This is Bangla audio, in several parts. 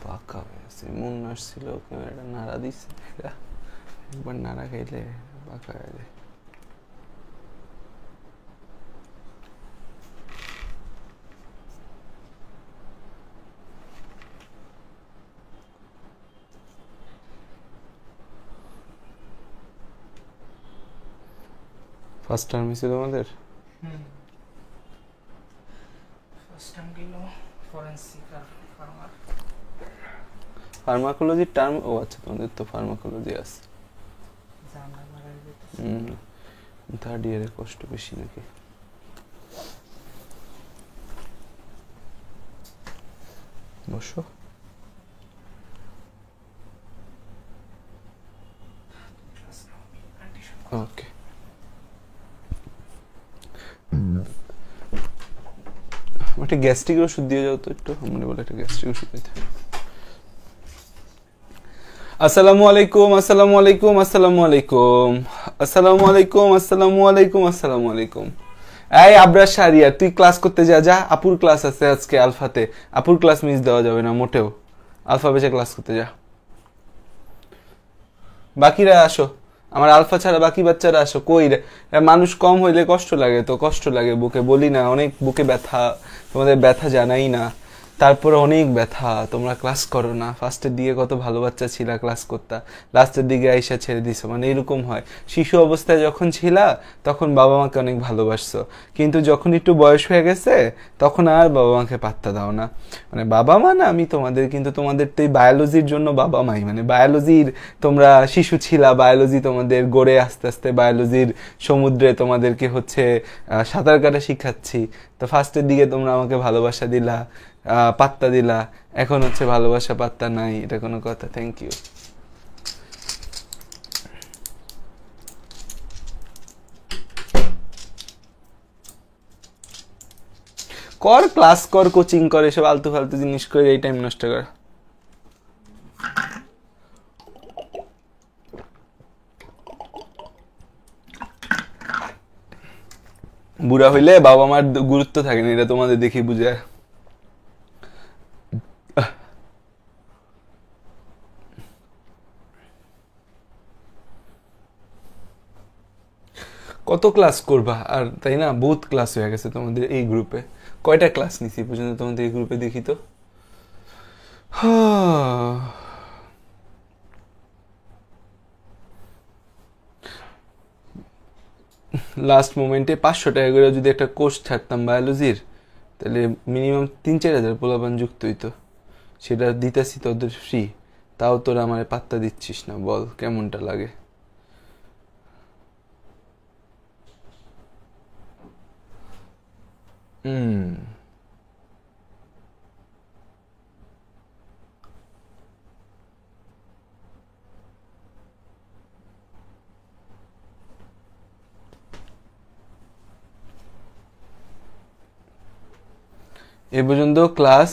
বাঁকা হয়ে আছে, মন আসছিল ক্যামেরাটা নাড়া দিচ্ছে, একবার নাড়া খাইলে বাঁকা হয়ে যায়। ফার্স্ট টার্ম হয়েছে তোমাদের? ফার্স্ট টার্ম গেল ফরেনসিক আর ফার্মাকোলজি টার্ম, ও আচ্ছা তোমাদের তো ফার্মাকোলজি আছে। থার্ড ইয়ারে কষ্ট বেশি নাকি? বসো। ওকে, একটা গ্যাস্ট্রিক ওষুধ দিয়ে যাও তো একটু, আমরা বলে একটা গ্যাস্ট্রিক ওষুধ দিতে। আসসালামু আলাইকুম, আসসালামু আলাইকুম, আসসালামু আলাইকুম, আসসালামু আলাইকুম, আসসালামু আলাইকুম, আসসালামু আলাইকুম। এই আবরার শাহরিয়ার, তুই ক্লাস করতে যা, যা। আপুর ক্লাস আছে আজকে আলফাতে, আপুর ক্লাস মিস দেওয়া যাবে না মোটেও। আলফা বেচে ক্লাস করতে যা। বাকিরা আসো, আমার আলফা ছাড়া বাকি বাচ্চারা আসো। কই রে, মানুষ কম হইলে কষ্ট লাগে, তো কষ্ট লাগে বুকে, বলি না অনেক বুকে ব্যথা, তোমাদের ব্যথা জানাই না, তারপরে অনেক ব্যথা, তোমরা ক্লাস করো না। ফার্স্টের দিকে কত ভালো বাচ্চা ছিলা, ক্লাস করতা, লাস্টের দিকে আইসা ছেড়ে দিছো, মানে এরকম হয়। শিশু অবস্থায় যখন ছিলা তখন বাবা মাকে অনেক ভালোবাসছো, কিন্তু যখন একটু বয়স হয়ে গেছে তখন আর বাবা মাকে পাত্তা দাও না। মানে বাবা মা না আমি তোমাদের, কিন্তু তোমাদের তো এই বায়োলজির জন্য বাবা মাই, মানে বায়োলজির তোমরা শিশু ছিলা, বায়োলজি তোমাদের গড়ে আস্তে আস্তে বায়োলজির সমুদ্রে তোমাদেরকে হচ্ছে সাঁতার কাটা শিখাচ্ছি। তো ফার্স্টের দিকে তোমরা আমাকে ভালোবাসা দিলা, পাত্তা দিলা, এখন হচ্ছে ভালোবাসা পাত্তা নাই, এটা কোনো কথা? Thank you. কর ক্লাস কর, কোচিং কর, এসব আলতু ফালতু জিনিস করে এই টাইম নষ্ট কর। বুড়া হইলে বাবা মার গুরুত্ব থাকে না, এটা তোমাদের দেখি বুঝে। কত ক্লাস করবা আর, তাই না? বহুত ক্লাস হয়ে গেছে তোমাদের এই গ্রুপে। কয়টা ক্লাস নিছি পর্যন্ত তোমাদের এই গ্রুপে দেখি তো? লাস্ট মোমেন্টে 500 টাকা করে যদি একটা কোর্স ছাড়তাম বায়োলজির, তাহলে মিনিমাম 3-4 হাজার পোলাপান যুক্ত হইতো। সেটা দিতেছি তোদের ফ্রি, তাও তোরা আমার পাত্তা দিচ্ছিস না, বল কেমনটা লাগে? এ পর্যন্ত ক্লাস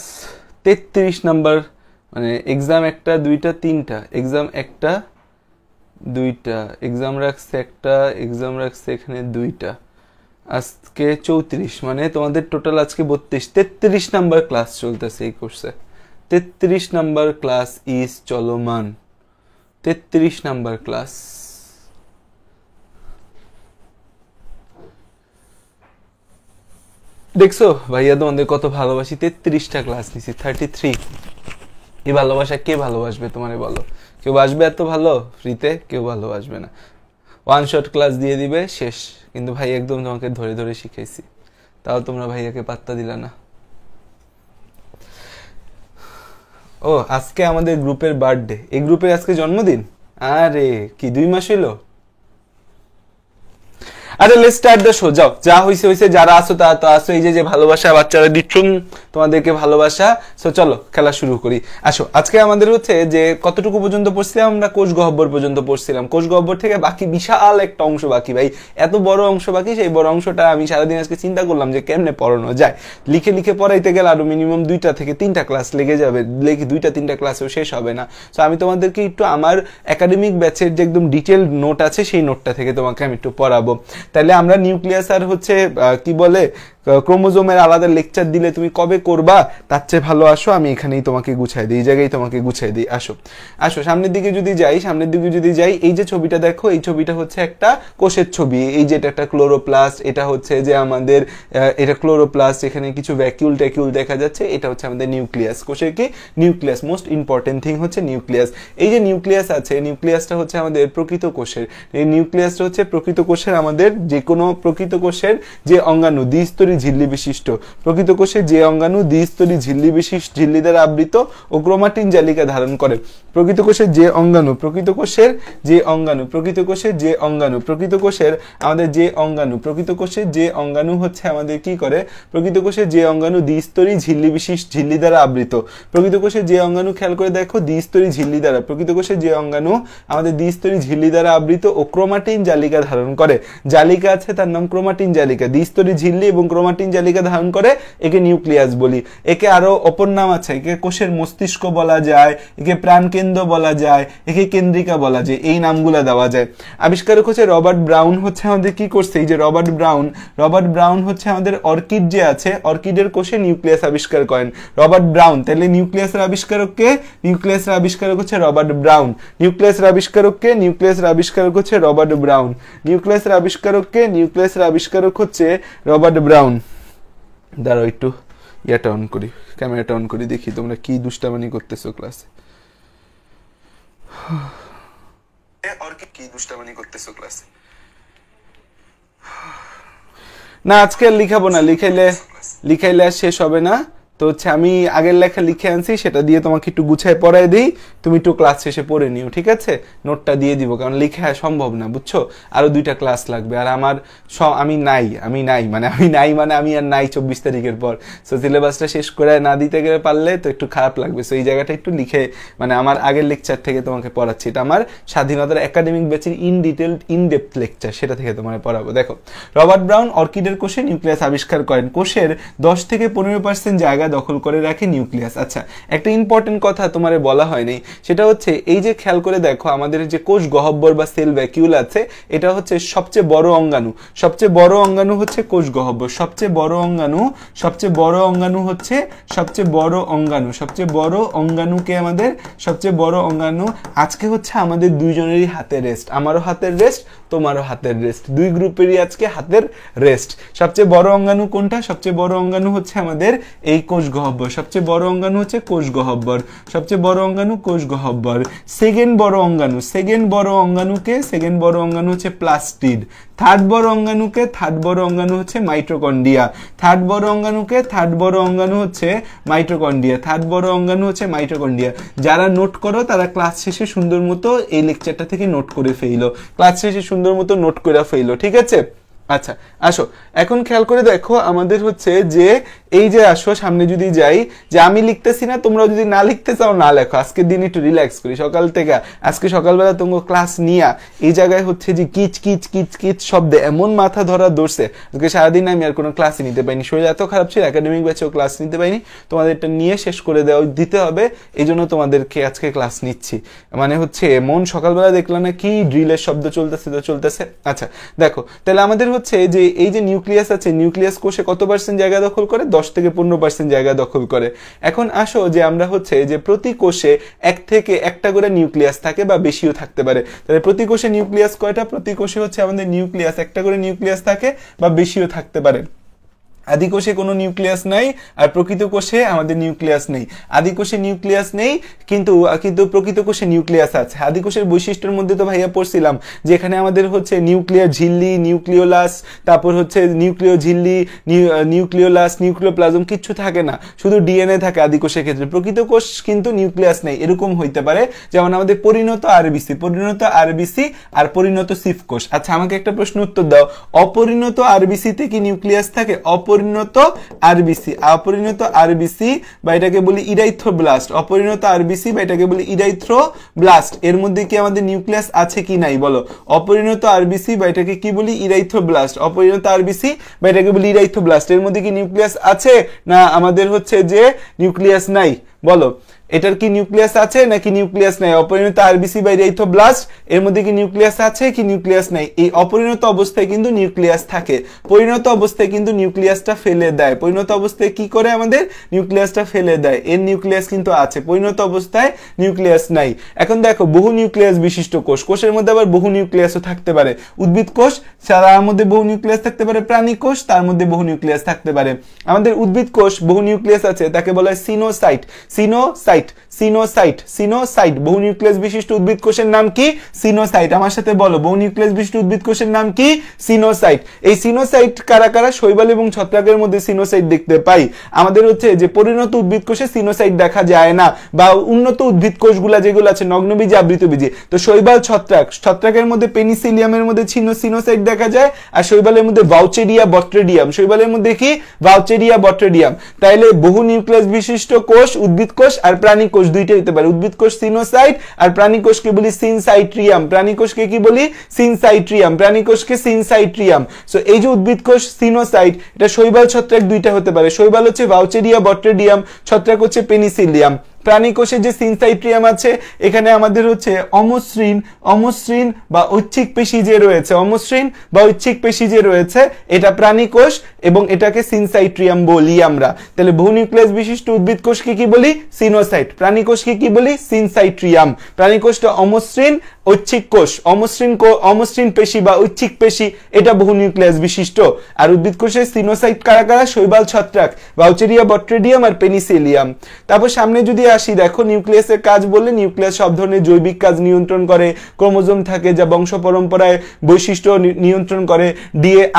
33 নাম্বার, মানে এক্সাম একটা, দুইটা, তিনটা এক্সাম, একটা, দুইটা এক্সাম রাখছে, একটা এক্সাম রাখছে এখানে, দুইটা, আজকে 34, মানে তোমাদের টোটাল আজকে 33 নাম্বার ক্লাস চলতেছে এই কোর্সে। 33 নাম্বার ক্লাস ইজ চলমান, 33 নাম্বার ক্লাস। দেখছো ভাইয়া তোমাদের কত ভালোবাসি, 33টা ক্লাস নিছি, 33। এই ভালোবাসা কে ভালোবাসবে তোমারে বলো? কেউ আসবে এত ভালো ফ্রিতে? কেউ ভালোবাসবে না। ওয়ান শট ক্লাস দিয়ে দিবে, শেষ। কিন্তু ভাই একদম তোমাকে ধরে ধরে শিখাইছি, তাও তোমরা ভাইয়াকে পাত্তা দিলা না। ও আজকে আমাদের গ্রুপের বার্থডে, এই গ্রুপের আজকে জন্মদিন। আরে কি 2 মাস হইলো? আরে লেটস স্টার্ট দ্য শো। যাও, যা হইছে হইছে, যারা আসো তা তো আসো। এই যে ভালোবাসা বাচ্চারা দিচ্ছুম তোমাদেরকে ভালোবাসা। সো চলো খেলা শুরু করি। আসো, আজকে আমাদের হচ্ছে যে কতটুকু পর্যন্ত পড়ছিলাম আমরা, কোষ গহ্বর পর্যন্ত পড়ছিলাম। কোষ গহ্বর থেকে বাকি বিশাল একটা অংশ বাকি, ভাই এত বড় অংশ বাকি। সেই বড় অংশটা আমি সারাদিন আজকে চিন্তা করলাম যে কেমনে পড়ানো যায়। লিখে লিখে পড়াইতে গেলে আরো মিনিমাম 2টা থেকে 3টা ক্লাস লেগে যাবে, 2টা 3টা ক্লাসেও শেষ হবে না। সো আমি তোমাদেরকে একটু আমার একাডেমিক ব্যাচের যে একদম ডিটেল নোট আছে সেই নোটটা থেকে তোমাকে আমি একটু পড়াবো। তাহলে আমরা নিউক্লিয়াস আর হচ্ছে কি বলে ক্রোমোজোমের আলাদা লেকচার দিলে তুমি কবে করবা, তার চেয়ে ভালো আসো আমি এখানেই তোমাকে গুছাই দিই, এই জায়গায় তোমাকে গুছাই দিই। আসো আসো সামনের দিকে যদি যাই, এই যে ছবিটা দেখো, এই ছবিটা হচ্ছে একটা কোষের ছবি। এই যে এটা একটা ক্লোরোপ্লাস্ট, এটা হচ্ছে যে আমাদের এটা ক্লোরোপ্লাস্ট, এখানে কিছু ভ্যাকিউল ট্যাকিউল দেখা যাচ্ছে, এটা হচ্ছে আমাদের নিউক্লিয়াস। কোষের কি নিউক্লিয়াস, মোস্ট ইম্পর্টেন্ট থিং হচ্ছে নিউক্লিয়াস। এই যে নিউক্লিয়াস আছে, নিউক্লিয়াসটা হচ্ছে আমাদের প্রকৃত কোষের, এই নিউক্লিয়াসটা হচ্ছে প্রকৃত কোষের, আমাদের যে কোনো প্রকৃত কোষের যে অঙ্গাণু দ্বিস্তরী ঝিল্লি বিশিষ্ট, প্রকৃত কোষের যে অঙ্গাণু দ্বিস্তরী ঝিল্লি বিশিষ্ট, ঝিল্লি দ্বারা আবৃত ও ক্রোমাটিন জালিকা ধারণ করে। প্রকৃত কোষের যে অঙ্গাণু, প্রকৃত কোষের যে অঙ্গাণু, প্রকৃত কোষের যে অঙ্গাণু, প্রকৃত কোষের আমাদের যে অঙ্গাণু, প্রকৃত কোষের যে অঙ্গাণু হচ্ছে আমাদের কি করে, প্রকৃত কোষের যে অঙ্গাণু দ্বিস্তরী ঝিল্লি বিশিষ্ট, ঝিল্লি দ্বারা আবৃত। প্রকৃত কোষের যে অঙ্গাণু, খেয়াল করে দেখো, দ্বিস্তরী ঝিল্লি দ্বারা, প্রকৃত কোষের যে অঙ্গাণু আমাদের দ্বিস্তরী ঝিল্লি দ্বারা আবৃত ও ক্রোমাটিন জালিকা ধারণ করে। জালিকা আছে, তার নাম ক্রোমাটিন জালিকা। দ্বিস্তরী ঝিল্লি এবং ক্রোমাটিন জালিকা ধারণ করে, একে নিউক্লিয়াস বলি। একে আরো অপর নাম আছে, একে কোষের মস্তিষ্ক বলা যায়, একে প্রাণকেন্দ্র বলা যায়, একে কেন্দ্রিকা বলা যায়, এই নামগুলা দেওয়া যায়। আবিষ্কারক হচ্ছে রবার্ট ব্রাউন, হচ্ছে আমাদের কি করছে, এই যে রবার্ট ব্রাউন হচ্ছে আমাদের অর্কিড যে আছে, অর্কিডের কোষে নিউক্লিয়াস আবিষ্কার করেন রবার্ট ব্রাউন। তাহলে নিউক্লিয়াসের আবিষ্কারক কে, নিউক্লিয়াসের আবিষ্কারক হচ্ছে রবার্ট ব্রাউন। নিউক্লিয়াসের আবিষ্কারক কে, নিউক্লিয়াসের আবিষ্কারক হচ্ছে রবার্ট ব্রাউন। নিউক্লিয়াসের আবিষ্কারক কে, নিউক্লিয়াসের আবিষ্কারক হচ্ছে রবার্ট ব্রাউন। দাঁড়াও একটু ইয়াটা অন করি, ক্যামেরাটা অন করি, দেখি তোমরা কি দুষ্টামানি করতেছো ক্লাসে। কি দুষ্টামানি করতেছো ক্লাসে? না আজকে আর লিখাবো না, লিখাইলে আর শেষ হবে না। তো হচ্ছে আমি আগের লেখা লিখে আনছি, সেটা দিয়ে তোমাকে একটু গুছায় পড়াই দিই, তুমি একটু ক্লাস শেষে পড়ে নিও, ঠিক আছে? নোটটা দিয়ে দিব, কারণ লিখে সম্ভব না, বুঝছো? আরো 2টা ক্লাস লাগবে। আর আমার আমি নাই মানে আমি আর নাই 24 তারিখের পর। সো সিলেবাসটা শেষ করে না দিতে গেলে পারলে তো একটু খারাপ লাগবে। সো এই জায়গাটা একটু লিখে, মানে আমার আগের লেকচার থেকে তোমাকে পড়াচ্ছি। এটা আমার স্বাধীনতার একাডেমিক ব্যাচের ইনডেপথ লেকচার, সেটা থেকে তোমাকে পড়াবো। দেখো, রবার্ট ব্রাউন অর্কিডের কোষে নিউক্লিয়াস আবিষ্কার করেন। কোষের 10 থেকে 15% জায়গা দখল করে রাখে নিউক্লিয়াস। আচ্ছা, একটা ইম্পর্টেন্ট কথা তোমারে বলা হয়নি, সেটা হচ্ছে এই যে খেয়াল করে দেখো, আমাদের যে কোষ গহ্বর বা সেল ভ্যাকিউল আছে, এটা হচ্ছে সবচেয়ে বড় অঙ্গাণু। সবচেয়ে বড় অঙ্গাণু হচ্ছে কোষ গহ্বর। সবচেয়ে বড় অঙ্গাণু হচ্ছে সবচেয়ে বড় অঙ্গাণুকে আমাদের সবচেয়ে বড় অঙ্গাণু। আজকে হচ্ছে আমাদের দুইজনেরই হাতে রেস্ট, আমারও হাতের রেস্ট, তোমারও হাতের রেস্ট, দুই গ্রুপেরই আজকে হাতের রেস্ট। সবচেয়ে বড় অঙ্গাণু কোনটা? সবচেয়ে বড় অঙ্গাণু হচ্ছে আমাদের এই কোষ গহ্বর। সবচেয়ে বড় অঙ্গাণু হচ্ছে কোষ গহ্বর, সবচেয়ে বড় অঙ্গাণু কোষ গহ্বর। সেকেন্ড বড় অঙ্গাণু হচ্ছে প্লাস্টিড। থার্ড বড় অঙ্গাণু হচ্ছে মাইটোকন্ড্রিয়া। থার্ড বড় অঙ্গাণু হচ্ছে মাইটোকন্ড্রিয়া। যারা নোট করো তারা ক্লাস শেষে সুন্দর মতো এই লেকচারটা থেকে নোট করে ফেলো, ঠিক আছে? আচ্ছা আসো, এখন খেয়াল করে দেখো, আমাদের হচ্ছে যে এই যে আসো সামনে যদি যাই, যে আমি লিখতেছি না, তোমরাও যদি না লিখতে চাও না লেখো, আজকের দিন একটু রিল্যাক্স করি। সকাল থেকে আজকে সকালবেলা তোমার ক্লাস নিয়া এই জায়গায় হচ্ছে যে কিচ কিচ কিচ কিচ শব্দে এমন মাথা ধরছে, আজকে সারাদিন আমি আর কোনো ক্লাসই নিতে পারিনি, শরীর এত খারাপ ছিল, একাডেমিক ব্যাচেও ক্লাস নিতে পারিনি। তোমাদের এটা নিয়ে শেষ করে দিতে হবে, এই জন্য তোমাদেরকে আজকে ক্লাস নিচ্ছি। মানে হচ্ছে মন সকালবেলা দেখলাম না কি ড্রিলের শব্দ চলতেছে। আচ্ছা দেখো, তাহলে আমাদের হচ্ছে যে এই যে নিউক্লিয়াস আছে, নিউক্লিয়াস কোষে কত % জায়গা দখল করে? 10 থেকে 15% জায়গা দখল করে। এখন আসো যে আমরা হচ্ছে যে প্রতি কোষে একটা করে নিউক্লিয়াস থাকে বা বেশিও থাকতে পারে। তাহলে প্রতি কোষে নিউক্লিয়াস কয়টা? প্রতি কোষে হচ্ছে আমাদের নিউক্লিয়াস একটা করে নিউক্লিয়াস থাকে বা বেশিও থাকতে পারে। আদি কোষে কোনো নিউক্লিয়াস নাই, আর প্রকৃত কোষে আমাদের নিউক্লিয়াস নেই। আদি কোষে নিউক্লিয়াস নেই, কিন্তু প্রকৃত কোষে নিউক্লিয়াস আছে। আদি কোষের বৈশিষ্ট্যের মধ্যে তো ভাইয়া পড়ছিলাম যে এখানে আমাদের হচ্ছে নিউক্লিয়ার ঝিল্লি, নিউক্লিওলাস, তারপর হচ্ছে নিউক্লিয় ঝিল্লি, নিউক্লিওলাস, নিউক্লিওপ্লাজম কিচ্ছু থাকে না, শুধু ডিএনএ থাকে আদি কোষের ক্ষেত্রে। প্রকৃত কোষ কিন্তু নিউক্লিয়াস নেই, এরকম হইতে পারে। যেমন আমাদের পরিণত আরবিসি আর পরিণত সিফ কোষ। আচ্ছা আমাকে একটা প্রশ্ন উত্তর দাও, অপরিণত আরবিসিতে কি নিউক্লিয়াস থাকে? অপরিণত আরবিসি বা এটাকে বলি ইরাইথ্রোব্লাস্ট, এর মধ্যে কি আমাদের নিউক্লিয়াস আছে কি নাই বলো? অপরিণত আরবিসি বা এটাকে কি বলি? ইরাইথ্রোব্লাস্ট। অপরিণত আরবিসি বা এটাকে বলি ইরাইথ্রোব্লাস্ট, এর মধ্যে কি নিউক্লিয়াস আছে না আমাদের হচ্ছে যে নিউক্লিয়াস নাই বলো? এটার কি নিউক্লিয়াস আছে নাকি নিউক্লিয়াস নাই? অপরিণত আরবিসি বাই রেইথোব্লাস্ট এর মধ্যে কি নিউক্লিয়াস আছে কি নিউক্লিয়াস নাই? এই অপরিণত অবস্থায় কিন্তু নিউক্লিয়াস থাকে, পরিণত অবস্থায় কিন্তু নিউক্লিয়াসটা ফেলে দেয়। পরিণত অবস্থায় কি করে আমাদের নিউক্লিয়াসটা ফেলে দেয়, এর নিউক্লিয়াস কিন্তু আছে, পরিণত অবস্থায় নিউক্লিয়াস নাই। এখন দেখো বহু নিউক্লিয়াস বিশিষ্ট কোষ, কোষের মধ্যে আবার বহু নিউক্লিয়াসও থাকতে পারে। উদ্ভিদ কোষ তার মধ্যে বহু নিউক্লিয়াস থাকতে পারে, প্রাণী কোষ তার মধ্যে বহু নিউক্লিয়াস থাকতে পারে। আমাদের উদ্ভিদ কোষ বহু নিউক্লিয়াস আছে, তাকে বলা হয় সিনোসাইট। সিনোসাইট বহু নিউক্লিয়াস বিশিষ্ট উদ্ভিদ কোষের নাম কি? সিনোসাইট। আমার সাথে বলো, বহু নিউক্লিয়াস বিশিষ্ট উদ্ভিদ কোষের নাম কি? সিনোসাইট। এই সিনোসাইট কারা কারা? শৈবাল এবং ছত্রাকের মধ্যে সিনোসাইট দেখতে পাই। আমাদের হচ্ছে যে পরিণত উদ্ভিদ কোষে সিনোসাইট দেখা যায় না, বা উন্নত উদ্ভিদ কোষগুলা যেগুলো আছে নগ্নবীজি আবৃতবীজি, তো শৈবাল ছত্রাকের মধ্যে পেনিসিলিয়ামের মধ্যে সিনোসাইট দেখা যায়, আর শৈবালের মধ্যে ভাউচেরিয়া বট্রেডিয়াম, শৈবালের মধ্যে কি? ভাউচেরিয়া বট্রেডিয়াম। তাইলে বহু নিউক্লিয়াস বিশিষ্ট কোষ উদ্ভিদ কোষ আর প্রাণী কোষ দুইটাই হতে পারে। উদ্ভিদ কোষ সিনোসাইট আর প্রাণী কোষকে বলি সিনসাইট্রিয়াম। প্রাণী কোষকে কি বলি? সিনসাইট্রিয়াম। প্রাণী কোষকে সিনসাইট্রিয়াম। সো এই যে উদ্ভিদ কোষ সিনোসাইট, এটা শৈবাল ছত্রাক দুইটা হতে পারে। শৈবাল হচ্ছে ভাউচেরিয়া বট্রেডিয়াম, ছত্রাক হচ্ছে পেনিসিলিয়াম। প্রাণী কোষে যে সিনসাইট্রিয়াম আছে, এখানে আমাদের হচ্ছে অমসৃণ বা ঐচ্ছিক পেশি যে রয়েছে, অমসৃণ বা ঐচ্ছিক পেশি যে রয়েছে, এটা প্রাণী কোষ এবং এটাকে সিনসাইট্রিয়াম বলি আমরা। তাহলে বহু নিউক্লিয়াস বিশিষ্ট উদ্ভিদ কোষকে কি বলি? সিনোসাইট। প্রাণী কোষকে কি বলি? সিনসাইট্রিয়াম। প্রাণী কোষটা অমসৃণ ঐচ্ছিক কোষ, অমসৃণ পেশি বা ঐচ্ছিক পেশি, এটা বহু নিউক্লিয়াস বিশিষ্ট। আর উদ্ভিদ কোষে সিনোসাইট কারা কারা? শৈবাল ছত্রাক, ভাউচেরিয়া বট্রেডিয়াম আর পেনিসিলিয়াম। তারপর সামনে যদি আসি, দেখো নিউক্লিয়াসের কাজ বললে নিউক্লিয়াস সব ধরনের জৈবিক কাজ নিয়ন্ত্রণ করে। ক্রোমোজোম থাকে যা বংশ পরম্পরায় বৈশিষ্ট্য নিয়ন্ত্রণ করে।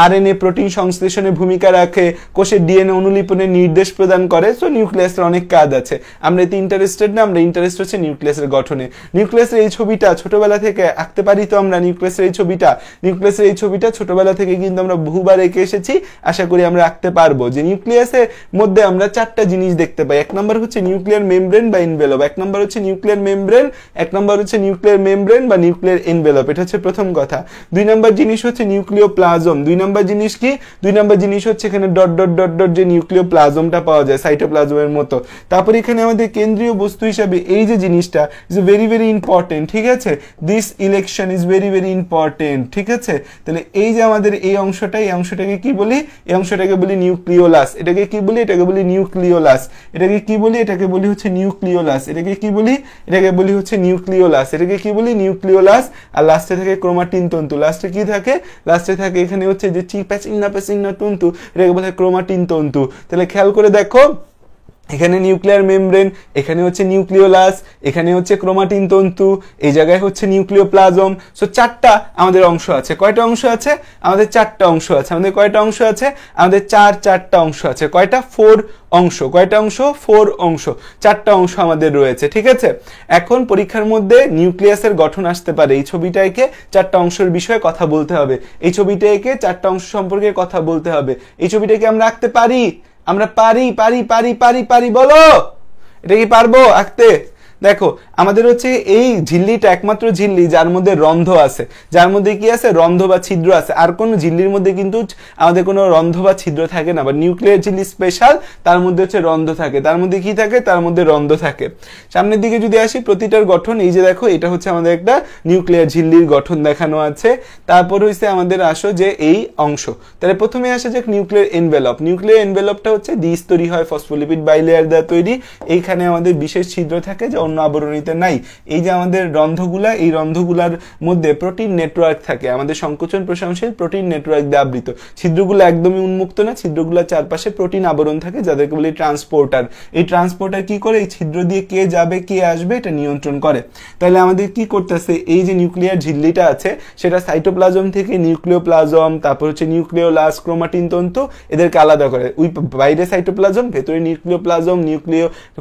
আরএনএ প্রোটিন সংশ্লেষণে ভূমিকা রাখে, কোষের ডিএনএ অনুলিপনে নির্দেশ প্রদান করে। সো নিউক্লিয়াসের অনেক কাজ আছে। আমরা এতে ইন্টারেস্টেড না, আমরা ইন্টারেস্ট হচ্ছে নিউক্লিয়াসের গঠনে। নিউক্লিয়াসের এই ছবিটা ছোটবেলা থেকে আঁকতে পারি তো আমরা। নিউক্লিয়াসের এই ছবিটা ছোটবেলা থেকে কিন্তু আমরা বহুবার এঁকে এসেছি, আশা করি আমরা আঁকতে পারবো। যে নিউক্লিয়াসের মধ্যে আমরা চারটা জিনিস দেখতে পাই। এক নম্বর হচ্ছে নিউক্লিয়ার মেমব্রেন বা এনভেলপ। এক নম্বর হচ্ছে নিউক্লিয়ার মেমব্রেন বা নিউক্লিয়ার এনভেলপ, এটা হচ্ছে প্রথম কথা। দুই নম্বর জিনিস হচ্ছে নিউক্লিওপ্লাজম। দুই নম্বর জিনিস কি? দুই নম্বর জিনিস হচ্ছে এখানে ডট ডট ডট ডট যে নিউক্লিওপ্লাজমটা পাওয়া যায় সাইটোপ্লাজমের মতো। তারপর এখানে আমাদের কেন্দ্রীয় বস্তু হিসাবে এই যে জিনিসটা ইজ ভেরি ভেরি ইম্পর্টেন্ট, ঠিক আছে? This election is very very important, ঠিক আছে? তাহলে এই যে আমাদের এই অংশটাকে কি বলি? এই অংশটাকে বলি নিউক্লিওলাস। এটাকে কি বলি? এটাকে বলি নিউক্লিওলাস। এটাকে কি বলি? এটাকে বলি হচ্ছে নিউক্লিওলাস। এটাকে কি বলি? এটাকে বলি হচ্ছে নিউক্লিওলাস। এটাকে কি বলি? নিউক্লিওলাস। আর লাস্টে থাকে ক্রোমাটিন তন্তু। লাস্টে কি থাকে? লাস্টে থাকে এখানে হচ্ছে যে প্যাচিন্না তন্তু, এটাকে বলে ক্রোমাটিন তন্তু। তাহলে খেয়াল করে দেখো, এখানে নিউক্লিয়ার মেমব্রেন, এখানে হচ্ছে নিউক্লিওলাস, এখানে হচ্ছে ক্রোমাটিন তন্তু, এই জায়গায় হচ্ছে নিউক্লিওপ্লাজম। সো চারটা আমাদের অংশ আছে। কয়টা অংশ আছে? আমাদের চারটা অংশ আছে। আমাদের কয়টা অংশ আছে? আমাদের চারটা অংশ আছে। কয়টা? 4 অংশ। কয়টা অংশ? 4 অংশ। চারটা অংশ আমাদের রয়েছে, ঠিক আছে? এখন পরীক্ষার মধ্যে নিউক্লিয়াসের গঠন আসতে পারে। এই ছবিটা এঁকে চারটা অংশের বিষয়ে কথা বলতে হবে। এই ছবিটা এঁকে চারটা অংশ সম্পর্কে কথা বলতে হবে। এই ছবিটাকে আমরা আঁকতে পারি? আমরা পারি বলো, এটা কি পারবো আঁকতে? দেখো আমাদের হচ্ছে এই ঝিল্লিটা একমাত্র ঝিল্লি যার মধ্যে রন্ধ্র আছে, যার মধ্যে কি আছে? রন্ধ্র বা ছিদ্র আছে। আর কোন ঝিল্লির মধ্যে কিন্তু আমাদের কোনো রন্ধ্র বা ছিদ্র থাকে না। বা নিউক্লিয়ার ঝিল্লি স্পেশাল, তার মধ্যে হচ্ছে রন্ধ্র থাকে। তার মধ্যে কি থাকে? তার মধ্যে রন্ধ্র থাকে। সামনের দিকে যদি আসি, প্রতিটার গঠন এই যে দেখো, এটা হচ্ছে আমাদের একটা নিউক্লিয়ার ঝিল্লির গঠন দেখানো আছে। তারপর হচ্ছে আমাদের আসো যে এই অংশ। তাহলে প্রথমে আসা যাক নিউক্লিয়ার এনভেলপ। নিউক্লিয়ার এনভেলপটা হচ্ছে দ্বিস্তরী হয়, ফসফোলিপিড বাইলেয়ার দ্বারা তৈরি। এইখানে আমাদের বিশেষ ছিদ্র থাকে যা অন্য আবরণীতে নাই। এই যে আমাদের রন্ধ্রগুলা, এই রন্ধ্রগুলার মধ্যে প্রোটিন নেটওয়ার্ক থাকে, আমাদের সংকোচন প্রশংসিত প্রোটিন নেটওয়ার্ক দিয়ে আবৃত। ছিদ্রগুলো একদমই উন্মুক্ত না, ছিদ্রগুলোর চারপাশে প্রোটিন আবরণ থাকে, যাদেরকে বলি ট্রান্সপোর্টার। এই ট্রান্সপোর্টার কি করে? এই ছিদ্র দিয়ে কে যাবে কে আসবে এটা নিয়ন্ত্রণ করে। তাহলে আমাদের কি করতেছে? এই যে নিউক্লিয়ার ঝিল্লিটা আছে, সেটা সাইটোপ্লাজম থেকে নিউক্লিওপ্লাজম, তারপর হচ্ছে নিউক্লিওলাস, ক্রোমাটিন তন্তু, এদেরকে আলাদা করে। ওই বাইরে সাইটোপ্লাজম, ভেতরে নিউক্লিওপ্লাজম,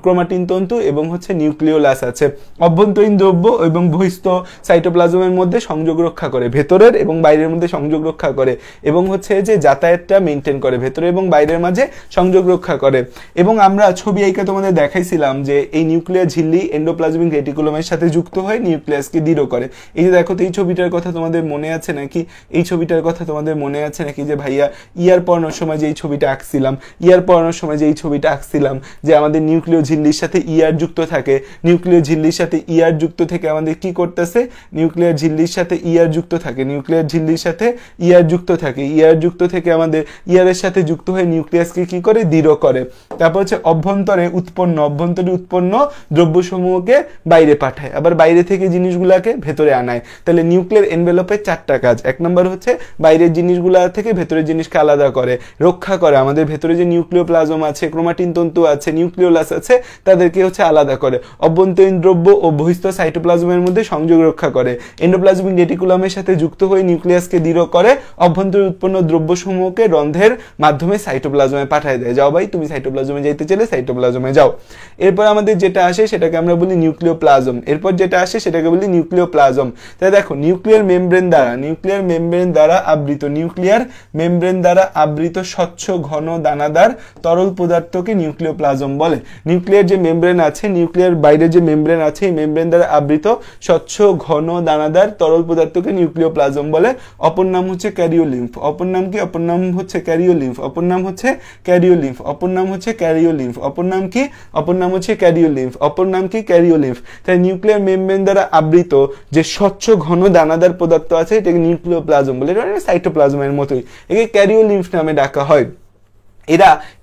ক্রোমাটিন তন্তু এবং হচ্ছে নিউক্লিওলাস আছে। অভ্যন্তরীণ দ্রব্য এবং বহিস্থ সাইটোপ্লাজমের মধ্যে সংযোগ রক্ষা করে, ভেতরের এবং বাইরের মধ্যে সংযোগ রক্ষা করে, এবং হচ্ছে যে যাতায়াতটা মেনটেন করে, ভেতরে এবং বাইরের মাঝে সংযোগ রক্ষা করে। এবং আমরা ছবি আঁকা তোমাদের দেখাইছিলাম যে এই নিউক্লিয়ার ঝিল্লি এন্ডোপ্লাজমিক রেটিকুলামের সাথে যুক্ত হয়ে নিউক্লিয়াসকে দৃঢ় করে। এই যে দেখো তো, এই ছবিটার কথা তোমাদের মনে আছে নাকি? এই ছবিটার কথা তোমাদের মনে আছে নাকি যে ভাইয়া ইয়ার পড়ানোর সময় যে এই ছবিটা আঁকছিলাম, যে আমাদের নিউক্লিয় ঝিল্লির সাথে ইয়ার যুক্ত থাকে, নিউক্লিয় ঝিল্লির সাথে ইয়ার যুক্ত থেকে আমাদের কি করতেছে, নিউক্লিয়ার ঝিল্লির সাথে ইয়ার যুক্ত থাকে, ইয়ার যুক্ত থেকে আমাদের ইয়ারের সাথে যুক্ত হয়ে নিউক্লিয়াসকে কি করে, দৃঢ় করে। তারপর হচ্ছে অভ্যন্তরে উৎপন্ন দ্রব্যসমূহকে বাইরে পাঠায়, আবার বাইরে থেকে জিনিসগুলাকে ভেতরে আনায়। তাহলে নিউক্লিয়ার এনভেলপের 4টা কাজ। 1 নম্বর হচ্ছে বাইরের জিনিসগুলা থেকে ভেতরের জিনিসকে আলাদা করে, রক্ষা করে, আমাদের ভেতরে যে নিউক্লিওপ্লাজম আছে, ক্রোমাটিন তন্তু আছে, নিউক্লিওলাস আছে, তাদেরকে হচ্ছে আলাদা করে। অভ্যন্তরীণ দ্রব্য ও বহিস্থ সাইটোপ্লাজমের মধ্যে সংযোগ রক্ষা করে, এন্ডোপ্লাজমিক রেটিকুলামের সাথে যুক্ত হয়ে নিউক্লিয়াসকে দৃঢ় করে, অভ্যন্তরীণ উৎপন্ন দ্রব্যসমূহকে রন্ধ্রের মাধ্যমে সাইটোপ্লাজমে পাঠায় দেয়। যাও ভাই, তুমি সাইটোপ্লাজমে যাইতে চাইলে সাইটোপ্লাজমে যাও। এরপর আমাদের যেটা আসে সেটাকে আমরা বলি নিউক্লিওপ্লাজম। তাই দেখো, নিউক্লিয়ার মেমব্রেন দ্বারা আবৃত স্বচ্ছ ঘন দানাদার তরল পদার্থকে নিউক্লিওপ্লাজম বলে। নিউক্লিয়ার যে মেমব্রেন আছে, নিউক্লিয়ার বাইরে যে মেমব্রেন আছে, এই মেমব্রেন দ্বারা আবৃত স্বচ্ছ ঘন দানাদার তরল পদার্থকে নিউক্লিওপ্লাজম বলে। অপর নাম হচ্ছে ক্যারিওলিম্ফ। অপর নাম হচ্ছে ক্যারিওলিম্ফ। তাই নিউক্লিয়ার মেমব্রেন দ্বারা আবৃত যে স্বচ্ছ ঘন দানাদার পদার্থ আছে এটাকে নিউক্লিওপ্লাজম বলে। এটা সাইটোপ্লাজমের মতোই, একে ক্যারিওলিম্ফ নামে ডাকা হয়।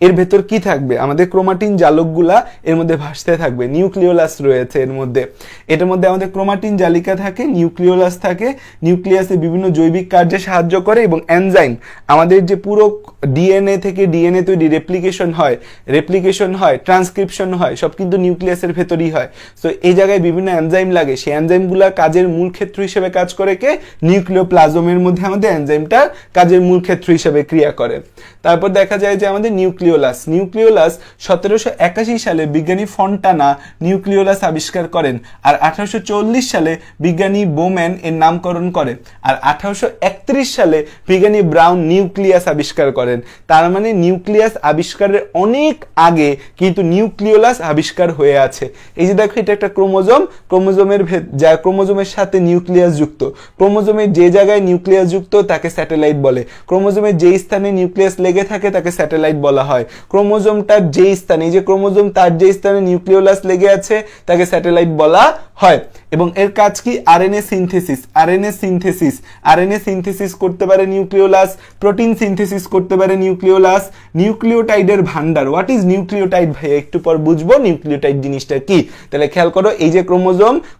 এর ভেতর কি থাকবে, আমাদের ক্রোমাটিন জালকগুলা এর মধ্যে ভাসতে থাকবে। নিউক্লিওলাস রয়েছে এর মধ্যে, এটার মধ্যে আমাদের ক্রোমাটিন জালিকা থাকে, নিউক্লিওলাস থাকে, নিউক্লিয়াসে বিভিন্ন জৈবিক কার্যে সাহায্য করে, এবং এনজাইম, আমাদের যে পুরো ডিএনএ থেকে ডিএনএ তৈরি রেপ্লিকেশন হয়, ট্রান্সক্রিপশন হয়, সব কিন্তু নিউক্লিয়াসের ভেতরই হয়। তো এই জায়গায় বিভিন্ন এনজাইম লাগে, সেই এনজাইমগুলা কাজের মূল ক্ষেত্র হিসেবে কাজ করে কে, নিউক্লিওপ্লাজমের মধ্যে আমাদের এনজাইমটা কাজের মূল ক্ষেত্র হিসেবে ক্রিয়া করে। তারপর দেখা যায় যে আমাদের নিউক্লিওলাস 1781 সালে বিজ্ঞানী ফন্টানা নিউক্লিওলাস আবিষ্কার করেন, আর 1840 সালে বিজ্ঞানী বোম্যান এর নামকরণ করে, আর 1831 সালে বিজ্ঞানী ব্রাউন নিউক্লিয়াস আবিষ্কার করেন। তার মানে নিউক্লিয়াস আবিষ্কারের অনেক আগে কিন্তু নিউক্লিওলাস আবিষ্কার হয়ে আছে। এই যে দেখো, এটা একটা ক্রোমোজোমের সাথে নিউক্লিয়াস যুক্ত, ক্রোমোজোমের যে জায়গায় নিউক্লিয়াস যুক্ত তাকে স্যাটেলাইট বলে, ক্রোমোজোমের যে স্থানে নিউক্লিয়াস লেগে থাকে তাকে স্যাটেলাইট বলা হয়। ক্রোমোজোমটার যে স্থানে, এই যে ক্রোমোজোম তার যে স্থানে নিউক্লিওলাস লেগে আছে তাকে স্যাটেলাইট বলা হয়। এবং এর কাজ কি, আরএনএ সিনথেসিস করতে পারে নিউক্লিওলাস, প্রোটিন সিনথেসিস করতে পারে নিউক্লিওলাস, নিউক্লিওটাইডের ভান্ডার। হোয়াট ইজ নিউক্লিওটাইড ভাই, একটু পর বুঝবো নিউক্লিওটাইড জিনিসটা কি। তাহলে খেয়াল করো, এই যে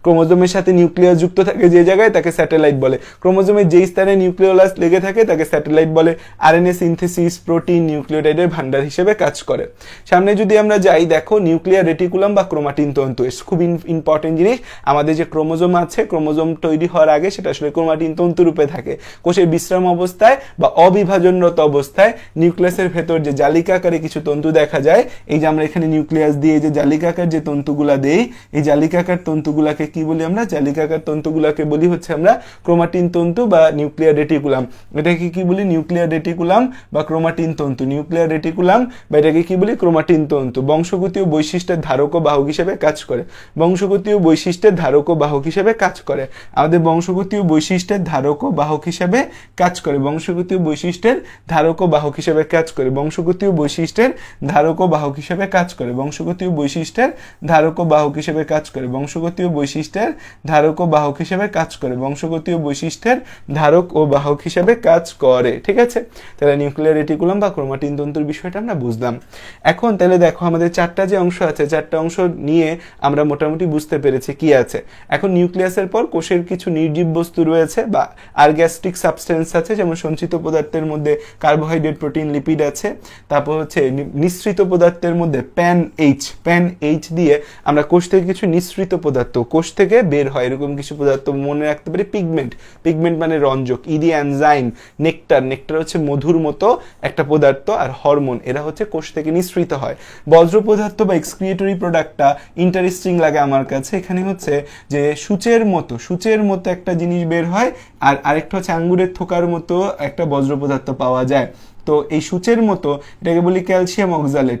ক্রোমোজোমের সাথে নিউক্লিয়াস যুক্ত থাকে যে জায়গায় তাকে স্যাটেলাইট বলে, ক্রোমোজোমের যে স্থানে নিউক্লিওলাস লেগে থাকে তাকে স্যাটেলাইট বলে। আরএনএ সিনথেসিস, প্রোটিন, নিউক্লিওটাইডের ভান্ডার হিসেবে কাজ করে। সামনে যদি আমরা যাই, দেখো নিউক্লিয়ার রেটিকুলাম বা ক্রোমাটিন তন্তু, খুব ইম্পর্টেন্ট জিনিস। আমাদের যে ক্রোমোজোম আছে, ক্রোমোজোম তৈরি হওয়ার আগে সেটা আসলে ক্রোমাটিন তন্তু রূপে থাকে। কোষের বিশ্রাম অবস্থায় বা অবিভাজনরত অবস্থায় নিউক্লিয়াসের ভেতর যে জালিকাকারে কিছু তন্তু দেখা যায়, এই যে আমরা এখানে নিউক্লিয়াস দিয়ে যে জালিকাকার যে তন্তুগুলা দেই, এই জালিকাকার তন্তুগুলাকে কি বলি আমরা, জালিকাকার তন্তুগুলাকে বলি হচ্ছে আমরা ক্রোমাটিন তন্তু বা নিউক্লিয়ার রেটিকুলাম। এটাকে কি বলি, নিউক্লিয়ার রেটিকুলাম বা ক্রোমাটিন তন্তু, নিউক্লিয়ার রেটিকুলাম বা এটাকে কি বলি, ক্রোমাটিন তন্তু। বংশগতীয় বৈশিষ্ট্যের ধারক ও বাহক হিসেবে কাজ করে, বংশগতীয় বৈশিষ্ট্যের ধারক ও বাহক হিসেবে কাজ করে, আমাদের বংশগতীয় বৈশিষ্ট্যের ধারক ও বাহক হিসেবে কাজ করে, বংশগতীয় বৈশিষ্ট্যের ধারক ও বাহক হিসেবে কাজ করে, বংশগতীয় বৈশিষ্ট্যের ধারক ও বাহক হিসেবে কাজ করে, বংশগতীয় বৈশিষ্ট্যের ধারক ও বাহক হিসেবে কাজ করে, বংশগতীয় বৈশিষ্ট্যের ধারক ও বাহক হিসেবে কাজ করে, বংশগতীয় বৈশিষ্ট্যের ধারক ও বাহক হিসেবে কাজ করে। ঠিক আছে, তাহলে নিউক্লিয়ার রেটিকুলাম বা ক্রোমাটিন তন্তুর বিষয়টা আমরা বুঝলাম। এখন তাহলে দেখো, আমাদের 4টা যে অংশ আছে, 4টা অংশ নিয়ে আমরা মোটামুটি বুঝতে পেরেছি কি আছে। এখন নিউক্লিয়াসের পর কোষের কিছু নির্জীব বস্তু রয়েছে বা আর্গ্যাস্টিক সাবস্টেন্স আছে, যেমন সঞ্চিত পদার্থের মধ্যে কার্বোহাইড্রেট, প্রোটিন, লিপিড আছে। তারপর হচ্ছে নিঃসৃত পদার্থের মধ্যে প্যান এইচ দিয়ে আমরা কোষ থেকে কিছু নিঃসৃত পদার্থ কোষ থেকে বের হয়, এরকম কিছু পদার্থ মনে রাখতে পারি। পিগমেন্ট মানে রঞ্জক, ইডি এনজাইম, নেকটার হচ্ছে মধুর মতো একটা পদার্থ, আর হরমোন, এরা হচ্ছে কোষ থেকে নিঃসৃত হয়। বজ্র পদার্থ বা এক্সক্রিয়েটরি প্রোডাক্টটা ইন্টারেস্টিং লাগে আমার কাছে। এখানে হচ্ছে যে সূচের মতো একটা জিনিস বের হয়, আর আরেকটা হচ্ছে আঙ্গুরের থোকার মতো একটা বজ্র পদার্থ পাওয়া যায়। তো এই সূচের মতো এটাকে বলি ক্যালসিয়াম অক্সালেট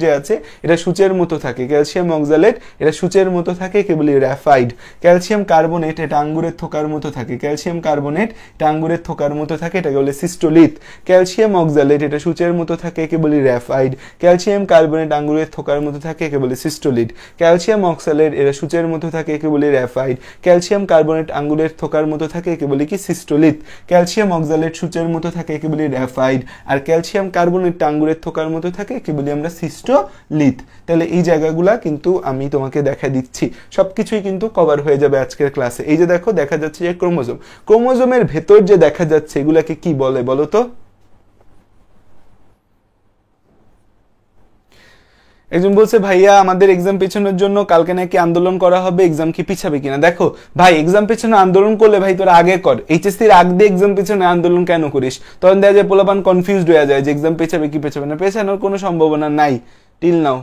যে আছে এটা সূচের মতো থাকে, ক্যালসিয়াম অক্সালেট এটা সূচের মতো থাকে, একে বলি র্যাফাইড। ক্যালসিয়াম কার্বনেট এটা আঙ্গুরের থোকার মতো থাকে, এটাকে বলে সিস্টোলিথ। ক্যালসিয়াম অক্সালেট এটা সূচের মতো থাকে, একে বলি র্যাফাইড। ক্যালসিয়াম কার্বনেট আঙ্গুরের থোকার মতো থাকে, একে বলি সিস্টোলিড। ক্যালসিয়াম অক্সালেট এটা সূচের মতো থাকে, একে বলি র্যাফাইড। ক্যালসিয়াম কার্বনেট আঙ্গুরের থোকার মতো থাকে, একে বলি কি সিস্টোলিথ। ক্যালসিয়াম অক্সালেট সূচের মতো থাকে, একে বলি র্যাফাইড, আর ক্যালসিয়াম কার্বনেট আঙ্গুরের থোকার মতো থাকে, একে বলি আমরা সিস্টোলিথ। তাহলে এই জায়গাগুলা কিন্তু আমি তোমাকে দেখা দিচ্ছি, সবকিছুই কিন্তু কভার হয়ে যাবে আজকের ক্লাসে। এই যে দেখো, দেখা যাচ্ছে যে ক্রোমোজোমের ভেতর যে দেখা যাচ্ছে এগুলাকে কি বলে বলো তো? একজন বলছে ভাইয়া আমাদের এক্সাম পেছানোর জন্য কালকে নাকি আন্দোলন করা হবে, এক্সাম কি পিছাবে কিনা? দেখো ভাই, এক্সাম পেছনে আন্দোলন করলে ভাই তোরা আগে কর, এইচএসসির আগ দিয়ে এক্সাম পেছনে আন্দোলন কেন করিস? তখন দেখা যায় পোলাপান কনফিউজড হয়ে যায় যে এক্সাম পেছাবে কি পেছাবে না। পেছানোর কোনো সম্ভাবনা নাই টিল নাও।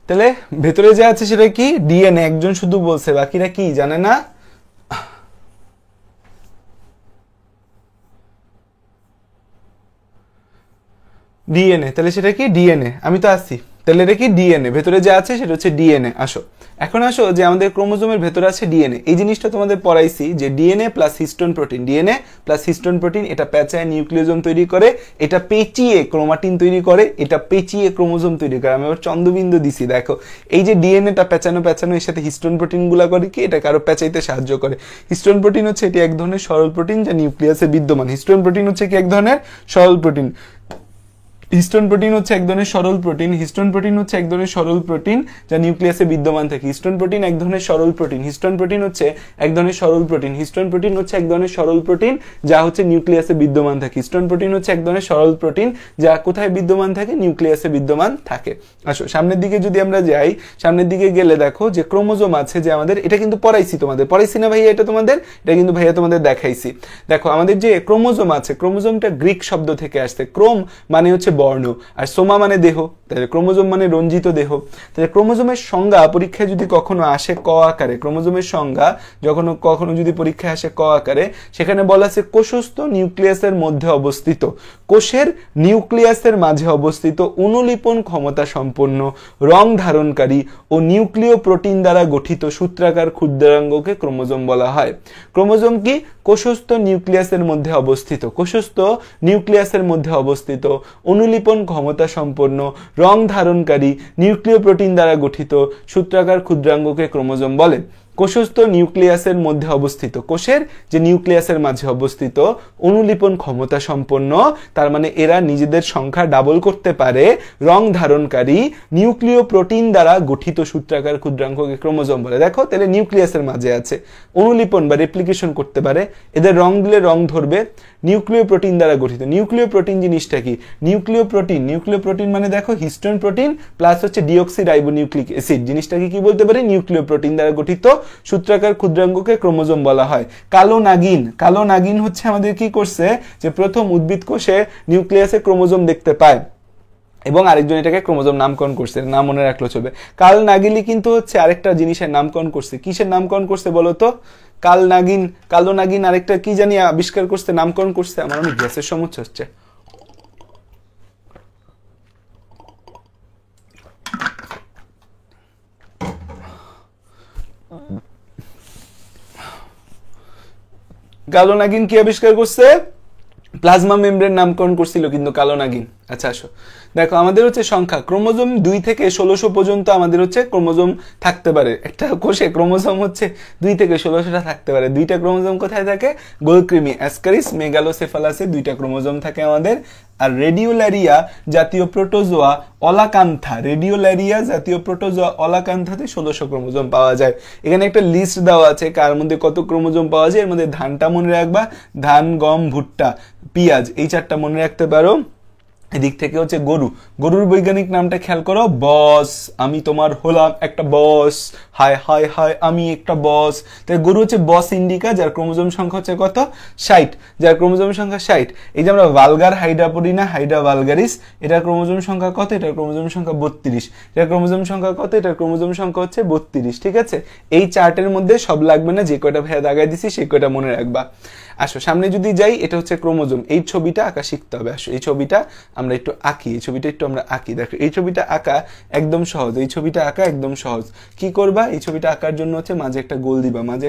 তাহলে ভেতরে যা আছে সেটা কি? ডিএনএ। একজন শুধু বলছে, বাকিরা কি জানে না? ডিএনএ। তাহলে সেটা কি? ডিএনএ। আমি তো আসছি, তাহলে এটা কি? ডিএনএ। ভেতরে যা আছে সেটা হচ্ছে ডিএনএ। এখন আসো যে আমাদের ক্রোমোজোমের ভেতরে আছে ডিএনএ। এই জিনিসটা তোমাদের পড়াইছি যে ডিএনএ প্লাস হিস্টোন প্রোটিন, এটা পেঁচায় নিউক্লিওজোম তৈরি করে, এটা পেঁচিয়ে ক্রোমাটিন তৈরি করে, এটা পেঁচিয়ে ক্রোমোজোম তৈরি করে। আমি আবার চন্দ্রবিন্দু দিছি, দেখো এই যে ডিএনএটা পেঁচানো এর সাথে হিস্টোন প্রোটিন গুলা করে কি? এটা কারো পেঁচাইতে সাহায্য করে। হিস্টোন প্রোটিন হচ্ছে এটি এক ধরনের সরল প্রোটিন যা নিউক্লিয়াসে বিদ্যমান। হিস্টোন প্রোটিন হচ্ছে কি? এক ধরনের সরল প্রোটিন। হিস্টোন প্রোটিন হচ্ছে এক ধরনের সরল প্রোটিন যা নিউক্লিয়াসে বিদ্যমান থাকে। হিস্টোন প্রোটিন এক ধরনের সরল প্রোটিন যা হচ্ছে নিউক্লিয়াসে বিদ্যমান থাকে। হিস্টোন প্রোটিন হচ্ছে এক ধরনের সরল প্রোটিন যা কোথায় বিদ্যমান থাকে? নিউক্লিয়াসে বিদ্যমান থাকে। আসো সামনের দিকে যদি আমরা যাই, সামনের দিকে গেলে দেখো যে ক্রোমোজোম আছে যে আমাদের, এটা কিন্তু পড়াইছি তোমাদের, পড়াইছি না ভাইয়া? এটা কিন্তু ভাইয়া তোমাদের দেখাইছি। দেখো আমাদের যে ক্রোমোজোম আছে, ক্রোমোজোমটা গ্রিক শব্দ থেকে আসছে। ক্রোম মানে হচ্ছে বর্ণ, আর সোমা মানে দেহ। তাহলে ক্রোমোজোম মানে রঞ্জিত দেহ। তাহলে ক্রোমোজোমের সংজ্ঞা পরীক্ষায় যদি কখনো আসে ক আকারে, ক্রোমোজোমের সংজ্ঞা যখন কখনো যদি পরীক্ষায় আসে ক আকারে, সেখানে বলা আছে কোষস্থ নিউক্লিয়াসের মধ্যে অবস্থিত, কোষের নিউক্লিয়াসের মাঝে অবস্থিত অনুলিপন ক্ষমতা সম্পন্ন রং ধারণকারী ও নিউক্লিয় প্রোটিন দ্বারা গঠিত সূত্রাকার ক্ষুদ্রাঙ্গকে ক্রোমোজোম বলা হয়। ক্রোমোজোম কি? কোষস্থ নিউক্লিয়াসের মধ্যে অবস্থিত, কোষস্থ নিউক্লিয়াসের মধ্যে অবস্থিত অনুলিপন ক্ষমতা সম্পন্ন রং ধারণকারী নিউক্লিয় প্রোটিন দ্বারা গঠিত সূত্রাকার ক্ষুদ্রাঙ্গকে ক্রোমোজোম বলে। কোষস্থ নিউক্লিয়াসের মধ্যে অবস্থিত, কোষের যে নিউক্লিয়াসের মাঝে অবস্থিত অনুলিপন ক্ষমতা সম্পন্ন, তার মানে এরা নিজেদের সংখ্যা ডাবল করতে পারে, রং ধারণকারী নিউক্লিয় প্রোটিন দ্বারা গঠিত সূত্রাকার ক্ষুদ্রাঙ্গকে ক্রোমোজোম বলে। দেখো তাহলে নিউক্লিয়াসের মাঝে আছে, অনুলিপন বা রেপ্লিকেশন করতে পারে, এদের রং দিলে রং ধরবে, নিউক্লিয় প্রোটিন দ্বারা গঠিত। নিউক্লিয় প্রোটিন জিনিসটা কি? নিউক্লিয় প্রোটিন মানে দেখো হিস্টোন প্রোটিন প্লাস হচ্ছে ডিঅক্সি রাইবোনিউক্লিক অ্যাসিড, জিনিসটাকে কি বলতে পারে? নিউক্লিয় প্রোটিন দ্বারা গঠিত সূত্রাকার ক্ষুদ্রাঙ্গকে ক্রোমোজোম বলা হয়। কালো নাগিন হচ্ছে আমাদের কি করছে, যে প্রথম উদ্ভিদ কোষে নিউক্লিয়াসে ক্রোমোজোম দেখতে পায় এবং আরেকজন এটাকে ক্রোমোজোম নামকরণ করছে, নাম মনে রাখলে চলবে। কাল নাগিলি কিন্তু হচ্ছে আরেকটা জিনিসের নামকরণ করছে। কিসের নামকরণ করছে বলতো? কালো নাগিন আরেকটা কি জানি আবিষ্কার করছে, নামকরণ করছে। আমার অনেক গ্যাসের সমস্যা হচ্ছে। কালো নাগিন কি আবিষ্কার করছে? প্লাজমা মেমব্রেন নামকরণ করছিল কিন্তু কালো নাগিন। আচ্ছা আসো দেখো, আমাদের হচ্ছে সংখ্যা ক্রোমোজোম 2 থেকে 1600 পর্যন্ত আমাদের হচ্ছে ক্রোমোজোম থাকতে পারে। একটা কোষে ক্রোমোজোম হচ্ছে 2 থেকে 1600টা থাকতে পারে। 2টা ক্রোমোজোম কোথায় থাকে? গোলক্রিমি, অ্যাসকারিস, মেগালোসেফালাসে 2টা ক্রোমোজোম থাকে আমাদের। আর রেডিওল্যারিয়া জাতীয় প্রোটোজোয়া অলাকান্থাতে 1600 ক্রোমোজোম পাওয়া যায়। এখানে একটা লিস্ট দেওয়া আছে কার মধ্যে কত ক্রোমোজোম পাওয়া যায়। এর মধ্যে ধানটা মনে রাখবা, ধান, গম, ভুট্টা, পেঁয়াজ, এই 4টা মনে রাখতে পারো। এদিক থেকে হচ্ছে গরুর বৈজ্ঞানিক নামটা খেয়াল করো, বস। আমি তোমার হলাম একটা বস, হায় হায় হায় আমি একটা বস। তাই গরু হচ্ছে বস ইন্ডিকা, যার ক্রোমোজোম সংখ্যা হচ্ছে কত? 60, যার ক্রোমোজোম সংখ্যা 60। এই যে আমরা ভালগার হাইড্রা পড়ি না, হাইড্রা ভালগারিস, এটার ক্রোমোজোম সংখ্যা কত? এটার ক্রোমোজোম সংখ্যা 32। এটার ক্রোমোজোম সংখ্যা কত? এটার ক্রোমোজোম সংখ্যা হচ্ছে 32। ঠিক আছে, এই চার্টের মধ্যে সব লাগবে না, যে কয়টা ভাইয়া দাগাই দিছি সেই কয়টা মনে রাখবা। আসো সামনে যদি যাই, এটা হচ্ছে ক্রোমোজোম। এই ছবিটা আঁকা শিখতে হবে। আসো এই ছবিটা আমরা একটু আঁকি, এই ছবিটা একটু আমরা আঁকি। দেখো এই ছবিটা আঁকা একদম সহজ, এই ছবিটা আঁকা একদম সহজ। কি করবা? এই ছবিটা আঁকার জন্য হচ্ছে মাঝে একটা গোল দিবা, মাঝে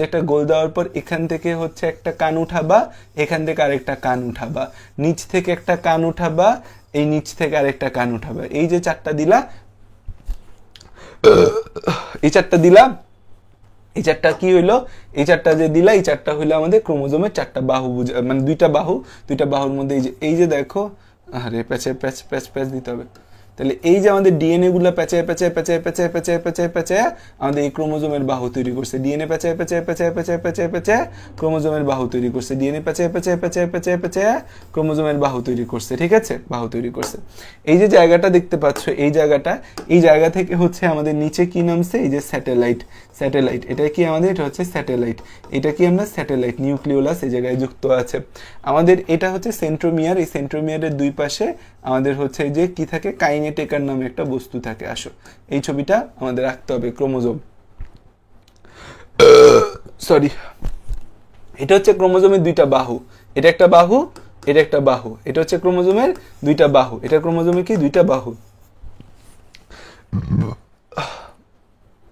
একটা গোল দেওয়ার পর এখান থেকে হচ্ছে একটা কান উঠাবা, এখান থেকে আরেকটা কান উঠাবা, নিচ থেকে একটা কান উঠাবা, এই নিচ থেকে আরেকটা কান উঠাবা। এই যে 4টা দিলা, এই 4টা দিলা, এই 4টা কি হইলো? এই 4টা যে দিলা, এই 4টা হইলো আমাদের ক্রোমোজোমের 4টা বাহু, মানে 2টা বাহুর মধ্যে এই যে দেখো, আরে প্যাচ দিতে হবে। তাহলে এই যে আমাদের ডিএনএ গুলো প্যাচায় আমাদের এই ক্রোমোজোমের বাহু তৈরি করছে। ডিএনএ প্যাচায় ক্রোমোজোমের বাহু তৈরি করছে। ডিএনএ প্যাচায় ক্রোমোজোমের বাহু তৈরি করছে। ঠিক আছে, বাহু তৈরি করছে। এই যে জায়গাটা দেখতে পাচ্ছ, এই জায়গা থেকে হচ্ছে আমাদের নিচে কি নামছে? এই যে স্যাটেলাইট। এটা কি আমাদের? এটা হচ্ছে স্যাটেলাইট। এটা কি আমরা? স্যাটেলাইট। নিউক্লিওলাস এই জায়গায় যুক্ত আছে আমাদের। এটা হচ্ছে সেন্ট্রোমিয়ার। এই সেন্ট্রোমিয়ারের 2 পাশে আমাদের হচ্ছে যে কি থাকে? কাইনেটেকার নামে একটা বস্তু থাকে। আসো এই ছবিটা আমাদের রাখতে হবে, ক্রোমোজোম। সরি, এটা হচ্ছে ক্রোমোজোমের 2টা বাহু। এটা একটা বাহু, এটা একটা বাহু। এটা হচ্ছে ক্রোমোজোমের 2টা বাহু। এটা ক্রোমোজোমের কি? 2টা বাহু।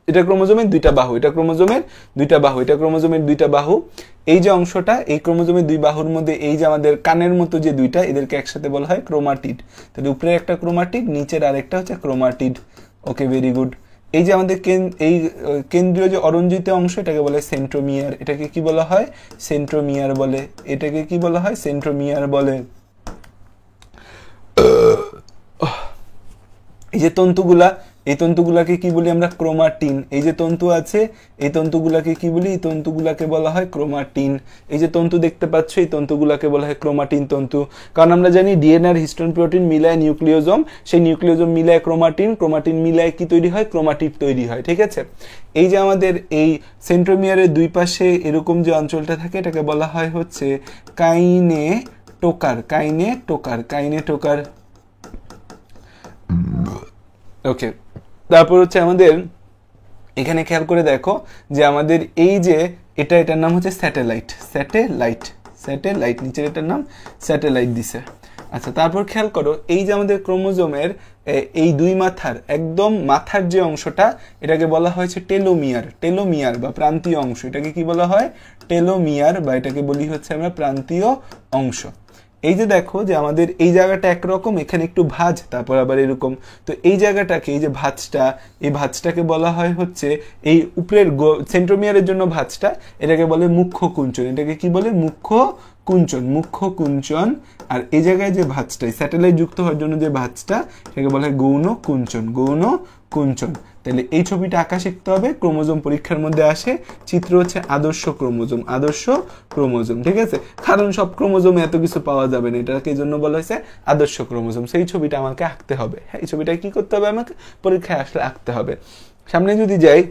এটা ক্রোমোজোমের 2টা বাহু, এটা ক্রোমোজোমের 2টা বাহু, এটা ক্রোমোজোমের 2টা বাহু। এই যে অংশটা, এই ক্রোমোজোমের 2 বাহুর মধ্যে এই যে আমাদের কানের মতো যে 2টা, এদেরকে একসাথে বলা হয় ক্রোমাটিড। তাহলে উপরে একটা ক্রোমাটিড, নিচের আরেকটা হচ্ছে ক্রোমাটিড। ওকে, ভেরি গুড। এই যে আমাদের এই কেন্দ্রীয় যে অরঞ্জিত অংশ, এটাকে বলে সেন্ট্রোমিয়ার। এটাকে কি বলা হয়? সেন্ট্রোমিয়ার বলে। এটাকে কি বলা হয়? সেন্ট্রোমিয়ার বলে। এই যে তন্তুগুলা, এই তন্তুগুলাকে কি বলি আমরা? ক্রোমাটিন। এই যে তন্তু আছে, এই তন্তুগুলাকে কি বলি? এই তন্তুগুলাকে বলা হয় ক্রোমাটিন। এই যে তন্তু দেখতে পাচ্ছ, এই তন্তুগুলাকে বলা হয় ক্রোমাটিন তন্তু। কারণ আমরা জানি ডিএনএ আর হিস্টোন প্রোটিন মিলায় নিউক্লিওজোম, সেই নিউক্লিওজোম মিলায় ক্রোমাটিন মিলায় কি তৈরি হয়? ক্রোমাটিড তৈরি হয়। ঠিক আছে, এই যে আমাদের এই সেন্ট্রোমিয়ারের 2 পাশে এরকম যে অঞ্চলটা থাকে, এটাকে বলা হয় হচ্ছে কাইনেটোকার। ওকে, তারপর হচ্ছে আমাদের এখানে খেয়াল করে দেখো যে আমাদের এই যে এটার নাম হচ্ছে স্যাটেলাইট, স্যাটেলাইট নিচের এটার নাম স্যাটেলাইট দিছে। আচ্ছা, তারপর খেয়াল করো এই যে আমাদের ক্রোমোজোমের এই দুই মাথার একদম মাথার যে অংশটা এটাকে বলা হয়েছে টেলোমিয়ার বা প্রান্তীয় অংশ। এটাকে কি বলা হয়? টেলোমিয়ার, বা এটাকে বলি হচ্ছে আমরা প্রান্তীয় অংশ। এই যে দেখো যে আমাদের এই জায়গাটা একরকম, এখানে একটু ভাঁজ, তারপর আবার এরকম। তো এই জায়গাটাকে, এই যে ভাঁজটা, এই ভাঁজটাকে বলা হয় হচ্ছে এই উপরের সেন্ট্রোমিয়ারের জন্য ভাঁজটা, এটাকে বলে মুখ্য কুঞ্চন। এটাকে কি বলে? মুখ্য কুঞ্চন। আর এই জায়গায় যে ভাঁজটা, স্যাটেলাইট যুক্ত হওয়ার জন্য যে ভাঁজটা, এটাকে বলা হয় গৌণ কুঞ্চন। তাহলে এই ছবিটা আঁকা শিখতে হবে। ক্রোমোজোম পরীক্ষার মধ্যে আসে, চিত্র হচ্ছে আদর্শ ক্রোমোজোম, ঠিক আছে? কারণ সব ক্রোমোজোমে এত কিছু পাওয়া যাবে না, এটাকে এই জন্য বলা হয়েছে আদর্শ ক্রোমোজোম। সেই ছবিটা আমাকে আঁকতে হবে। হ্যাঁ, এই ছবিটা কি করতে হবে? আমাকে পরীক্ষায় আসলে আঁকতে হবে। সামনে যদি যাই,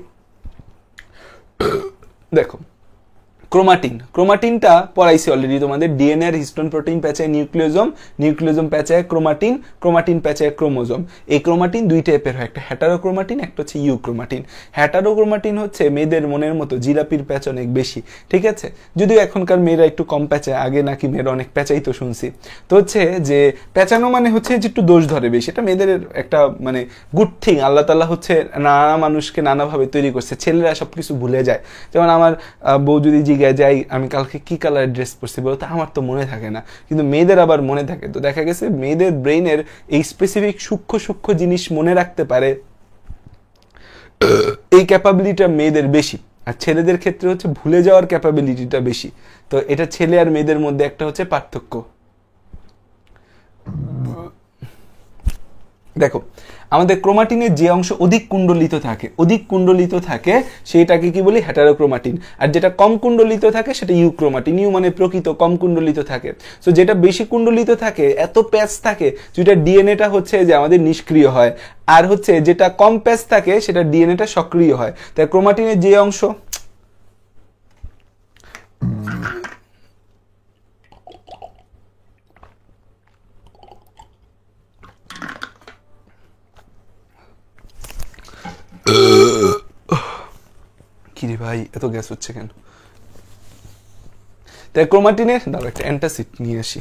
দেখো ক্রোমাটিনটা পড়াইছি অলরেডি তোমাদের। ডিএনএ আর হিস্টোন প্রোটিন প্যাচায় নিউক্লিওজোম প্যাচায় ক্রোমাটিন প্যাচায় ক্রোমোজোম। এই ক্রোমাটিন দুই টাইপের হয়, একটা হ্যাটারোক্রোমাটিন, একটা হচ্ছে ইউক্রোমাটিন। হ্যাটারোক্রোমাটিন হচ্ছে মেয়েদের মনের মতো, জিলাপির প্যাচ অনেক বেশি, ঠিক আছে? যদিও এখনকার মেয়েরা একটু কম প্যাচায়, আগে নাকি মেয়েরা অনেক প্যাচাই তো শুনছি। তো হচ্ছে যে প্যাচানো মানে হচ্ছে যে একটু দোষ ধরে বেশি, এটা মেয়েদের একটা মানে গুড থিং। আল্লাহ তাআলা হচ্ছে নানা মানুষকে নানাভাবে তৈরি করছে, ছেলেরা সবকিছু ভুলে যায়। যেমন আমার বউ যদি জিজ্ঞাসা যাই আমি কালকে কি কালার ড্রেস পরছি বলতো, আমার তো মনে থাকে না, কিন্তু মেয়েদের আবার মনে থাকে। তো দেখা গেছে মেয়েদের ব্রেইনের এই স্পেসিফিক সূক্ষ্ম জিনিস মনে রাখতে পারে, এই ক্যাপাবিলিটিটা মেয়েদের বেশি। আর ছেলেদের ক্ষেত্রে হচ্ছে ভুলে যাওয়ার ক্যাপাবিলিটিটা বেশি। তো এটা ছেলে আর মেয়েদের মধ্যে একটা হচ্ছে পার্থক্য। দেখো আমাদের ক্রোমাটিনের যে অংশ অধিক কুণ্ডলিত থাকে সেটাকে কি বলি? হেটারোক্রোমাটিন। আর যেটা কম কুণ্ডলিত থাকে সেটা ইউক্রোমাটিন। ইউ মানে প্রকৃত, কম কুণ্ডলিত থাকে। সো যেটা বেশি কুণ্ডলিত থাকে, এত প্যাচ থাকে, যেটা ডিএনএটা হচ্ছে যে আমাদের নিষ্ক্রিয় হয়। আর হচ্ছে যেটা কম প্যাচ থাকে সেটা ডিএনএটা সক্রিয় হয়। তাই ক্রোমাটিনের যে অংশ কিরে ভাই এত গ্যাস হচ্ছে কেন? তাই ক্রোমাটিনের দাঁড়া একটা অ্যান্টাসিড নিয়ে আসি।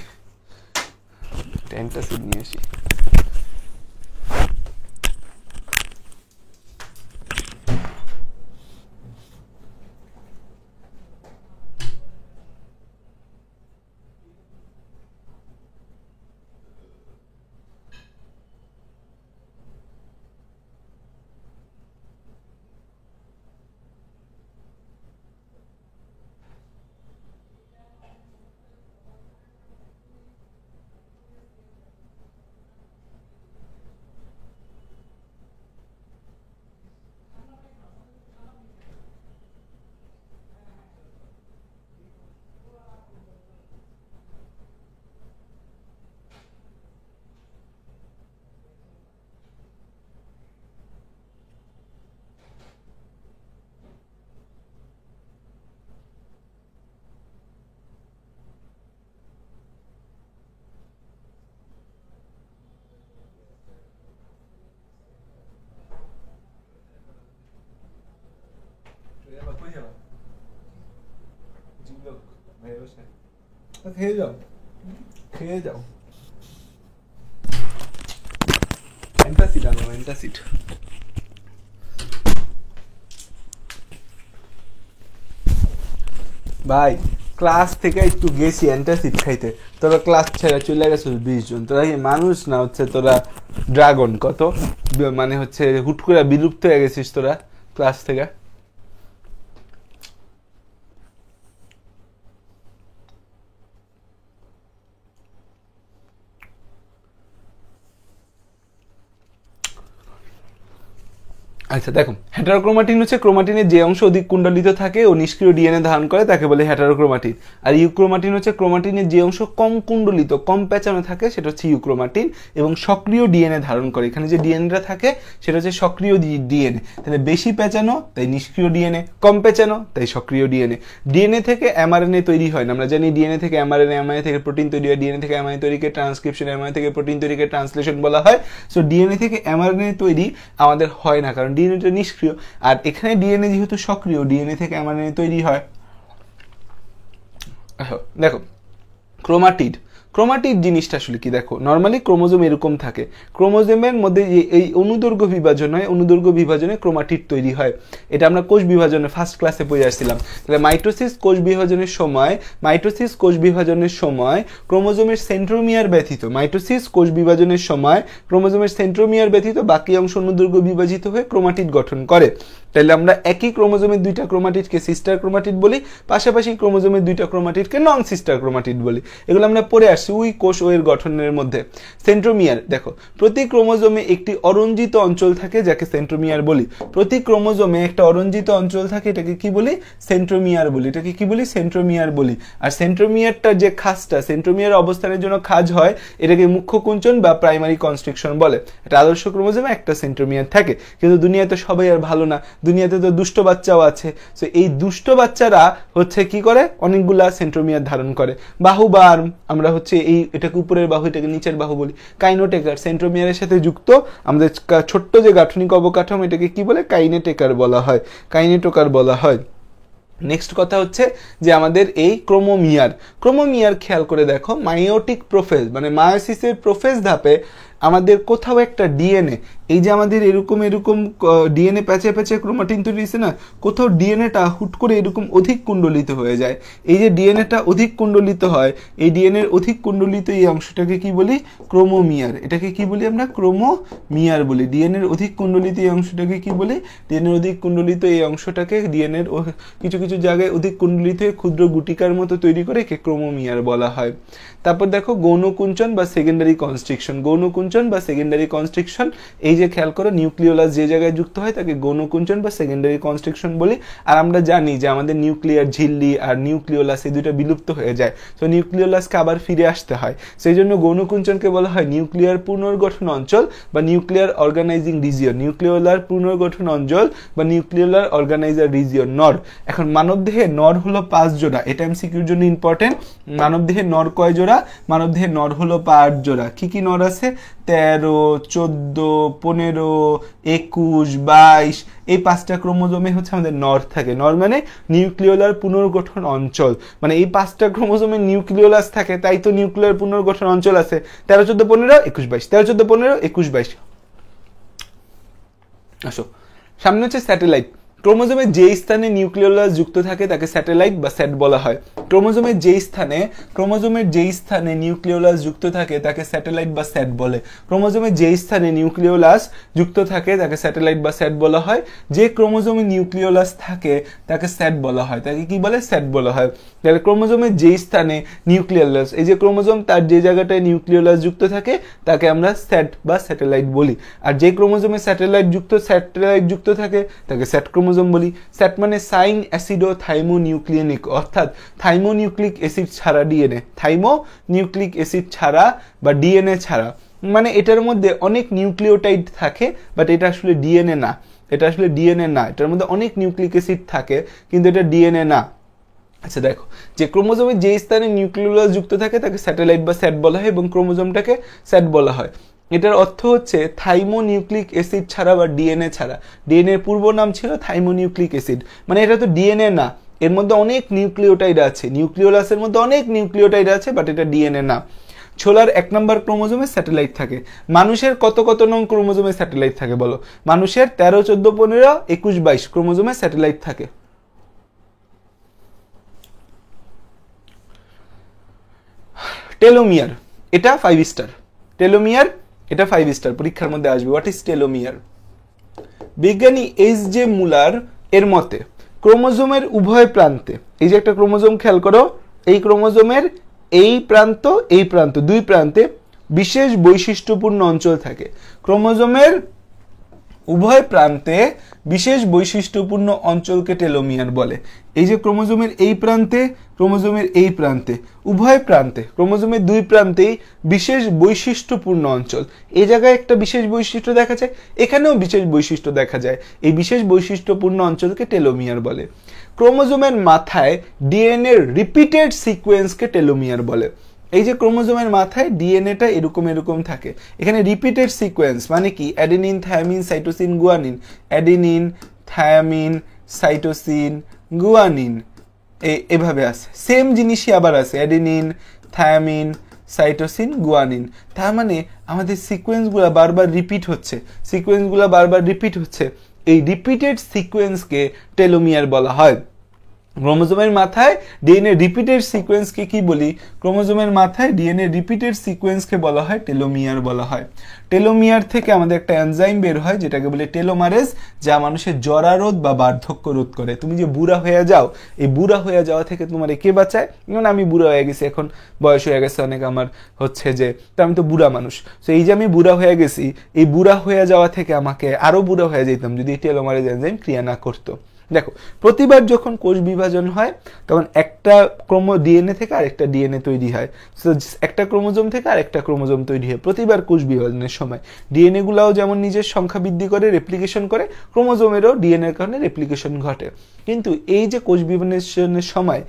খেয়ে যাও অ্যান্টাসিড আনো, অ্যান্টাসিড। ভাই ক্লাস থেকে একটু গেছি অ্যান্টাসিড খাইতে, তোরা ক্লাস ছেড়ে চলে গেছো 20 জন। তোরা কি মানুষ না হচ্ছে তোরা ড্রাগন? কত মানে হচ্ছে হুট করে বিলুপ্ত হয়ে গেছিস তোরা ক্লাস থেকে। আচ্ছা দেখো, হেটারোক্রোমাটিন হচ্ছে ক্রোমাটিনের যে অংশ অধিক কুণ্ডলিত থাকে ও নিষ্ক্রিয় ডিএনএ ধারণ করে তাকে বলে হেটারোক্রোমাটিন। আর ইউক্রোমাটিন হচ্ছে ক্রোমাটিনের যে অংশ কম কুণ্ডলিত, কম পেঁচানো থাকে, সেটা হচ্ছে ইউক্রোমাটিন এবং সক্রিয় ডিএনএ ধারণ করে। এখানে যে ডিএনএটা থাকে সেটা হচ্ছে সক্রিয় ডিএনএ। তাহলে বেশি পেঁচানো তাই নিষ্ক্রিয় ডিএনএ, কম পেঁচানো তাই সক্রিয় ডিএনএ। ডিএনএ থেকে এমআরএনএ তৈরি হয় না, আমরা জানি ডিএনএ থেকে এমআরএনএ, এমআরএনএ থেকে প্রোটিন তৈরি হয়, ডিএনএ থেকে এমআরএনএ তৈরিকে ট্রান্সক্রিপশন, এমআরএনএ থেকে প্রোটিন তৈরিকে ট্রান্সলেশন বলা হয়। সো ডিএনএ থেকে এমআরএনএ তৈরি আমাদের হয় না, কারণ ডিএনএটা নিষ্ক্রিয়। আর এখানে ডিএনএ যেহেতু সক্রিয়, ডিএনএ থেকে এমআরএনএ তৈরি হয়। দেখো ক্রোমাটিড, ক্রোমাটিড জিনিসটা আসলে কি দেখো, নর্মালি ক্রোমোজোম এরকম থাকে, ক্রোমোজোমের মধ্যে এই অনুদৈর্ঘ্য বিভাজন হয়, অনুদৈর্ঘ্য বিভাজনে ক্রোমাটিড তৈরি হয়। এটা আমরা কোষ বিভাজনে ফার্স্ট ক্লাসে পড়ে আসছিলাম। তাহলে মাইটোসিস কোষ বিভাজনের সময় ক্রোমোজোমের সেন্ট্রোমিয়ার ব্যতীত, মাইটোসিস কোষ বিভাজনের সময় ক্রোমোজোমের সেন্ট্রোমিয়ার ব্যতীত বাকি অংশ অনুদৈর্ঘ্য বিভাজিত হয়ে ক্রোমাটিড গঠন করে। তাহলে আমরা একই ক্রোমোজোমের দুইটা ক্রোমাটিডকে সিস্টার ক্রোমাটিড বলি, পাশাপাশি ক্রোমোজোমের দুইটা ক্রোমাটিডকে নন সিস্টার ক্রোমাটিড বলি। এগুলো আমরা পড়ে আসছি ওই কোষ ও এর গঠনের মধ্যে। সেন্ট্রোমিয়ার, দেখো প্রতি ক্রোমোজোমে একটি অরঞ্জিত অঞ্চল থাকে যাকে সেন্ট্রোমিয়ার বলি। প্রতি ক্রোমোজোমে একটা অরঞ্জিত অঞ্চল থাকে, এটাকে কি বলি? সেন্ট্রোমিয়ার বলি। এটাকে কি বলি? সেন্ট্রোমিয়ার বলি। আর সেন্ট্রোমিয়ারটা যে খাঁজটা, সেন্ট্রোমিয়ার অবস্থানের জন্য খাঁজ হয়, এটাকে মুখ্য কুঞ্চন বা প্রাইমারি কনস্ট্রিকশন বলে। এটা আদর্শ ক্রোমোজোমে একটা সেন্ট্রোমিয়ার থাকে, কিন্তু দুনিয়াতে সবাই আর ভালো না, দুনিয়াতে তো দুষ্ট বাচ্চাও আছে। সো এই দুষ্ট বাচ্চারা হচ্ছে কি করে, অনেকগুলা সেন্ট্রোমিয়ার ধারণ করে। বাহু বা আর্ম, আমরা হচ্ছে এই এটাকে উপরের বাহু, এটাকে নিচের বাহু বলি। কাইনোটেকার, সেন্ট্রোমিয়ারের সাথে যুক্ত আমাদের ছোট্ট যে গাঠনিক অবকাঠামো, এটাকে কি বলে? কাইনেটেকার বলা হয়, কাইনেটোকার বলা হয়। নেক্সট কথা হচ্ছে যে আমাদের এই ক্রোমোমিয়ার খেয়াল করে দেখো, মায়োটিক প্রোফেজ মানে মায়োসিসের প্রোফেজ ধাপে আমাদের কোথাও একটা ডিএনএ, এই যে আমাদের এরকম ডিএনএ প্যাচে প্যাচে ক্রোমাটিন তৈরি হয়েছে না, কোথাও ডিএনএটা হুট করে এরকম অধিক কুণ্ডলিত হয়ে যায়। এই যে ডিএনএটা অধিক কুণ্ডলিত হয়, এই ডিএনএর অধিক কুণ্ডলিত এই অংশটাকে কি বলি? ক্রোমোমিয়ার। এটাকে কি বলি আমরা? ক্রোমোমিয়ার বলি। ডিএনএর অধিক কুণ্ডলিত এই অংশটাকে কি বলি? ডিএনএর অধিক কুণ্ডলিত এই অংশটাকে, ডিএনএর কিছু কিছু জায়গায় অধিক কুণ্ডলিত হয়ে ক্ষুদ্র গুটিকার মতো তৈরি করে একে ক্রোমোমিয়ার বলা হয়। তারপর দেখো গৌণকুঞ্চন বা সেকেন্ডারি কনস্ট্রিকশন। গৌণকুঞ্চন বা সেকেন্ডারি কনস্ট্রিকশন, এই যে খেয়াল করো নিউক্লিওলাস যে জায়গায় যুক্ত হয় তাকে গৌণকুঞ্চন বা সেকেন্ডারি কনস্ট্রিকশন বলি। আর আমরা জানি যে আমাদের নিউক্লিয়ার ঝিল্লি আর নিউক্লিওলাস এই দুইটা বিলুপ্ত হয়ে যায়, তো নিউক্লিওলাসকে আবার ফিরে আসতে হয়। সেই জন্য গৌণকুঞ্চনকে বলা হয় নিউক্লিয়ার পুনর্গঠন অঞ্চল বা নিউক্লিয়ার অর্গানাইজিং রিজিয়ন, নিউক্লিওলার পুনর্গঠন অঞ্চল বা নিউক্লিওলার অর্গানাইজার রিজিয়ন। নর, এখন মানবদেহে নর হলো 5 জোড়া, এটা এমসিকিউর জন্য ইম্পর্টেন্ট। মানবদেহে নর কয় জোড়া? মানবদেহে নর হলো 5 জোড়া। কি কি নর আছে? 13, 14, 15, 21, 22, এই 5টা ক্রোমোজোমে হচ্ছে আমাদের নর থাকে। নর মানে নিউক্লিওলার পুনর্গঠন অঞ্চল, মানে এই 5টা ক্রোমোজোমে নিউক্লিওলাস থাকে, তাই তো নিউক্লিয়ার পুনর্গঠন অঞ্চল আছে। 13, 14, 15, 21, 22, 13, 14, 15, 21, 22। আসো, সামনে হচ্ছে স্যাটেলাইট। ক্রোমোজোমের যে স্থানে নিউক্লিওলাস যুক্ত থাকে তাকে স্যাটেলাইট বা স্যাট বলা হয়। ক্রোমোজোমের যে স্থানে নিউক্লিওলাস যুক্ত থাকে তাকে স্যাটেলাইট বা স্যাট বলে। ক্রোমোজোমের যে স্থানে নিউক্লিওলাস যুক্ত থাকে তাকে স্যাটেলাইট বা স্যাট বলা হয়। যে ক্রোমোজোমে নিউক্লিওলাস থাকে তাকে স্যাট বলা হয়, তাকে কি বলে? স্যাট বলা হয়। তাহলে ক্রোমোজোমের যে স্থানে নিউক্লিওলাস, এই যে ক্রোমোজোম তার যে জায়গাটায় নিউক্লিওলাস যুক্ত থাকে তাকে আমরা স্যাট বা স্যাটেলাইট বলি। আর যে ক্রোমোজোমে স্যাটেলাইট যুক্ত থাকে তাকে স্যাট ক্রোমোজোম বলি। স্যাট মানে সাইন অ্যাসিডো থাইমোনিউক্লিয়েনিক, অর্থাৎ থাইমোনিউক্লিক অ্যাসিড ছাড়া ডিএনএ, থাইমোনিউক্লিক অ্যাসিড ছাড়া বা ডিএনএ ছাড়া, মানে এটার মধ্যে অনেক নিউক্লিওটাইড থাকে বাট এটা আসলে ডিএনএ না, এটার মধ্যে অনেক নিউক্লিক অ্যাসিড থাকে কিন্তু এটা ডিএনএ না। আচ্ছা দেখো, যে ক্রোমোজোমের যে স্থানে নিউক্লিওলাস যুক্ত থাকে তাকে স্যাটেলাইট বা স্যাট বলা হয় এবং ক্রোমোজোমটাকে স্যাট বলা হয়। এটার অর্থ হচ্ছে থাইমোনিউক্লিক অ্যাসিড ছাড়া বা ডিএনএ ছাড়া। ডিএনএর পূর্ব নাম ছিল থাইমোনিউক্লিক অ্যাসিড, মানে এটা তো ডিএনএ না, এর মধ্যে অনেক নিউক্লিওটাইড আছে, নিউক্লিওলাসের মধ্যে অনেক নিউক্লিওটাইড আছে বাট এটা ডিএনএ না। ছোলার 1 নম্বর ক্রোমোজোমে স্যাটেলাইট থাকে। মানুষের কত নং ক্রোমোজোমে স্যাটেলাইট থাকে বলো? মানুষের 13, 14, 15, 21, 22 ক্রোমোজোমে স্যাটেলাইট থাকে। টেলোমিয়ার, এটা 5 স্টার। টেলোমিয়ার, এটা 5 স্টার, পরীক্ষার মধ্যে আসবে। What is telomere? বিজ্ঞানী এইচ.জে. মুলার এর মতে ক্রোমোজোমের উভয় প্রান্তে, এই যে একটা ক্রোমোজোম খেয়াল করো, এই ক্রোমোজোমের এই প্রান্ত 2 প্রান্তে বিশেষ বৈশিষ্ট্যপূর্ণ অঞ্চল থাকে। ক্রোমোজোমের উভয় প্রান্তে বিশেষ বৈশিষ্ট্যপূর্ণ অঞ্চলকে টেলোমিয়ার বলে। এই যে ক্রোমোজোমের এই প্রান্তে, ক্রোমোজোমের এই প্রান্তে, উভয় প্রান্তে, ক্রোমোজোমের দুই প্রান্তেই বিশেষ বৈশিষ্ট্যপূর্ণ অঞ্চল। এই জায়গায় একটা বিশেষ বৈশিষ্ট্য দেখা যায়, এখানেও বিশেষ বৈশিষ্ট্য দেখা যায়। এই বিশেষ বৈশিষ্ট্যপূর্ণ অঞ্চলকে টেলোমিয়ার বলে। ক্রোমোজোমের মাথায় ডিএনএর রিপিটেড সিকোয়েন্সকে টেলোমিয়ার বলে। এই যে ক্রোমোজোমের মাথায় ডিএনএটা এরকম এরকম থাকে, এখানে রিপিটেড সিকোয়েন্স মানে কি, adenine, thymine, cytosine, guanine, adenine, thymine, cytosine, guanine, এভাবে আছে। সেম জিনিসই আবার আছে, অ্যাডেনিন, থায়ামিন, সাইটোসিন, গুয়ানিন। তার মানে আমাদের সিকোয়েন্সগুলো বারবার রিপিট হচ্ছে, সিকোয়েন্সগুলো বারবার রিপিট হচ্ছে। এই রিপিটেড সিকোয়েন্সকে টেলোমিয়ার বলা হয়। ক্রোমোজোমের মাথায় ডিএনএ রিপিটেড সিকোয়েন্সকে কি বলি? ক্রোমোজোমের মাথায় ডিএনএ রিপিটেড সিকোয়েন্সকে বলা হয় টেলোমিয়ার বলা হয়। টেলোমিয়ার থেকে আমাদের একটা এনজাইম বের হয় যেটাকে বলে টেলোমারেজ, যা মানুষের জরারোধ বা বার্ধক্য রোধ করে। তুমি যে বুড়া হয়ে যাও, এই বুড়া হয়ে যাওয়া থেকে তোমার কে বাঁচায়? যেমন আমি বুড়া হয়ে গেছি, এখন বয়স হয়ে গেছে অনেক আমার, হচ্ছে যে তো আমি তো বুড়া মানুষ, তো এই যে আমি বুড়া হয়ে গেছি, এই বুড়া হয়ে যাওয়া থেকে আমাকে আরো বুড়া হয়ে যেতাম যদি টেলোমারেজ এনজাইম ক্রিয়া না করতো। দেখো, প্রতিবার যখন কোষ বিভাজন হয় তখন একটা ডিএনএ থেকে আরেকটা ডিএনএ তৈরি হয়, একটা ক্রোমোজোম থেকে আরেকটা ক্রোমোজোম তৈরি হয় প্রতিবার কোষ বিভাজনের সময়। ডিএনএ গুলাও যেমন নিজের সংখ্যা বৃদ্ধি করে, রেপ্লিকেশন করে, ক্রোমোজোমেরও ডিএনএর কারণে রেপ্লিকেশন ঘটে। কিন্তু এই যে কোষ বিভাজনের সময়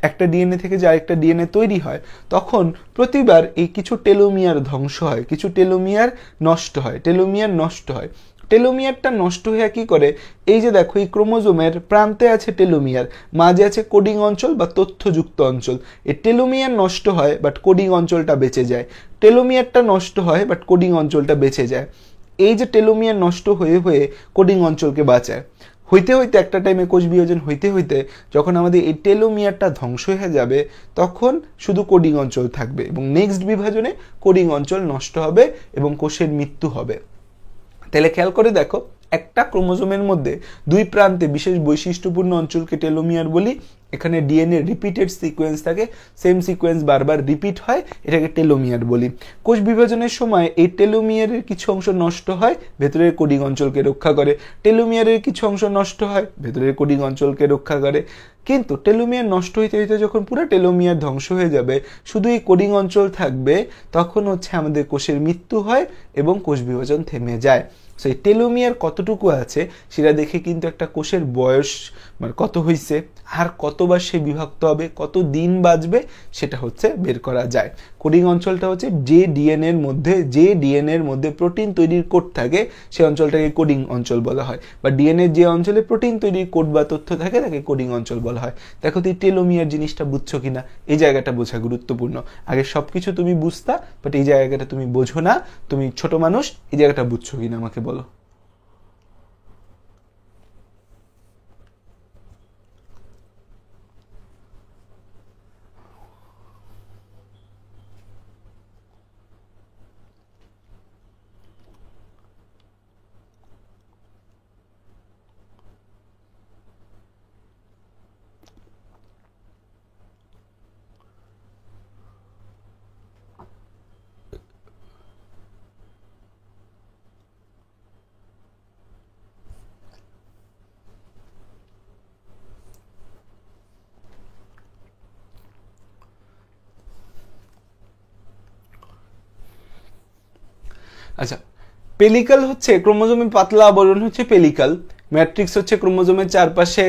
একটা ডিএনএ থেকে যে আরেকটা ডিএনএ তৈরি হয়, তখন প্রতিবার এই কিছু টেলোমিয়ার ধ্বংস হয়, কিছু টেলোমিয়ার নষ্ট হয়, টেলোমিয়ার নষ্ট হয়। টেলোমিয়ারটা নষ্ট হয়ে কি করে? এই যে দেখো, এই ক্রোমোজোমের প্রান্তে আছে টেলোমিয়ার, মাঝে আছে কোডিং অঞ্চল বা তথ্যযুক্ত অঞ্চল। এই টেলোমিয়ার নষ্ট হয় বাট কোডিং অঞ্চলটা বেঁচে যায়, টেলোমিয়ারটা নষ্ট হয় বাট কোডিং অঞ্চলটা বেঁচে যায়। এই যে টেলোমিয়ার নষ্ট হয়ে হয়ে কোডিং অঞ্চলকে বাঁচায়। হইতে হইতে একটা টাইমে কোষ বিভাজন হইতে হইতে যখন আমাদের এই টেলোমিয়ারটা ধ্বংস হয়ে যাবে, তখন শুধু কোডিং অঞ্চল থাকবে এবং নেক্সট বিভাজনে কোডিং অঞ্চল নষ্ট হবে এবং কোষের মৃত্যু হবে। তাহলে খেয়াল করে দেখো, একটা ক্রোমোজোমের মধ্যে দুই প্রান্তে বিশেষ বৈশিষ্ট্যপূর্ণ অঞ্চলকে টেলোমিয়ার বলি। এখানে ডিএনএ রিপিটেড সিকোয়েন্স থাকে, সেম সিকোয়েন্স বারবার রিপিট হয়, এটাকে টেলোমিয়ার বলি। কোষ বিভাজনের সময় এই টেলোমিয়ারের কিছু অংশ নষ্ট হয়, ভেতরের কোডিং অঞ্চলকে রক্ষা করে, টেলোমিয়ারের কিছু অংশ নষ্ট হয়, ভেতরের কোডিং অঞ্চলকে রক্ষা করে। কিন্তু টেলোমিয়ার নষ্ট হইতে হইতে যখন পুরো টেলোমিয়ার ধ্বংস হয়ে যাবে, শুধু এই কোডিং অঞ্চল থাকবে, তখন হচ্ছে আমাদের কোষের মৃত্যু হয় এবং কোষ বিভাজন থেমে যায়। সেই টেলোমিয়ার কতটুকু আছে সেটা দেখে কিন্তু একটা কোষের বয়স মানে কত হয়েছে আর কতবার সে বিভক্ত হবে, কত দিন বাঁচবে, সেটা হচ্ছে বের করা যায়। কোডিং অঞ্চলটা হচ্ছে যে ডিএনএর মধ্যে প্রোটিন তৈরির কোড থাকে, সেই অঞ্চলটাকে কোডিং অঞ্চল বলা হয়। বা ডিএনএর যে অঞ্চলে প্রোটিন তৈরির কোড বা তথ্য থাকে তাকে কোডিং অঞ্চল বলা হয়। দেখো তো এই টেলোমিয়ার জিনিসটা বুঝছো কিনা? এই জায়গাটা বোঝা গুরুত্বপূর্ণ। আগে সবকিছু তুমি বুঝতা, বাট এই জায়গাটা তুমি বোঝো না, তুমি ছোট মানুষ, এই জায়গাটা বুঝছো কিনা আমাকে বলো। আচ্ছা, পেলিকাল হচ্ছে ক্রোমোজোমের পাতলা আবরণ হচ্ছে পেলিকাল, ম্যাট্রিক্স হচ্ছে ক্রোমোজোমের চারপাশে,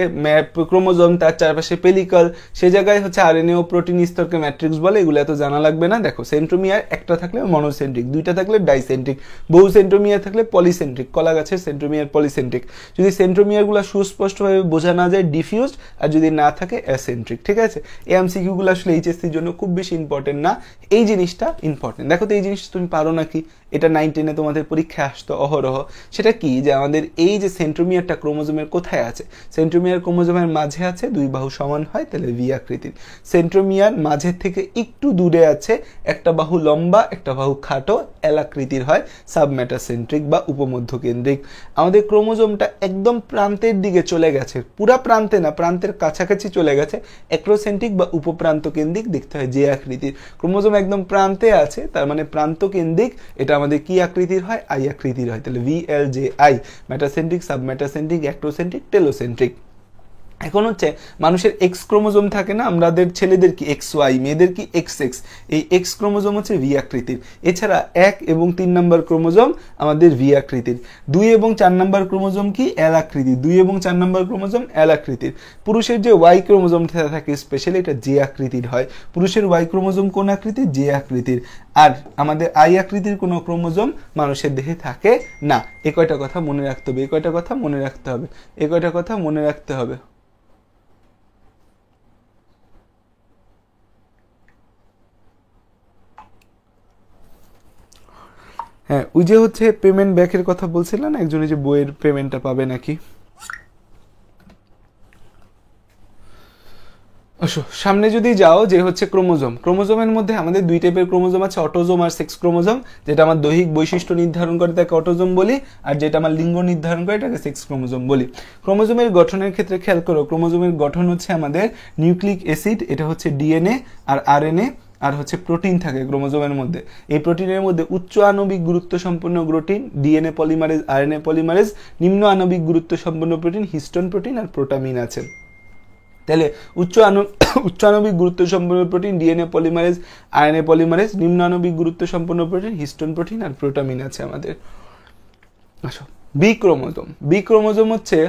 ক্রোমোজোম তার চারপাশে পেলিকাল, সে জায়গায় হচ্ছে আরএনএ ও প্রোটিন স্তরকে ম্যাট্রিক্স বলে। এগুলো এত জানা লাগবে না। দেখো, সেন্ট্রোমিয়ার একটা থাকলে মনোসেন্ট্রিক, দুইটা থাকলে ডাইসেন্ট্রিক, বহু সেন্ট্রোমিয়ার থাকলে পলিসেন্ট্রিক, কলা গাছের সেন্ট্রোমিয়ার পলিসেন্ট্রিক। যদি সেন্ট্রোমিয়ারগুলো সুস্পষ্টভাবে বোঝা না যায় ডিফিউজড, আর যদি না থাকে অ্যাসেন্ট্রিক। ঠিক আছে, এই এমসিকিউগুলো আসলে এইচএসসির জন্য খুব বেশি ইম্পর্টেন্ট না, এই জিনিসটা ইম্পর্টেন্ট। দেখো তো এই জিনিসটা তুমি পারো নাকি? এটা 9, 10-এ তোমাদের পরীক্ষায় আসতো অহরহ। সেটা কি, যে আমাদের এই যে সেন্ট্রোমিয়ারটা ক্রোমোজোমের কোথায় আছে? সেন্ট্রোমিয়ার ক্রোমোজোমের মাঝে আছে, দুই বাহু সমান হয় তাহলে ভি আকৃতির। সেন্ট্রোমিয়ার মাঝের থেকে একটু দূরে আছে, একটা বাহু লম্বা একটা বাহু খাটো, এল আকৃতির হয়, সাবমেটাসেন্ট্রিক বা উপমধ্যকেন্দ্রিক। আমাদের ক্রোমোজোমটা একদম প্রান্তের দিকে চলে গেছে, পুরা প্রান্তে না, প্রান্তের কাছাকাছি চলে গেছে, অ্যাক্রোসেন্ট্রিক বা উপপ্রান্ত কেন্দ্রিক দেখতে হয় জে আকৃতির। ক্রোমোজোম একদম প্রান্তে আছে, তার মানে প্রান্ত কেন্দ্রিক, এটা আমাদের কি আকৃতির হয়, আই আকৃতির হয়। তাহলে VLJI, metacentric, submetacentric, acrocentric, telocentric. এখন হচ্ছে মানুষের এক্স ক্রোমোজোম থাকে না, আমাদের ছেলেদের কি XY, মেয়েদের কি XX, এই এক্স ক্রোমোজোম হচ্ছে ভি আকৃতির। এছাড়া 1 এবং 3 নম্বর ক্রোমোজোম আমাদের ভি আকৃতির। 2 এবং 4 নম্বর ক্রোমোজোম কি এল আকৃতির, 2 এবং 4 নম্বর ক্রোমোজোম এল আকৃতির। পুরুষের যে ওয়াই ক্রোমোজোম থাকে স্পেশালি, এটা জে আকৃতির হয়। পুরুষের ওয়াই ক্রোমোজোম কোন আকৃতির, জে আকৃতির। আর আমাদের আই আকৃতির কোনো ক্রোমোজোম মানুষের দেহে থাকে না। এ কয়টা কথা মনে রাখতে হবে, এ কয়টা কথা মনে রাখতে হবে, এ কয়টা কথা মনে রাখতে হবে। হ্যাঁ, ওই যে হচ্ছে পেমেন্ট ব্যাকের কথা বলছিলেন না, একজনে যে বইয়ের পেমেন্টটা পাবে নাকি। সামনে যদি যাও, যে হচ্ছে ক্রোমোজোম, ক্রোমোজোমের মধ্যে আমাদের দুই টাইপের ক্রোমোজোম আছে, অটোজোম আর সেক্স ক্রোমোজোম। যেটা আমার দৈহিক বৈশিষ্ট্য নির্ধারণ করে তাকে অটোজোম বলি, আর যেটা আমার লিঙ্গ নির্ধারণ করে এটাকে সেক্স ক্রোমোজোম বলি। ক্রোমোজোমের গঠনের ক্ষেত্রে খেয়াল করো, ক্রোমোজোমের গঠন হচ্ছে আমাদের নিউক্লিক অ্যাসিড, এটা হচ্ছে ডিএনএ আর আরএনএ, আর হচ্ছে প্রোটিন থাকে ক্রোমোজোমের মধ্যে। এই প্রোটিনের মধ্যে উচ্চ আণবিক গুরুত্ব সম্পন্ন protein DNA polymerase, RNA polymerase, নিম্ন আণবিক গুরুত্ব সম্পন্ন প্রোটিন হিস্টোন প্রোটিন আর প্রোটামিন আছে। তাহলে উচ্চ আণবিক গুরুত্ব সম্পন্ন protein DNA polymerase, RNA polymerase, নিম্ন আণবিক গুরুত্ব সম্পন্ন প্রোটিন হিস্টোন প্রোটিন আর প্রোটামিন আছে আমাদের। আচ্ছা, বি ক্রোমোজোম, বি ক্রোমোজোম হচ্ছে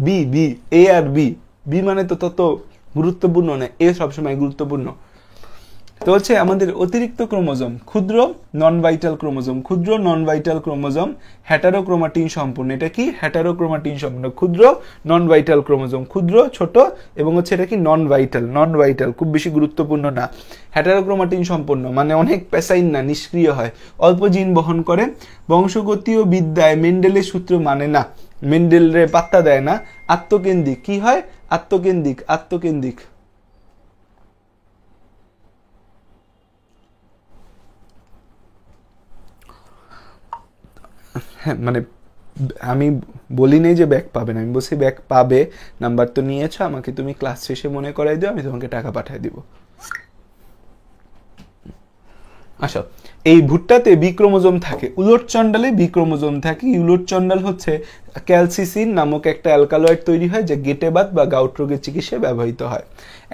বি, বি, এ আর বি, বি মানে তো তত গুরুত্বপূর্ণ না, এ সবসময় গুরুত্বপূর্ণ। তো হচ্ছে আমাদের অতিরিক্ত ক্রোমোজোম, ক্ষুদ্র নন ভাইটাল ক্রোমোজোম, ক্ষুদ্র নন ভাইটাল ক্রোমোজোম, হ্যাটারোক্রোমাটিন সম্পূর্ণ। এটা কি হ্যাটারোক্রোমাটিন সম্পূর্ণ, ক্ষুদ্র নন ভাইটাল ক্রোমোজোম, ক্ষুদ্র ছোট, এবং হচ্ছে এটা কি নন ভাইটাল, নন ভাইটাল খুব বেশি গুরুত্বপূর্ণ না। হ্যাটারোক্রোমাটিন সম্পূর্ণ মানে অনেক প্যাসাইন না, নিষ্ক্রিয় হয়, অল্প জিন বহন করে। বংশগতীয় বিদ্যায় মেন্ডেলের সূত্র মানে না, মেন্ডেলরে পাত্তা দেয় না। আত্মকেন্দ্রিক, কি হয়, আত্মকেন্দ্রিক, আত্মকেন্দ্রিক। হ্যাঁ, মানে আমি বলি নেই যে ব্যাক পাবে না, আমি বলছি ব্যাক পাবে, নাম্বার তো নিয়েছো, আমাকে তুমি ক্লাস শেষে মনে করাই দিও, আমি তোমাকে টাকা পাঠিয়ে দিব। আচ্ছা, এই ভুট্টাতে বি ক্রোমোজোম থাকে, উলট চন্ডালে বি ক্রোমোজোম থাকে। উলট চন্ডাল হচ্ছে ক্যালসিসিন নামক একটা অ্যালকালয়েড তৈরি হয়, যা গেটেবাত বা গাউট রোগের চিকিৎসায় ব্যবহৃত হয়।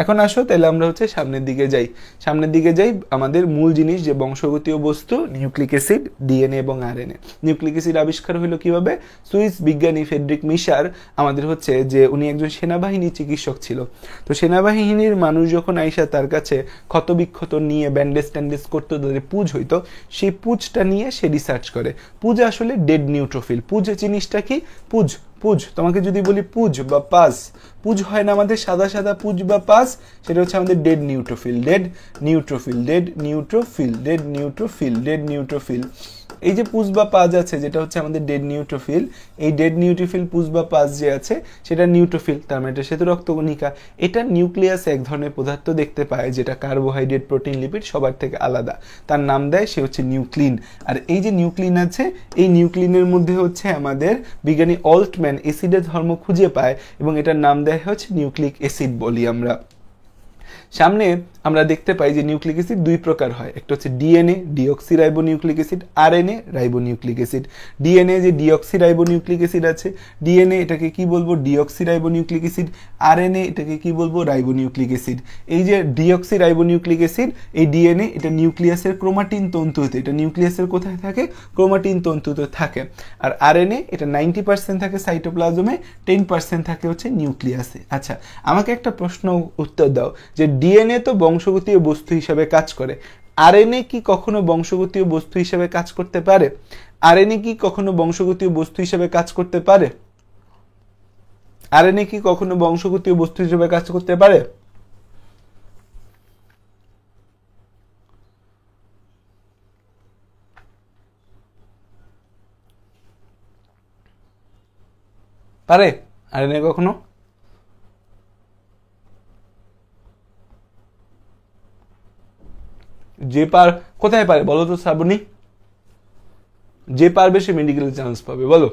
এখন আসো তাহলে আমরা হচ্ছে সামনের দিকে যাই, সামনের দিকে যাই। আমাদের মূল জিনিস যে বংশগতীয় বস্তু, নিউক্লিক অ্যাসিড, ডিএনএ এবং আরএনএ। নিউক্লিক অ্যাসিড আবিষ্কার হলো কিভাবে, সুইস বিজ্ঞানী ফ্রেডরিক মিশার, আমাদের হচ্ছে যে উনি একজন সেনাবাহিনী চিকিৎসক ছিল। তো সেনাবাহিনীর মানুষ যখন আইসা তার কাছে ক্ষতবিক্ষত নিয়ে ব্যান্ডেজ ট্যান্ডেজ করতো, তাদের পুজ হইতো, সেই পুজটা নিয়ে সে রিসার্চ করে। পুজ আসলে ডেড নিউট্রোফিল। পুজ জিনিসটা কি, পুজ, পুজ তোমাকে যদি বলি পুজ বা পাস, পুজ হয় না আমাদের সাদা সাদা পুজ বা পাস, সেটা হচ্ছে আমাদের dead neutrophil, dead neutrophil, dead neutrophil, dead neutrophil, dead neutrophil. এই যে পুজ বা পাজ আছে, যেটা হচ্ছে আমাদের ডেড নিউট্রোফিল, এই ডেড নিউট্রোফিল পুজ বা পাজ যে আছে সেটা নিউট্রোফিল, তার মানে এটা শ্বেত রক্তকণিকা। এটা নিউক্লিয়াস এক ধরনের পদার্থ দেখতে পায়, যেটা কার্বোহাইড্রেট, প্রোটিন, লিপিড সবার থেকে আলাদা, তার নাম দেয় সে হচ্ছে নিউক্লিন। আর এই যে নিউক্লিন আছে, এই নিউক্লিনের মধ্যে হচ্ছে আমাদের বিজ্ঞানী অল্টম্যান অ্যাসিডের ধর্ম খুঁজে পায়, এবং এটার নাম দেয় হচ্ছে নিউক্লিক অ্যাসিড বলি আমরা। সামনে আমরা দেখতে পাই যে নিউক্লিক অ্যাসিড দুই প্রকার হয়, একটা হচ্ছে DNA deoxyribonucleic acid, RNA ribonucleic acid. DNA যে ডিঅক্সিরাইবোনিউক্লিক অ্যাসিড আছে, ডিএনএ এটাকে কি বলবো, ডিঅক্সিরাইবোনিউক্লিক অ্যাসিড, আরএনএ এটাকে কি বলবো, রাইবোনিউক্লিক অ্যাসিড। এই যে ডিঅক্সিরাইবোনিউক্লিক অ্যাসিড, এই ডিএনএ এটা নিউক্লিয়াসের ক্রোমাটিন তন্তুতে, এটা নিউক্লিয়াসের কোথায় থাকে, ক্রোমাটিন তন্তুতে থাকে। আর আরএনএ এটা 90% থাকে সাইটোপ্লাজমে, 10% থাকে হচ্ছে নিউক্লিয়াসে। আচ্ছা, আমাকে একটা প্রশ্ন উত্তর দাও, যে ডিএনএ তো বংশগতীয় বস্তু হিসাবে কাজ করে, আরএনএ কি কখনো বংশগতীয় বস্তু হিসাবে কাজ করতে পারে? আরএনএ কি কখনো বংশগতীয় বস্তু হিসাবে কাজ করতে পারে? আরএনএ কি কখনো বংশগতীয় বস্তু হিসাবে কাজ করতে পারে? পারে আরএনএ কখনো? যে পার কোথায় পারে বলো তো শ্রাবণী? যে পারবে সে মেডিকেলে চান্স পাবে, বলো।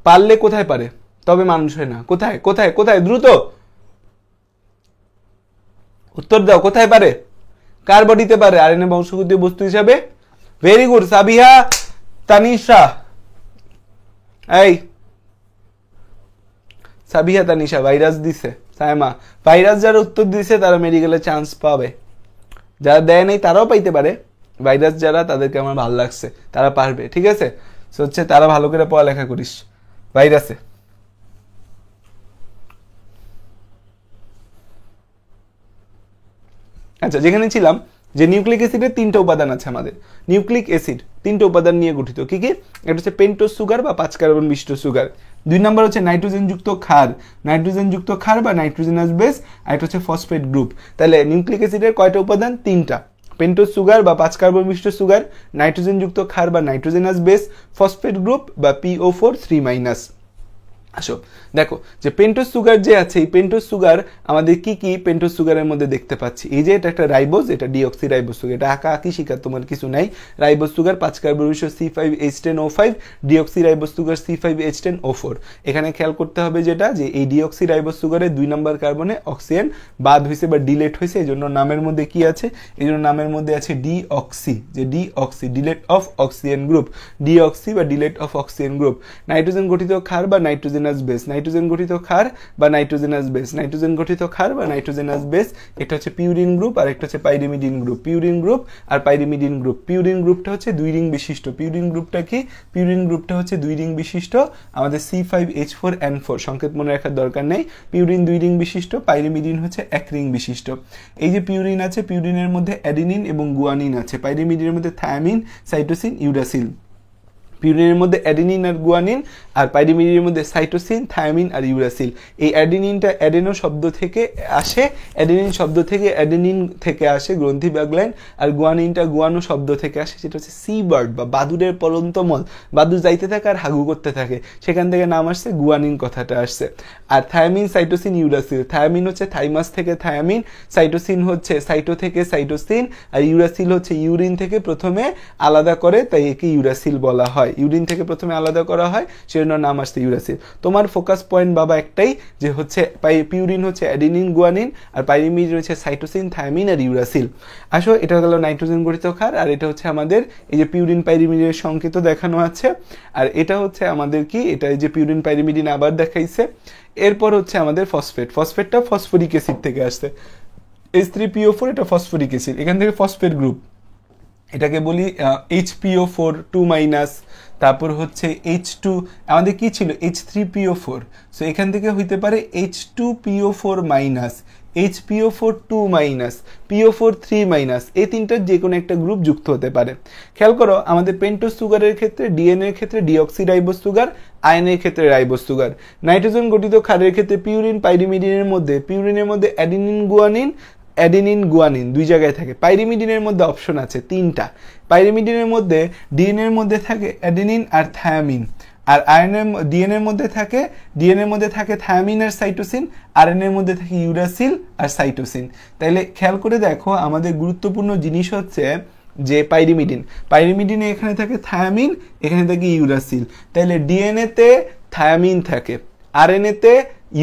পারলে কোথায় পারে, তবে মানুষ হয় না। কোথায় কোথায় কোথায়, দ্রুত উত্তর দাও। কোথায় পারে, কার বডিতে পারে আরএনএ বংশগতীয় বস্তু হিসাবে? Very good Sabiha, Tanisha. এই সাবিহা, তানিশা ভাইরাস দিছে। সায়মা, ভাইরাস যারা উত্তর দিছে তারা মেডিকেলে চান্স পাবে, যারা দেয় নাই তারাও পাইতে পারে। ভাইরাস যারা, তাদেরকে আমার ভালো লাগছে, তারা পারবে, ঠিক আছে। হচ্ছে তারা ভালো করে পড়ালেখা করিস ভাইরাসে। আচ্ছা, যেখানে ছিলাম যে নিউক্লিক অ্যাসিডের 3টা উপাদান আছে আমাদের। নিউক্লিক অ্যাসিড 3টা উপাদান নিয়ে গঠিত। কি কি? একটা হচ্ছে পেন্টোজ সুগার বা 5 কার্বন বিশিষ্ট সুগার। 2 নম্বর হচ্ছে নাইট্রোজেনযুক্ত ক্ষার, নাইট্রোজেনযুক্ত ক্ষার বা নাইট্রোজেনাস বেস। আর একটা হচ্ছে ফসফেট গ্রুপ। তাহলে নিউক্লিক অ্যাসিডের কয়টা উপাদান? 3টা। পেন্টোজ সুগার বা 5 কার্বন বিশিষ্ট সুগার, নাইট্রোজেনযুক্ত ক্ষার বা নাইট্রোজেনাস বেস, ফসফেট গ্রুপ বা PO4 3-। আসো দেখো যে পেন্টোজ সুগার যে আছে, এই পেন্টোজ সুগার আমাদের কি কি পেন্টোজ সুগারের মধ্যে দেখতে পাচ্ছি? এই যে এটা একটা রাইবোজ, এটা ডিঅক্সি রাইবোজ সুগার, এটা আঁকা আঁকি শিকার তোমার কিছু নাই। রাইবোজ সুগার 5 কার্বন বিশিষ্ট C5H10O5, deoxy ribose sugar C5H10O4। এখানে খেয়াল করতে হবে যেটা, যে এই ডিঅক্সি রাইবোজ সুগারের 2 নম্বর কার্বনে অক্সিজেন বাদ হয়েছে বা ডিলেট হয়েছে, এই জন্য নামের মধ্যে কি আছে? এই জন্য নামের মধ্যে আছে ডিঅক্সি, যে deoxy, delete of oxygen group, deoxy বা delete of oxygen group. Nitrogen গঠিত ক্ষার বা নাইট্রোজেনাস বেস, নাইট্রোজেন গঠিত ক্ষার বা নাইট্রোজেনাস বেস, নাইট্রোজেন গঠিত ক্ষার বা নাইট্রোজেনাস বেস। এটা হচ্ছে পিউরিন গ্রুপ আর একটা হচ্ছে পাইরিমিডিন গ্রুপ। পিউরিন গ্রুপ আর পাইরিমিডিন গ্রুপ। পিউরিন গ্রুপটা হচ্ছে 2 রিং বিশিষ্ট। পিউরিন গ্রুপটা কি? পিউরিন গ্রুপটা হচ্ছে 2 রিং বিশিষ্ট। আমাদের C5H4N4 সংকেত মনে রাখার দরকার নেই। পিউরিন 2 রিং বিশিষ্ট, পাইরিমিডিন হচ্ছে 1 রিং বিশিষ্ট। এই যে পিউরিন আছে, পিউরিনের মধ্যে অ্যাডিনিন এবং গুয়ানিন আছে। পাইরিমিডিনের মধ্যে থায়ামিন, সাইটোসিন, ইউরাসিল। পিউরিনের মধ্যে অ্যাডেনিন আর গুয়ানিন, আর পাইরিমিডিনের মধ্যে সাইটোসিন, থায়ামিন আর ইউরাসিল। এই অ্যাডেনিনটা অ্যাডেনো শব্দ থেকে আসে, অ্যাডেনিন শব্দ থেকে অ্যাডেনিন থেকে আসে গ্রন্থি বা গ্ল্যান্ড, আর গুয়ানিনটা গুয়ানো শব্দ থেকে আসে, সেটা হচ্ছে সি বার্ড বা বাদুরের পলন্তমল। বাদুর যাইতে থাকে আর হাগু করতে থাকে, সেখান থেকে নাম আসছে, গুয়ানিন কথাটা আসছে। আর থায়ামিন, সাইটোসিন, ইউরাসিল। থায়ামিন হচ্ছে থাইমাস থেকে থায়ামিন, সাইটোসিন হচ্ছে সাইটো থেকে সাইটোসিন, আর ইউরাসিল হচ্ছে ইউরিন থেকে প্রথমে আলাদা করে, তাই একে ইউরাসিল বলা হয়। ইউরিন থেকে প্রথমে আলাদা করা হয়, সেজন্য নাম আসছে ইউরাসিল। তোমার ফোকাস পয়েন্ট বাবা একটাই, যে হচ্ছে পিউরিন হচ্ছে অ্যাডিনিন, গুয়ানিন, আর পাইরিমিডিন হচ্ছে সাইটোসিন, থায়ামিন আর ইউরাসিল। আসো, এটা গেল নাইট্রোজেন গঠিত ক্ষার, আর এটা হচ্ছে আমাদের এই যে পিউরিন পাইরিমিডিনের সংকেত দেখানো আছে, আর এটা হচ্ছে আমাদের কি, এটা এই যে পিউরিন পাইরিমিডিন আবার দেখাইছে। এরপর হচ্ছে আমাদের ফসফেট। ফসফেটটা ফসফরিক অ্যাসিড থেকে আসছে, H3PO4, এটা ফসফরিক অ্যাসিড, এখান থেকে ফসফেট গ্রুপ, এটাকে বলি HPO4 2-। তারপর হচ্ছে H2, আমাদের কি ছিল H3PO4, সো এখান থেকে হইতে পারে H2PO4-, HPO4 2-, PO4 3-। এই 3টার যে কোনো একটা গ্রুপ যুক্ত হতে পারে। খেয়াল করো, আমাদের পেন্টোজ সুগারের ক্ষেত্রে, ডিএনএ এর ক্ষেত্রে ডিঅক্সি রাইবোজ সুগার, আয়নের ক্ষেত্রে রাইবোজ সুগার। নাইট্রোজেন গঠিত ক্ষারের ক্ষেত্রে পিউরিন, পাইরিমিডিনের মধ্যে, পিউরিনের মধ্যে অ্যাডিনিন, গুয়ানিন, অ্যাডিনিন, গুয়ানিন 2 জায়গায় থাকে। পাইরিমিডিনের মধ্যে অপশন আছে 3টা। পাইরিমিডিনের মধ্যে ডিএনএ এর মধ্যে থাকে অ্যাডিনিন আর থায়ামিন, আর ডিএনএ এর মধ্যে থাকে থায়ামিন আর সাইটোসিন, আরএনএ এর মধ্যে থাকে ইউরাসিল আর সাইটোসিন। তাইলে খেয়াল করে দেখো, আমাদের গুরুত্বপূর্ণ জিনিস হচ্ছে যে পাইরিমিডিনে এখানে থাকে থায়ামিন, এখানে থাকে ইউরাসিল। তাইলে ডিএনএ তে থায়ামিন থাকে, আরএনএ তে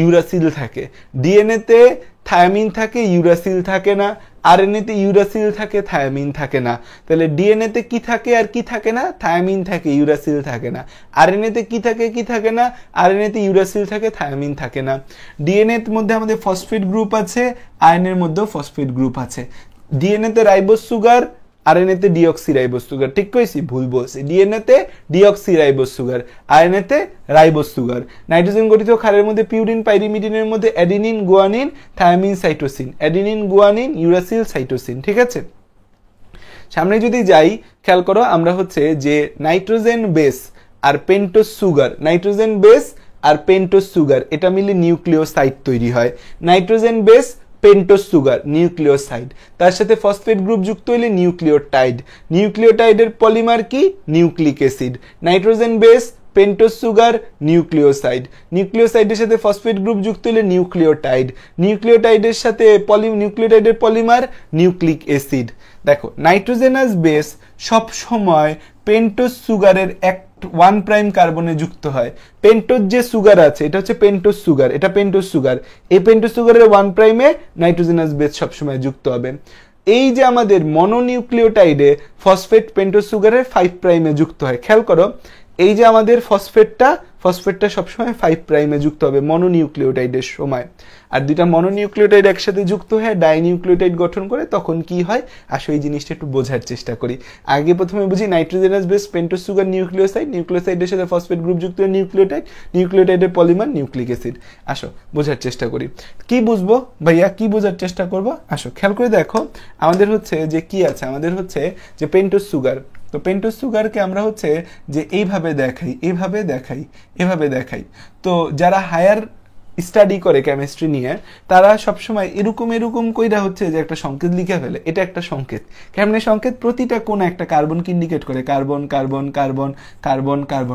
ইউরাসিল থাকে। ডিএনএ তে থায়ামিন থাকে, ইউরাসিল থাকে না। আরএনএ তে ইউরাসিল থাকে, থায়ামিন থাকে না। তাহলে ডিএনএ তে কি থাকে আর কি থাকে না? থায়ামিন থাকে, ইউরাসিল থাকে না। আরএনএ তে কি থাকে, কি থাকে না? আরএনএ তে ইউরাসিল থাকে, থায়ামিন থাকে না। ডিএনএ এর মধ্যে আমাদের ফসফেট গ্রুপ আছে, আরএনএ এর মধ্যেও ফসফেট গ্রুপ আছে। ডিএনএ তে রাইবোজ সুগার, আরএনএ তে ডিঅক্সি রাইবোজ সুগার। ঠিক কইছি? ভুল বলছি। ডিএনএ তে ডিঅক্সি রাইবোজ সুগার, আরএনএ তে রাইবোজ সুগার। নাইট্রোজেন গঠিত ক্ষারের মধ্যে পিউরিন, পাইরিমিডিনের মধ্যে adenine, guanine, thymine, cytosine. Adenine, guanine, uracil, cytosine. ঠিক আছে, সামনে যদি যাই, খেয়াল করো, আমরা হচ্ছে যে নাইট্রোজেন বেস আর পেন্টোজ সুগার, নাইট্রোজেন বেস আর পেন্টোজ সুগার, এটা মিলে নিউক্লিওসাইড তৈরি হয়। Nitrogen base, pentose sugar, nucleoside. তার সাথে ফসফেট গ্রুপ যুক্ত হইলে নিউক্লিওটাইড। নিউক্লিওটাইডের পলিমার কি? Nucleic acid. Nitrogen base, pentose sugar, nucleoside. নিউক্লিওসাইডের সাথে ফসফেট গ্রুপ যুক্ত হলে নিউক্লিওটাইড। নিউক্লিওটাইডের সাথে নিউক্লিওটাইডের পলিমার নিউক্লিক অ্যাসিড। দেখো, নাইট্রোজেনাস বেস সব সময় পেন্টোজ সুগারের এক 1 প্রাইম কার্বনে যুক্ত হয়। পেন্টোজ যে সুগার আছে এটা হচ্ছে পেন্টোজ সুগার, এটা পেন্টোজ সুগার, এই পেন্টোজ সুগারের 1 প্রাইমে নাইট্রোজেনাস বেস সবসময় যুক্ত হবে। এই যে আমাদের মনোনিউক্লিওটাইডে ফসফেট পেন্টোজ সুগারের 5 প্রাইমে যুক্ত হয়। খেয়াল করো, এই যে আমাদের ফসফেটটা সবসময় 5 প্রাইমে যুক্ত হবে মনোনিউক্লিওটাইডের সময়। আর দুইটা মনোনিউক্লিওটাইড একসাথে যুক্ত হয়ে ডাইনিউক্লিওটাইড গঠন করে তখন কি হয়, আসো এই জিনিসটা একটু বোঝার চেষ্টা করি। আগে প্রথমে বুঝি nitrogenous base pentose sugar nucleoside, নিউক্লিওসাইডের সাথে ফসফেট গ্রুপ যুক্ত হয়ে নিউক্লিওটাইড, নিউক্লিওটাইডের পলিমার নিউক্লিক অ্যাসিড। আসো বোঝার চেষ্টা করি। কি বুঝবো ভাইয়া, কি বোঝার চেষ্টা করব? আসো খেয়াল করে দেখো, আমাদের হচ্ছে যে কি আছে, আমাদের হচ্ছে যে পেন্টোজ সুগার। তো পেন্টোজ সুগারকে আমরা হচ্ছে যে এইভাবে দেখাই। তো যারা হায়ার স্টাডি করে কেমিস্ট্রি নিয়ে তারা সবসময় এরকম কইরা হচ্ছে যে একটা সংকেত লিখে ফেলে। এটা একটা সংকেত, কেমনে সংকেত? প্রতিটা কোন একটা কার্বনকে ইন্ডিকেট করে, কার্বন,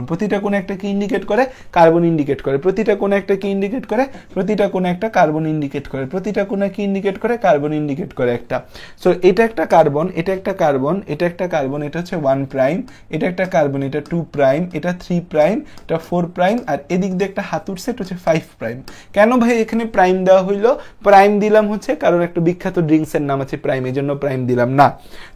প্রতিটা কোন একটা কি ইন্ডিকেট করে, কার্বন ইন্ডিকেট করে, প্রতিটা কোন একটা কি ইন্ডিকেট করে, প্রতিটা কোন একটা কার্বন ইন্ডিকেট করে, প্রতিটা কোন কি ইন্ডিকেট করে, কার্বন ইন্ডিকেট করে একটা। সো এটা একটা কার্বন, এটা একটা কার্বন, এটা একটা কার্বন, এটা হচ্ছে 1 প্রাইম, এটা একটা কার্বন, এটা 2 প্রাইম, এটা 3 প্রাইম, এটা 4 প্রাইম, আর এদিক দিয়ে একটা হাতুড় সেট হচ্ছে 5 প্রাইম। কেন ভাই এখানে প্রাইম দেওয়া হইলো? প্রাইম দিলাম হচ্ছে কারণ একটা বিখ্যাত ড্রিঙ্কস এর নাম আছে প্রাইম, এই জন্য প্রাইম দিলাম না।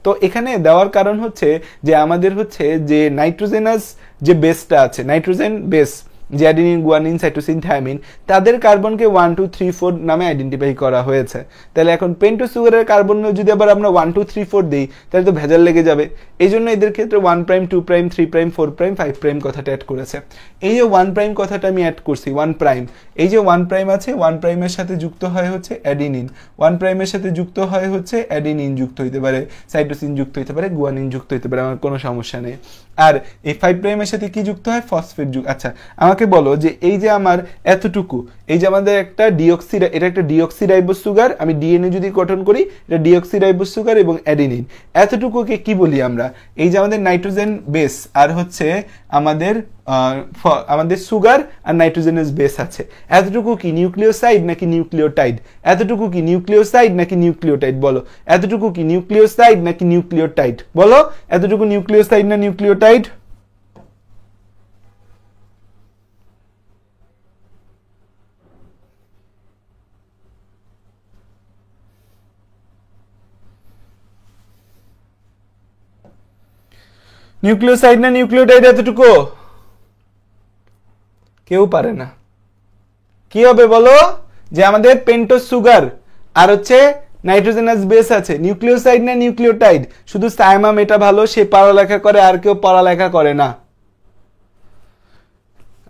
তো এখানে দেওয়ার কারণ হচ্ছে যে আমাদের হচ্ছে যে নাইট্রোজেনাস যে বেসটা আছে, নাইট্রোজেন বেস, যে অ্যাডিনিন, গুয়ানিন, সাইটোসিন, থায়ামিন, তাদের কার্বনকে 1 2 3 4 নামে আইডেন্টিফাই করা হয়েছে। তাহলে এখন পেন্টোজ সুগারের কার্বন যদি আবার আমরা 1 2 3 4 দিই তাহলে তো ভেজাল লেগে যাবে। এই জন্য এদের ক্ষেত্রে 1 prime, 2 prime, 3 prime, 4 prime, 5 prime কথাটা অ্যাড করেছে। এই যে 1 প্রাইম কথাটা আমি অ্যাড করছি, 1 প্রাইম, এই যে 1 প্রাইম আছে, 1 প্রাইমের সাথে যুক্ত হয় হচ্ছে অ্যাডিনিন, 1 প্রাইমের সাথে যুক্ত হয় হচ্ছে অ্যাডিনিন যুক্ত হইতে পারে, সাইটোসিন যুক্ত হইতে পারে, গুয়ানিন যুক্ত হইতে পারে, আমার কোনো সমস্যা নেই। আর এই 5 প্রাইমের সাথে কি যুক্ত হয়? ফসফেট যুক্ত। আচ্ছা আমাকে বলো যে এই যে আমার এতটুকু, এই যে আমাদের একটা এটা একটা ডিঅক্সিরাইবোজ সুগার, আমি ডিএনএ যদি গঠন করি এটা ডিঅক্সিরাইবোজ সুগার এবং অ্যাডিনিন, এতটুকুকে কি বলি আমরা? এই যে আমাদের নাইট্রোজেন বেস আর হচ্ছে আমাদের সুগার আর নাইট্রোজেনাস বেস আছে, এতটুকু কি নিউক্লিওসাইড নাকি নিউক্লিওটাইড? এতটুকু কি নিউক্লিওসাইড নাকি নিউক্লিওটাইড? বলো এতটুকু কি নিউক্লিওসাইড নাকি নিউক্লিওটাইড? বলো এতটুকু নিউক্লিওসাইড না নিউক্লিওটাইড? নিউক্লিওসাইড না নিউক্লিওটাইড? এতটুকু কেউ পারে না। কি হবে বলো? যে আমাদের পেন্টোজ সুগার আর হচ্ছে নাইট্রোজেনাস বেস আছে, নিউক্লিওসাইড না নিউক্লিওটাইড? শুধু সাইমাম এটা ভালো, সে পড়ালেখা করে, আর কেউ পড়ালেখা করে না।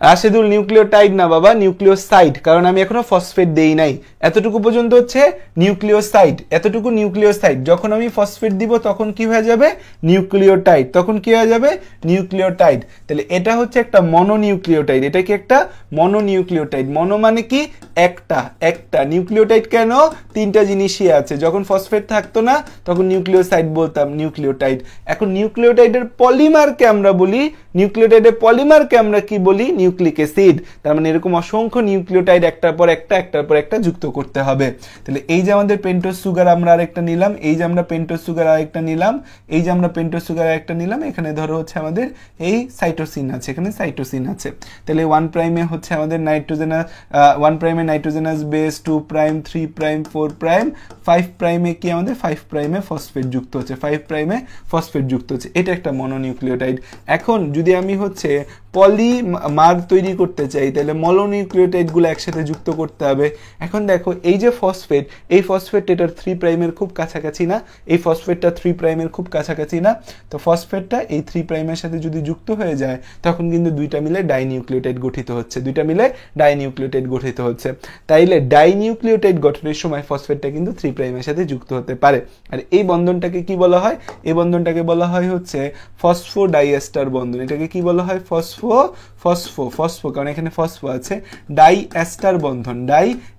রাশেদুল নিউক্লিওটাইড না বাবা, নিউক্লিওসাইড, কারণ আমি এখনো ফসফেট দেই নাই। এতটুকু পর্যন্ত হচ্ছে নিউক্লিওসাইড, এতটুকু নিউক্লিওসাইড। যখন আমি ফসফেট দিব তখন কি হয়ে যাবে? নিউক্লিওটাইড। তখন কি হয়ে যাবে? নিউক্লিওটাইড। তাহলে এটা হচ্ছে একটা মনোনিউক্লিওটাইড। এটা কি একটা মনোনিউক্লিওটাইড? মনো মানে কি? একটা। নিউক্লিওটাইড কেন? তিনটা জিনিসই আছে। যখন ফসফেট থাকতো না তখন নিউক্লিওসাইড বলতাম, নিউক্লিওটাইড। এখন নিউক্লিওটাইডের পলিমারকে আমরা বলি, নিউক্লিওটাইডের পলিমারকে আমরা কি বলি? Nucleic acid. তার মানে এরকম অসংখ্য নিউক্লিওটাইড একটার পর একটা যুক্ত করতে হবে। তাহলে এই যে আমাদের পেন্টোজ সুগার আমরা আরেকটা নিলাম, এই যে আমরা পেন্টোজ সুগার আরেকটা নিলাম, এই যে আমরা পেন্টোজ সুগার আরেকটা নিলাম, এখানে ধরো হচ্ছে আমাদের এই সাইটোসিন আছে, এখানে সাইটোসিন আছে। তাহলে 1 প্রাইমে হচ্ছে আমাদের নাইট্রোজেনাস, 1 প্রাইমে nitrogenous base, 2 prime, 3 prime, 4 prime, 5 প্রাইমে কি আমাদের 5 প্রাইমে ফসফেট যুক্ত হচ্ছে, 5 প্রাইমে ফসফেট যুক্ত হচ্ছে। এটা একটা মনোনিউক্লিওটাইড। এখন যদি আমি হচ্ছে পলিমার তৈরি করতে চাই তাহলে মনোনিউক্লিওটাইডগুলো একসাথে যুক্ত করতে হবে। এখন দেখো এই যে ফসফেট, এই ফসফেট এটার 3 প্রাইমের খুব কাছাকাছি না, এই ফসফেটটা 3 প্রাইমের খুব কাছাকাছি না। তো ফসফেটটা এই 3 প্রাইমের সাথে যদি যুক্ত হয়ে যায় তখন কিন্তু দুইটা মিলে ডাইনিউক্লিওটাইড গঠিত হচ্ছে, তাইলে ডাইনিউক্লিওটাইড গঠনের সময় ফসফেটটা কিন্তু 3 প্রাইমের সাথে যুক্ত হতে পারে। আর এই বন্ধনটাকে কি বলা হয়? এই বন্ধনটাকে বলা হয় হচ্ছে ফসফোডাইএস্টার বন্ধন। এটাকে কি বলা হয়? ফসফো, কারণ এখানে ফসফো আছে, ডাইএস্টার বন্ধন,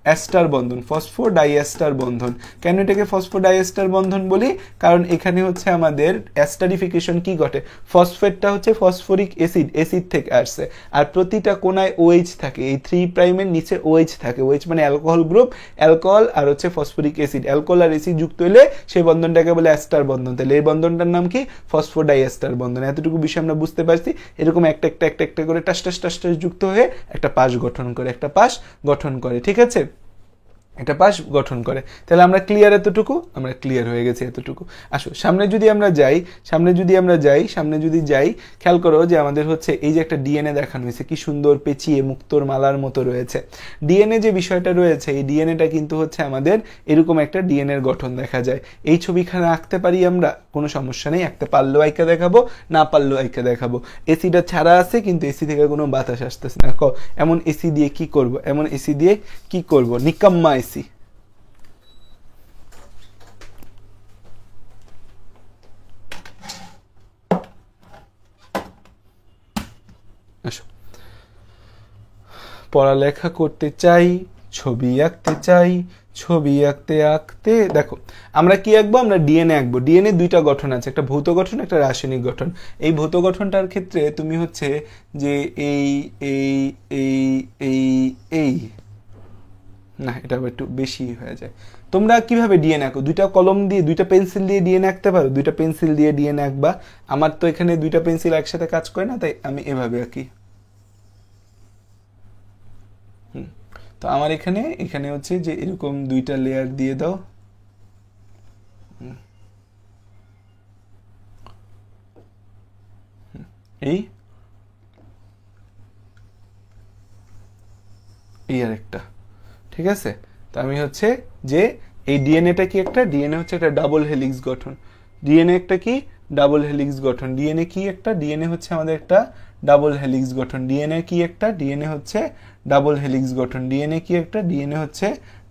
অ্যাস্টার বন্ধন, ফসফোডাইএস্টার বন্ধন। কেন এটাকে ফসফোডাইএস্টার বন্ধন বলি? কারণ এখানে হচ্ছে আমাদের অ্যাস্টারিফিকেশন কি ঘটে, ফসফেটটা হচ্ছে ফসফরিক অ্যাসিড, অ্যাসিড থেকে আসছে, আর প্রতিটা কোনায় OH থাকে, এই 3 প্রাইমের নিচে OH থাকে। OH মানে অ্যালকোহল গ্রুপ, অ্যালকোহল আর হচ্ছে ফসফরিক অ্যাসিড, অ্যালকোহল আর অ্যাসিড যুক্ত হলে সেই বন্ধনটাকে বলে অ্যাস্টার বন্ধন। তাহলে এই বন্ধনটার নাম কি? ফসফোডাইএস্টার বন্ধন। এতটুকু বিষয় আমরা বুঝতে পারছি। এরকম একটা একটা একটা একটা করে টাস টাস টাস টাস যুক্ত হয়ে একটা পাশ গঠন করে, একটা পাশ গঠন করে, ঠিক আছে, একটা পাশ গঠন করে। তাহলে আমরা ক্লিয়ার এতটুকু, আমরা ক্লিয়ার হয়ে গেছি এতটুকু। আসো সামনে যদি আমরা যাই, সামনে যদি যাই, খেয়াল করো যে আমাদের হচ্ছে এই যে একটা ডিএনএ দেখানো হয়েছে, কি সুন্দর পেঁচিয়ে মুক্তোর মালার মতো রয়েছে। ডিএনএ যে বিষয়টা রয়েছে, এই ডিএনএটা কিন্তু হচ্ছে আমাদের এরকম একটা ডিএনএর গঠন দেখা যায়। এই ছবিখানে আঁকতে পারি আমরা, কোনো সমস্যা নেই, আঁকতে পারলেও আঁকা দেখাবো, না পারলেও আঁকা দেখাবো। এসিটা ছাড়া আছে, কিন্তু এসি থেকে কোনো বাতাস আসতেছে না। এমন এসি দিয়ে কি করব, এমন এসি দিয়ে কি করব, নিকাম্মা এসি। আসো, পড়ালেখা করতে চাই, ছবি আঁকতে চাই, ছবি আঁকতে আঁকতে দেখো আমরা কি আঁকবো, আমরা ডিএনএ আঁকবো। ডিএনএ দুইটা গঠন আছে, একটা ভৌত গঠন, একটা রাসায়নিক গঠন। এই ভৌত গঠনটার ক্ষেত্রে তুমি হচ্ছে যে এই এই এই এই এই না, এটা একটু বেশি হয়ে যায়। তোমরা কিভাবে ডিএনএ আঁকো, দুইটা কলম দিয়ে, দুইটা পেন্সিল দিয়ে ডিএনএ আঁকতে পারো, দুইটা পেন্সিল দিয়ে ডিএনএ আঁকবা। আমার তো এখানে দুইটা পেন্সিল একসাথে কাজ করে না, তাই আমি এভাবে আঁকি। তো আমার এখানে এখানে হচ্ছে যে এরকম দুইটা লেয়ার দিয়ে দাও, এই এই আর একটা, ঠিক আছে। তো আমি হচ্ছে যে এই ডিএনএটা কি একটা, ডিএনএ হচ্ছে একটা ডাবল হেলিক্স গঠন। ডিএনএ একটা কি, ডাবল হেলিক্স গঠন। ডিএনএ কি একটা, ডিএনএ হচ্ছে আমাদের একটা ডাবল হেলিক্স গঠন। ডিএনএ কি একটা, ডিএনএ হচ্ছে ডাবল হেলিক্স গঠন। ডিএনএ কি একটা, ডিএনএ হচ্ছে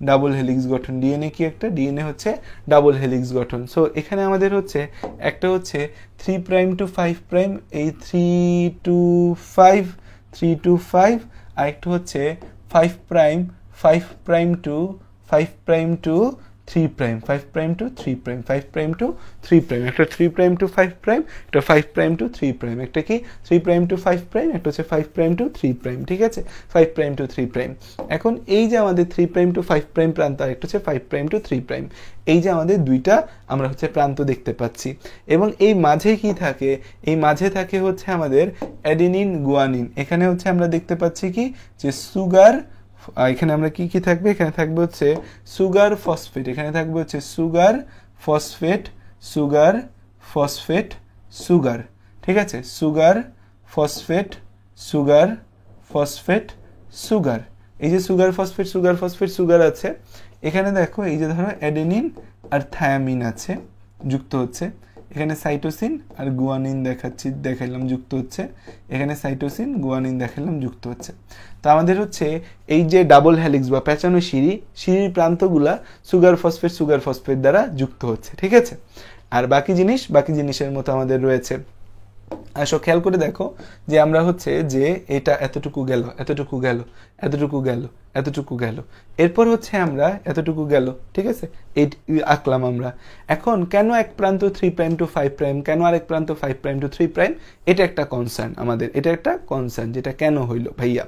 ডাবল হেলিক্স গঠন। ডিএনএ কি একটা, ডিএনএ হচ্ছে ডাবল হেলিক্স গঠন। সো এখানে আমাদের হচ্ছে একটা হচ্ছে 3 প্রাইম টু 5 প্রাইম, এই 3 to 5, 3 to 5, আর একটা হচ্ছে 5 prime, 5 prime to 5 prime to 3 prime, 5 prime to 3 prime, 5 prime to 3 prime, একটা 3 প্রাইম টু 5 প্রাইম, একটা 5 প্রাইম টু 3 প্রাইম, একটা কি 3 প্রাইম টু 5 প্রাইম, একটা হচ্ছে 5 প্রাইম টু 3 প্রাইম, ঠিক আছে, 5 প্রাইম টু 3 প্রাইম। এখন এই যে আমাদের 3 প্রাইম টু 5 প্রাইম প্রান্ত, আর একটা হচ্ছে 5 প্রাইম টু 3 প্রাইম, এই যে আমাদের দুইটা আমরা হচ্ছে প্রান্ত দেখতে পাচ্ছি। এবং এই মাঝে কি থাকে, এই মাঝে থাকে হচ্ছে আমাদের অ্যাডেনিন গুয়ানিন। এখানে হচ্ছে আমরা দেখতে পাচ্ছি কি যে সুগার, এখানে আমরা কি কি থাকবে, এখানে থাকবে হচ্ছে সুগার ফসফেট, এখানে থাকবে হচ্ছে sugar phosphate, sugar phosphate sugar, ঠিক আছে, sugar phosphate sugar phosphate sugar. এই যে sugar phosphate sugar phosphate sugar আছে, এখানে দেখো এই যে ধরো অ্যাডেনিন আর থায়ামিন আছে যুক্ত হচ্ছে, এখানে সাইটোসিন আর গুয়ানিন দেখাইলাম যুক্ত হচ্ছে, এখানে সাইটোসিন গুয়ানিন দেখাইলাম যুক্ত হচ্ছে। তো আমাদের হচ্ছে এই যে ডাবল হেলিক্স বা পেঁচানো সিঁড়ির প্রান্তগুলা সুগার ফসফেট দ্বারা যুক্ত হচ্ছে, ঠিক আছে। আর বাকি জিনিসের মতো আমাদের রয়েছে। আসো খেয়াল করে দেখো যে আমরা হচ্ছে যে এটা এতটুকু গেল, এতটুকু গেল, এতটুকু গেল, এতটুকু গেল, এরপর হচ্ছে আমরা এতটুকু গেল, ঠিক আছে, এই আঁকলাম আমরা। এখন কেন এক প্রান্ত 3 প্রাইম টু 5 প্রাইম, কেন আরেক প্রান্ত 5 প্রাইম টু 3 প্রাইম, এটা একটা কনসার্ন আমাদের, এটা একটা কনসার্ন, যেটা কেন হইল ভাইয়া।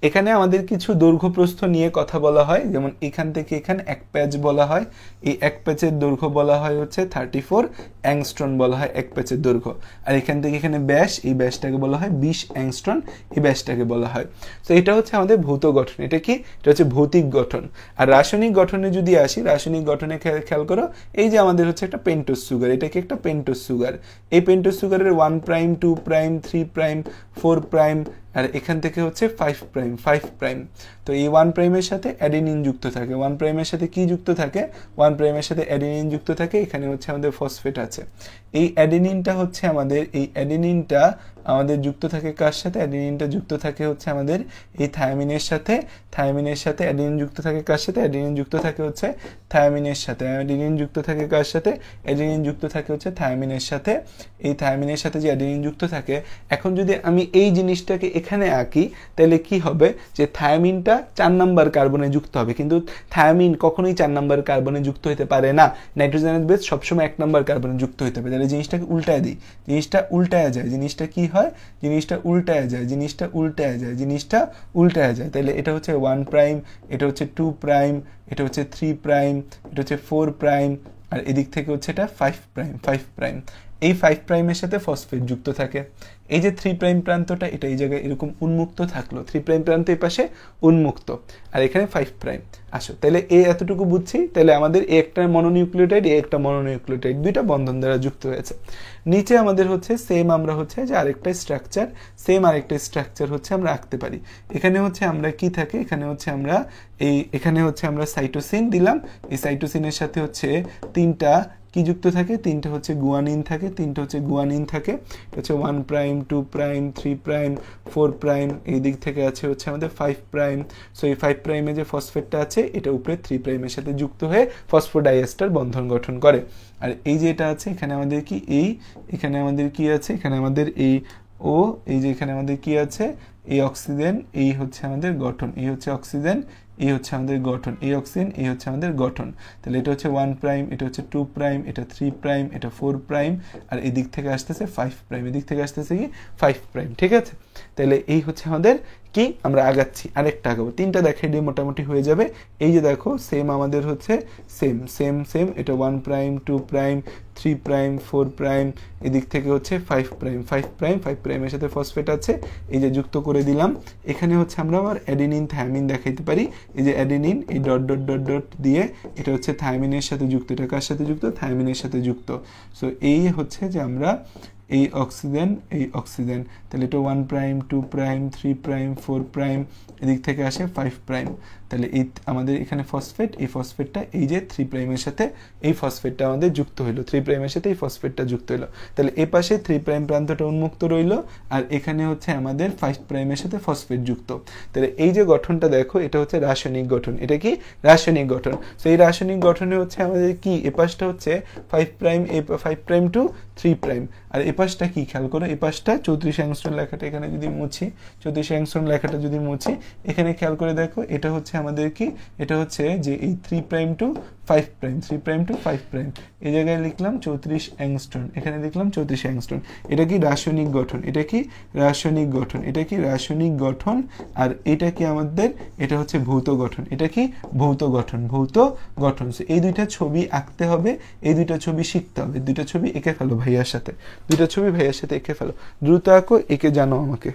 এখানে আমাদের কিছু দৈর্ঘ্য প্রস্থ নিয়ে কথা বলা হয়, যেমন এখান থেকে এখানে এক প্যাচ বলা হয়, এই এক প্যাচের দৈর্ঘ্য বলা হয় হচ্ছে 34 অ্যাংস্ট্রন বলা হয় এক প্যাচের দৈর্ঘ্য। আর এখান থেকে এখানে ব্যাস, এই ব্যাসটাকে বলা হয় 20 অ্যাংস্ট্রন, এই ব্যাসটাকে বলা হয়। তো এটা হচ্ছে আমাদের ভৌত গঠন, এটা কি, এটা হচ্ছে ভৌতিক গঠন। আর রাসায়নিক গঠনে যদি আসি, রাসায়নিক গঠনে খেয়াল করো এই যে আমাদের হচ্ছে একটা পেন্টোজ সুগার, এটা কি একটা পেন্টোজ সুগার। এই পেন্টোজ সুগারের 1 প্রাইম 2 প্রাইম 3 প্রাইম 4 প্রাইম, আর এখান থেকে হচ্ছে 5 প্রাইম। তো এই 1 প্রাইমের সাথে অ্যাডেনিন যুক্ত থাকে, 1 প্রাইমের সাথে কি যুক্ত থাকে, 1 প্রাইমের সাথে অ্যাডেনিন যুক্ত থাকে, এখানে হচ্ছে আমাদের ফসফেট আছে। এই অ্যাডেনিনটা হচ্ছে আমাদের, এই অ্যাডেনিনটা আমাদের যুক্ত থাকে কার সাথে? অ্যাডেনিনটা যুক্ত থাকে হচ্ছে আমাদের এই থায়ামিনের সাথে। থায়ামিনের সাথে অ্যাডেনিন যুক্ত থাকে কার সাথে? অ্যাডেনিন যুক্ত থাকে হচ্ছে থায়ামিনের সাথে। অ্যাডেনিন যুক্ত থাকে কার সাথে? অ্যাডেনিন যুক্ত থাকে হচ্ছে থায়ামিনের সাথে। এই থায়ামিনের সাথে যে অ্যাডেনিন যুক্ত থাকে, এখন যদি আমি এই জিনিসটাকে এখানে আঁকি তাহলে কি হবে, যে থায়ামিনটা 4 নাম্বার কার্বনে যুক্ত হবে, কিন্তু থায়ামিন কখনোই 4 নাম্বার কার্বনে যুক্ত হতে পারে না। নাইট্রোজেনের বেস সবসময় 1 নাম্বার কার্বনে যুক্ত হতে হবে। তাহলে জিনিসটাকে উল্টায় দিই, জিনিসটা উল্টায় যায়, জিনিসটা কি হয়, জিনিসটা উল্টায় যায়, জিনিসটা উল্টায় যায়, জিনিসটা উল্টায় যায়। তাহলে এটা হচ্ছে 1 প্রাইম, এটা হচ্ছে 2 প্রাইম, এটা হচ্ছে 3 প্রাইম, এটা হচ্ছে 4 প্রাইম, আর এদিক থেকে হচ্ছে এটা 5 প্রাইম, 5 প্রাইম। এই 5 প্রাইমের সাথে ফসফেট যুক্ত থাকে। এই যে 3 প্রাইম প্রান্তটা, এটা এই জায়গায় এরকম উন্মুক্ত থাকলো, 3 প্রাইম প্রান্ত এই পাশে উন্মুক্ত, আর এখানে 5 প্রাইম। আসো, তাহলে এই এতটুকু বুঝছি। তাহলে আমাদের এই একটা মনোনিউক্লিওটাইড, এই একটা মনোনিউক্লিওটাইড, দুইটা বন্ধন দ্বারা যুক্ত হয়েছে। নিচে আমাদের হচ্ছে সেম, আমরা হচ্ছে যে আরেকটা স্ট্রাকচার, সেম আরেকটা স্ট্রাকচার হচ্ছে আমরা আঁকতে পারি। এখানে হচ্ছে আমরা কি থাকে, এখানে হচ্ছে আমরা এখানে হচ্ছে আমরা সাইটোসিন দিলাম। এই সাইটোসিনের সাথে হচ্ছে 3টা কি যুক্ত থাকে, 3টা হচ্ছে গুয়ানিন থাকে, 3টা হচ্ছে গুয়ানিন থাকে। এটা হচ্ছে 1 প্রাইম, 2 প্রাইম, 3 প্রাইম, 4 প্রাইম, এই দিক থেকে আছে হচ্ছে আমাদের 5 প্রাইম। সো এই 5 প্রাইমে যে ফসফেটটা আছে, এটা উপরে 3 প্রাইমের সাথে যুক্ত হয়ে ফসফোডাইএস্টার বন্ধন গঠন করে। আর এই যে এটা আছে, এখানে আমাদের কি এখানে আমাদের কি আছে, এখানে আমাদের এই ও, এই যে এখানে আমাদের কি আছে, এই অক্সিজেন, এই হচ্ছে আমাদের গঠন, এই হচ্ছে অক্সিজেন, এই হচ্ছে আমাদের গঠন, এই অক্সিজেন, এই হচ্ছে আমাদের গঠন। তাহলে এটা হচ্ছে 1 প্রাইম, এটা হচ্ছে 2 প্রাইম, এটা 3 প্রাইম, এটা 4 প্রাইম, আর এদিক থেকে আসতেছে 5 প্রাইম, এদিক থেকে আসতেছে কি 5 প্রাইম। ঠিক আছে, তাহলে এই হচ্ছে আমাদের কি, আমরা আগাচ্ছি, আরেকটা আগাবো, 3টা দেখাই দিয়ে মোটামুটি হয়ে যাবে। এই যে দেখো সেম আমাদের হচ্ছে সেম সেম সেম, এটা 1 প্রাইম, 2 প্রাইম, 3 প্রাইম, 4 প্রাইম, এদিক থেকে হচ্ছে 5 প্রাইম, 5 প্রাইম, 5 প্রাইমের সাথে ফসফেট আছে, এই যে যুক্ত করে দিলাম। এখানে হচ্ছে আমরা আবার অ্যাডেনিন থায়ামিন দেখাইতে পারি। এই যে অ্যাডেনিন, এই ডট ডট ডট ডট দিয়ে, এটা হচ্ছে থায়ামিনের সাথে যুক্ত। এটা কার সাথে যুক্ত? থায়ামিনের সাথে যুক্ত। সো এই হচ্ছে যে আমরা এই অক্সিজেন, এই অক্সিজেন, তাহলে এটা 1 প্রাইম, 2 প্রাইম, 3 প্রাইম, 4 প্রাইম, এদিক থেকে আসে 5 প্রাইম। তাহলে এই আমাদের এখানে ফসফেট, এই ফসফেটটা এই যে 3 প্রাইমের সাথে এই ফসফেটটা আমাদের যুক্ত হইলো, 3 প্রাইমের সাথে এই ফসফেটটা যুক্ত হইলো। তাহলে এই পাশে 3 প্রাইম প্রান্তটা উন্মুক্ত রইলো, আর এখানে হচ্ছে আমাদের 5 প্রাইমের সাথে ফসফেট যুক্ত। তাহলে এই যে গঠনটা দেখো, এটা হচ্ছে রাসায়নিক গঠন। এটা কি? রাসায়নিক গঠন। সো এই রাসায়নিক গঠনে হচ্ছে আমাদের কি, এ পাশটা হচ্ছে 5 প্রাইম, 5 প্রাইম টু 3 প্রাইম, আর এ পাশটা কি, খেয়াল করো, এ পাশটা 34 অ্যাংস্ট্রম লেখাটা এখানে যদি মুছি, 34 অ্যাংস্ট্রম লেখাটা যদি মুছি, এখানে খেয়াল করে দেখো, এটা হচ্ছে আমাদের কি, এটা হচ্ছে যে এই 3 prime to 5 prime, 3 prime to 5 prime, এই জায়গায় লিখলাম 34 অ্যাংস্ট্রম, এখানে লিখলাম 34 অ্যাংস্ট্রম। এটা কি রাসায়নিক গঠন, এটা কি রাসায়নিক গঠন, এটা কি রাসায়নিক গঠন। আর এটা কি আমাদের, এটা হচ্ছে ভৌত গঠন, এটা কি ভৌত গঠন, ভৌত গঠন। এই দুইটা ছবি আঁকতে হবে, এই দুইটা ছবি শিখতে হবে। দুইটা ছবি এঁকে ফেলো ভাইয়ার সাথে, দুইটা ছবি ভাইয়ার সাথে এঁকে ফেলো, দ্রুত আঁকো, এঁকে জানো আমাকে।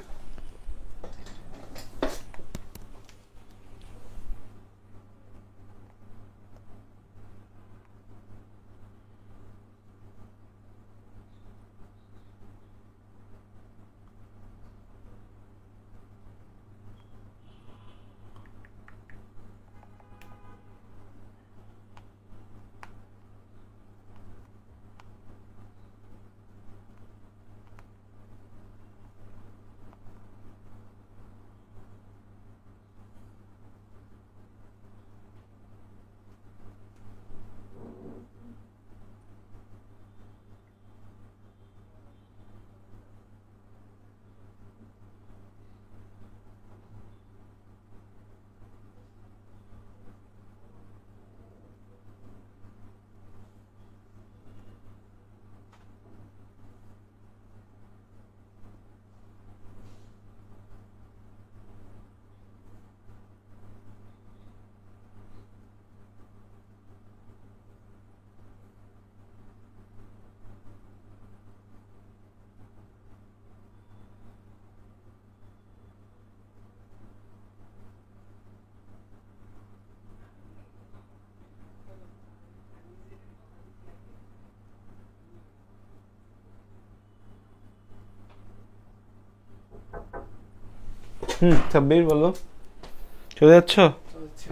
সাব্বির বলো, চলে যাচ্ছ?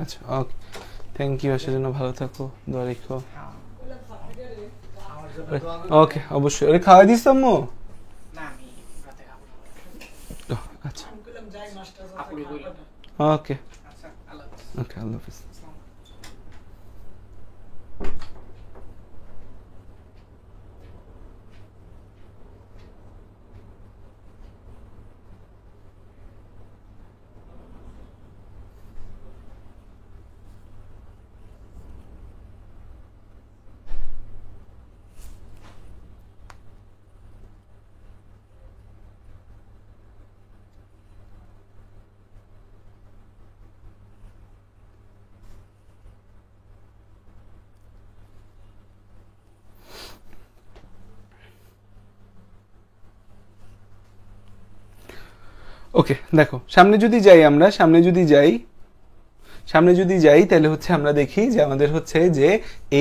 আচ্ছা, ওকে, থ্যাংক ইউ, আসার জন্য, ভালো থাকো, দোয়া রেখো। ওকে, অবশ্যই। খাওয়াই দিস আম্মু? না, আমি রাতে খাবো না। আপুরে বললাম। ওকে আচ্ছা, আল্লাহ হাফেজ। ওকে, আল্লাহ হাফিজ। আসসালামু আলাইকুম। ওকে, দেখো সামনে যদি যাই আমরা, সামনে যদি যাই তাহলে হচ্ছে আমরা দেখি যে আমাদের হচ্ছে যে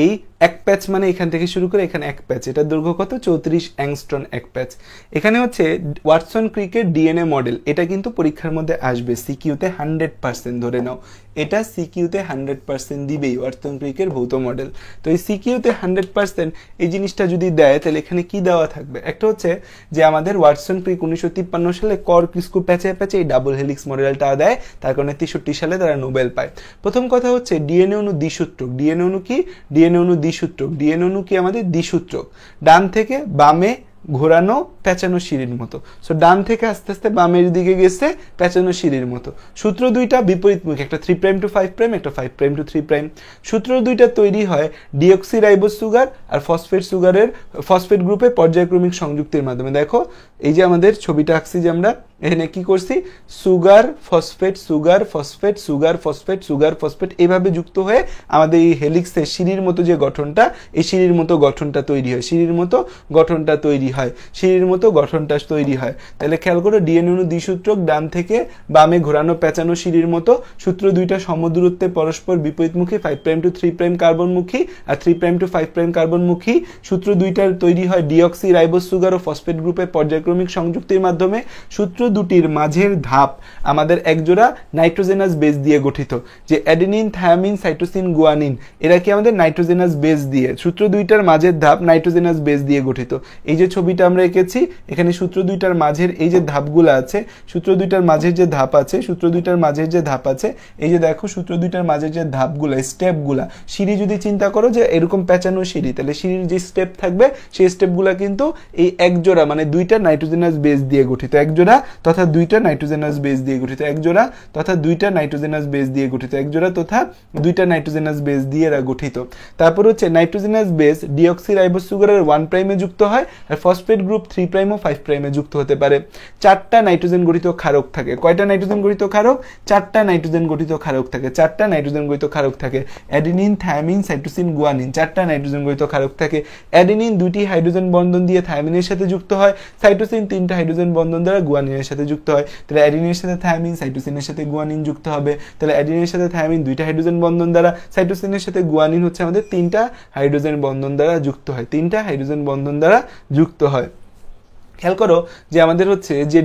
এই এক প্যাচ, মানে এখান থেকে শুরু করে এখানে এক প্যাচ, এটার দৈর্ঘ্য কত 34 অ্যাংস্ট্রন এক প্যাচ। এখানে হচ্ছে ওয়াটসন ক্রিকের ডিএনএ মডেল, এটা কিন্তু পরীক্ষার মধ্যে আসবে সিকিউতে 100% ধরে নাও, এটা সিকিউতে 100% দিবেই ওয়াটসন ক্রিকের ভৌত মডেল। তো এই সিকিউতে 100% এই জিনিসটা যদি দেয় তাহলে এখানে কি দেওয়া থাকবে, একটা হচ্ছে যে আমাদের ওয়াটসন ক্রিক 1953 সালে কর্ক স্ক্রু প্যাচে প্যাচে এই ডাবল হেলিক্স মডেলটা দেয়, তার কারণে 63 সালে তারা নোবেল পায়। প্রথম কথা হচ্ছে ডিএনএ অণু দ্বিসূত্রক, ডিএনএ অণু কি, ডিএনএ অণু দ্বিসূত্রক, ডিএনএ অণু কি আমাদের দ্বিসূত্রক, ডান থেকে বামে ঘোরানো পেঁচানো সিঁড়ির মতো। সো ডান থেকে আস্তে আস্তে বামের দিকে গেছে পেঁচানো সিঁড়ির মতো। সূত্র দুইটা বিপরীতমুখী, একটা 3 প্রাইম টু 5 প্রাইম, একটা 5 প্রাইম টু 3 প্রাইম। সূত্র দুইটা তৈরি হয় ডিঅক্সিরাইবোজ সুগার আর ফসফেট সুগারের ফসফেট গ্রুপে পর্যায়ক্রমিক সংযুক্তির মাধ্যমে। দেখো এই যে আমাদের ছবিটা আঁকছি যে আমরা, এখানে কি করছি, sugar phosphate sugar phosphate sugar phosphate sugar phosphate এইভাবে যুক্ত হয়ে আমাদের এই হেলিক্সের সিঁড়ির মতো যে গঠনটা, এই সিঁড়ির মতো গঠনটা তৈরি হয়, সিঁড়ির মতো গঠনটা তৈরি হয়, সিঁড়ির মতো গঠনটা তৈরি হয়। তাহলে খেয়াল করো ডিএনএ অণু দ্বিসূত্রক, ডান থেকে বামে ঘোরানো পেঁচানো সিঁড়ির মতো, সূত্র দুইটা সমদূরত্বে পরস্পর বিপরীতমুখী, 5 prime to 3 prime কার্বনমুখী R 3 prime to 5 prime কার্বনমুখী। সূত্র দুইটার তৈরি হয় ডিঅক্সিরাইবোজ সুগার ও ফসফেট গ্রুপে পর্যায়ক্রমিক সংযুক্তির মাধ্যমে। সূত্র দুটির মাঝের ধাপ আমাদের একজোড়া নাইট্রোজেনাস বেস দিয়ে গঠিত, যে অ্যাডেনিন থায়ামিন সাইটোসিন গুয়ানিন, এরা কি আমাদের নাইট্রোজেনাস বেস দিয়ে, সূত্র দুইটার মাঝের ধাপ নাইট্রোজেনাস বেস দিয়ে গঠিত। এই যে ছবিটা আমরা এঁকেছি, এখানে সূত্র দুইটার মাঝের এই যে ধাপগুলো আছে, সূত্র দুইটার মাঝের যে ধাপ আছে, সূত্র দুইটার মাঝের যে ধাপ আছে, এই যে দেখো সূত্র দুইটার মাঝের যে ধাপগুলো, স্টেপগুলা, সিঁড়ি যদি চিন্তা করো যে এরকম পেঁচানো সিঁড়ি, তাহলে সিঁড়ির যে স্টেপ থাকবে সেই স্টেপগুলা কিন্তু এই একজোড়া মানে দুইটা নাইট্রোজেনাস বেস দিয়ে গঠিত, একজোড়া তথা দুইটা নাইট্রোজেনাস বেস দিয়ে গঠিত, একজোড়া তথা দুইটা নাইট্রোজেনাস বেস দিয়ে গঠিত, একজোড়া তথা দুইটা নাইট্রোজেনাস বেস দিয়ে এরা গঠিত। তারপর হচ্ছে নাইট্রোজেনাস বেস ডিঅক্সিরাইবোজ সুগারের 1 প্রাইমে যুক্ত হয় আর ফসফেট গ্রুপ 3 প্রাইম ও 5 প্রাইমে যুক্ত হতে পারে। 4টা নাইট্রোজেন গঠিত ক্ষারক থাকে। কয়টা নাইট্রোজেন গঠিত ক্ষারক? 4টা নাইট্রোজেন গঠিত ক্ষারক থাকে, 4টা নাইট্রোজেন গঠিত ক্ষারক থাকে। অ্যাডেনিন থায়ামিন সাইটোসিন গুয়ানিন, 4টা নাইট্রোজেন গঠিত ক্ষারক থাকে। অ্যাডেনিন 2টি হাইড্রোজেন বন্ধন দিয়ে থায়ামিনের সাথে যুক্ত হয়, সাইটোসিন 3টা হাইড্রোজেন বন্ধন দ্বারা গুয়ানিনের সাথে যুক্ত হয়। তাহলে অ্যাডেনিনের সাথে থায়ামিন, সাইটোসিনের সাথে গুয়ানিন যুক্ত হবে। তাহলে অ্যাডেনিনের সাথে থায়ামিন 2টা হাইড্রোজেন বন্ধন দ্বারা, সাইটোসিনের সাথে গুয়ানিন হচ্ছে আমাদের 3টা হাইড্রোজেন বন্ধন দ্বারা যুক্ত হয়, 3টা হাইড্রোজেন বন্ধন দ্বারা যুক্ত হয়। খেয়াল করো যে আমাদের হচ্ছে যে